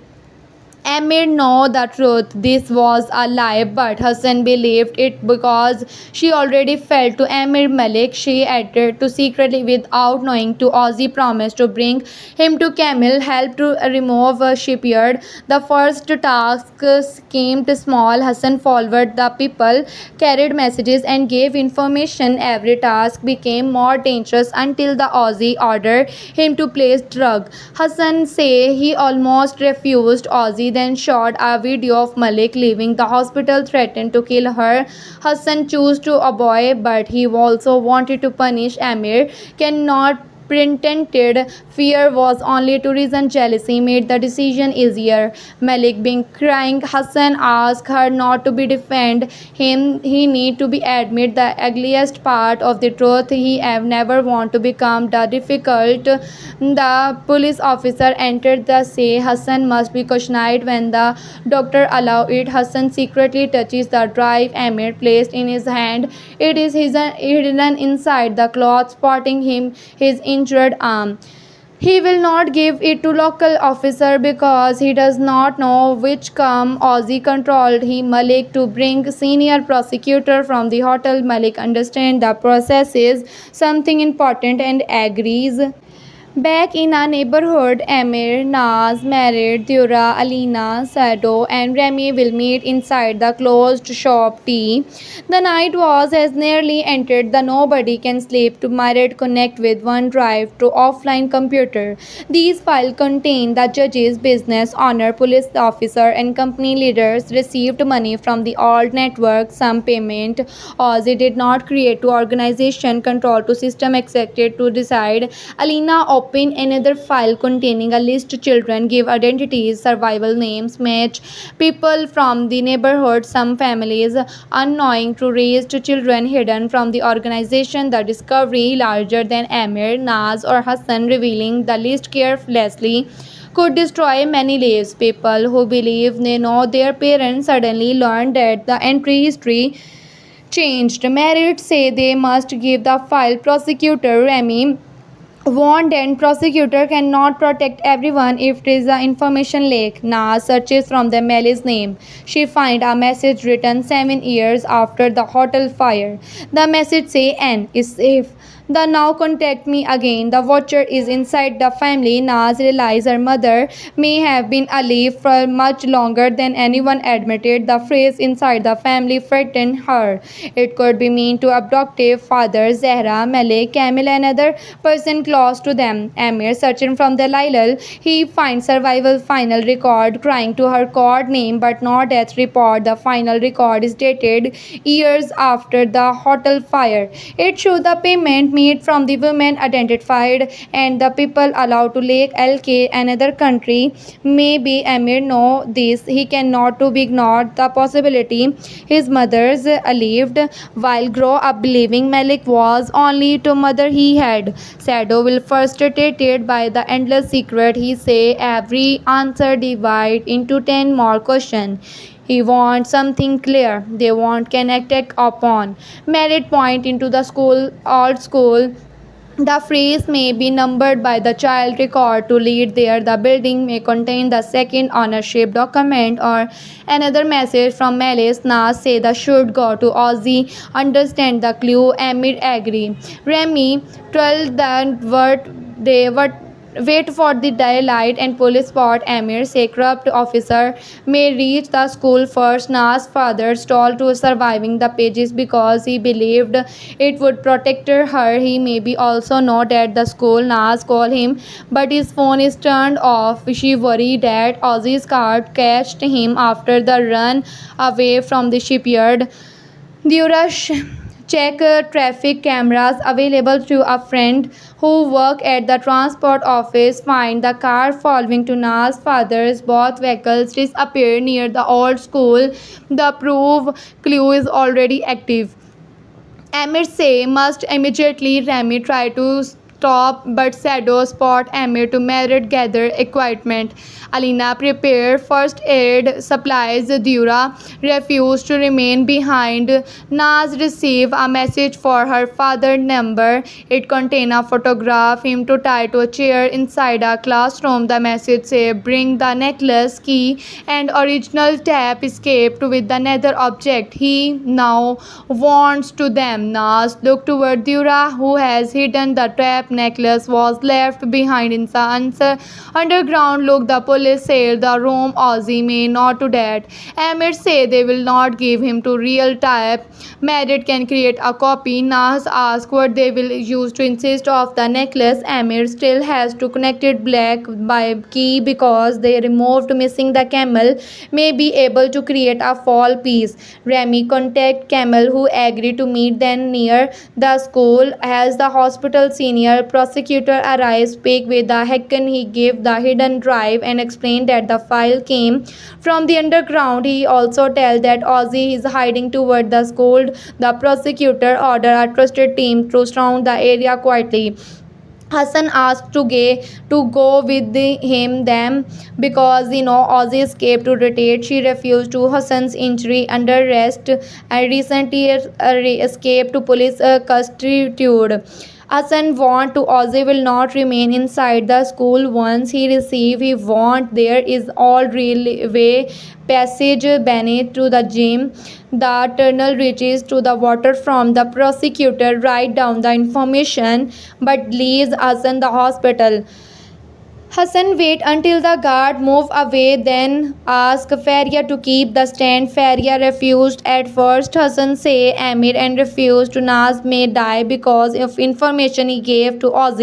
Amir know the truth. This was a lie, but Hassan believed it because she already felt to Amir Malik. She acted to secretly without knowing to Ozzy promised to bring him to Camel, help to remove a shipyard. The first task seemed small. Hassan followed the people, carried messages and gave information. Every task became more dangerous until the Ozzy ordered him to place drug. Hassan say he almost refused Ozzy then shot a video of Malik leaving the hospital, threatened to kill her. Hassan chose to avoid, but he also wanted to punish Amir. Cannot pretended fear was only to reason jealousy made the decision easier. Malik being crying, Hassan asked her not to be defend him. He need to be admit the ugliest part of the truth. He have never want to become the difficult. The police officer entered the say Hassan must be questioned when the doctor allow it. Hassan secretly touches the drive Amir placed in his hand. It is hidden inside the cloth, spotting him his injured arm. He will not give it to local officer because he does not know which come Ozzy controlled him. Malik to bring senior prosecutor from the hotel. Malik understand the process is something important and agrees. Back in our neighborhood, Amir, Naz, married, Dura, Alina, Sado, and Remy will meet inside the closed shop tea. The night was as nearly entered the nobody can sleep to married connect with OneDrive to offline computer. These files contain the judge's business honor, police officer, and company leaders received money from the old network, some payment. Ozzy did not create to organization control to system expected to decide. Alina open another file containing a list of children, give identities, survival names, match people from the neighborhood, some families unknowing to raise children hidden from the organization. The discovery larger than Amir, Naz or Hassan revealing the list carelessly could destroy many lives. People who believe they know their parents suddenly learn that the entry history changed. Married say they must give the file. Prosecutor Remy warned and prosecutor cannot protect everyone if it is an information leak. Nas searches from the Melly's name. She finds a message written 7 years after the hotel fire. The message say N is safe. The now contact me again. The watcher is inside the family. Naz realizes her mother may have been alive for much longer than anyone admitted. The phrase inside the family frightened her. It could be mean to abductive father Zahra, Malik, Camille, another person close to them. Amir searching from the Lilal. He finds survival final record crying to her court name but no death report. The final record is dated years after the hotel fire. It shows the payment made from the women identified and the people allowed to Lake LK another country. Maybe Amir know this. He cannot to be ignored the possibility his mother's lived while grow up believing Malik was only to mother he had. Sado will frustrated by the endless secret. He say every answer divide into 10 more questions. He wants something clear. They want can attack upon. Merit point into the school, old school. The phrase may be numbered by the child record to lead there. The building may contain the second ownership document or another message from Malice. Nas say the should go to Ozzy. Understand the clue. Amir agree. Remy told the what wait for the daylight and police spot Amir say corrupt officer may reach the school first. Nas father stalled to surviving the pages because he believed it would protect her. He maybe also not at the school. Nas call him but his phone is turned off. She worried that Ozzy's car catched him after the run away from the shipyard. Durash check traffic cameras available to a friend who work at the transport office, find the car following to Na's father's. Both vehicles disappear near the old school. The proof clue is already active. Amir say must immediately. Remy try to stop but Sado spot Amir to merit gather equipment. Alina prepare first aid supplies. Dura refused to remain behind. Naz receive a message for her father number. It contain a photograph him to tie to a chair inside a classroom. The message say bring the necklace key and original tap escaped with the nether object. He now wants to them. Nas look toward Dura who has hidden the trap. Necklace was left behind in the underground. Look, the police said the room. Ozzy may not do that. Amir say they will not give him to real type. Merit can create a copy. Nas ask what they will use to insist of the necklace. Amir still has to connect it black by key because they removed missing the camel. May be able to create a fall piece. Remy contact Camel who agreed to meet them near the school. As the hospital senior prosecutor arrives, speak with the Hacken. He gave the hidden drive and explained that the file came from the underground. He also tells that Ozzy is hiding toward the school. The prosecutor ordered a trusted team to surround the area quietly. Hassan asked to go with them because Ozzy escaped to retreat. She refused to. Hassan's injury under arrest and recently escaped to police custody. Hassan warned to Ozzy will not remain inside the school once he receive. He warned there is all railway passage beneath to the gym. The tunnel reaches to the water from the prosecutor. Write down the information but leaves Hassan the hospital. Hassan wait until the guard move away, then ask Faria to keep the stand. Faria refused at first. Hassan say Amir and refused to. Naz may die because of information he gave to Ozzy.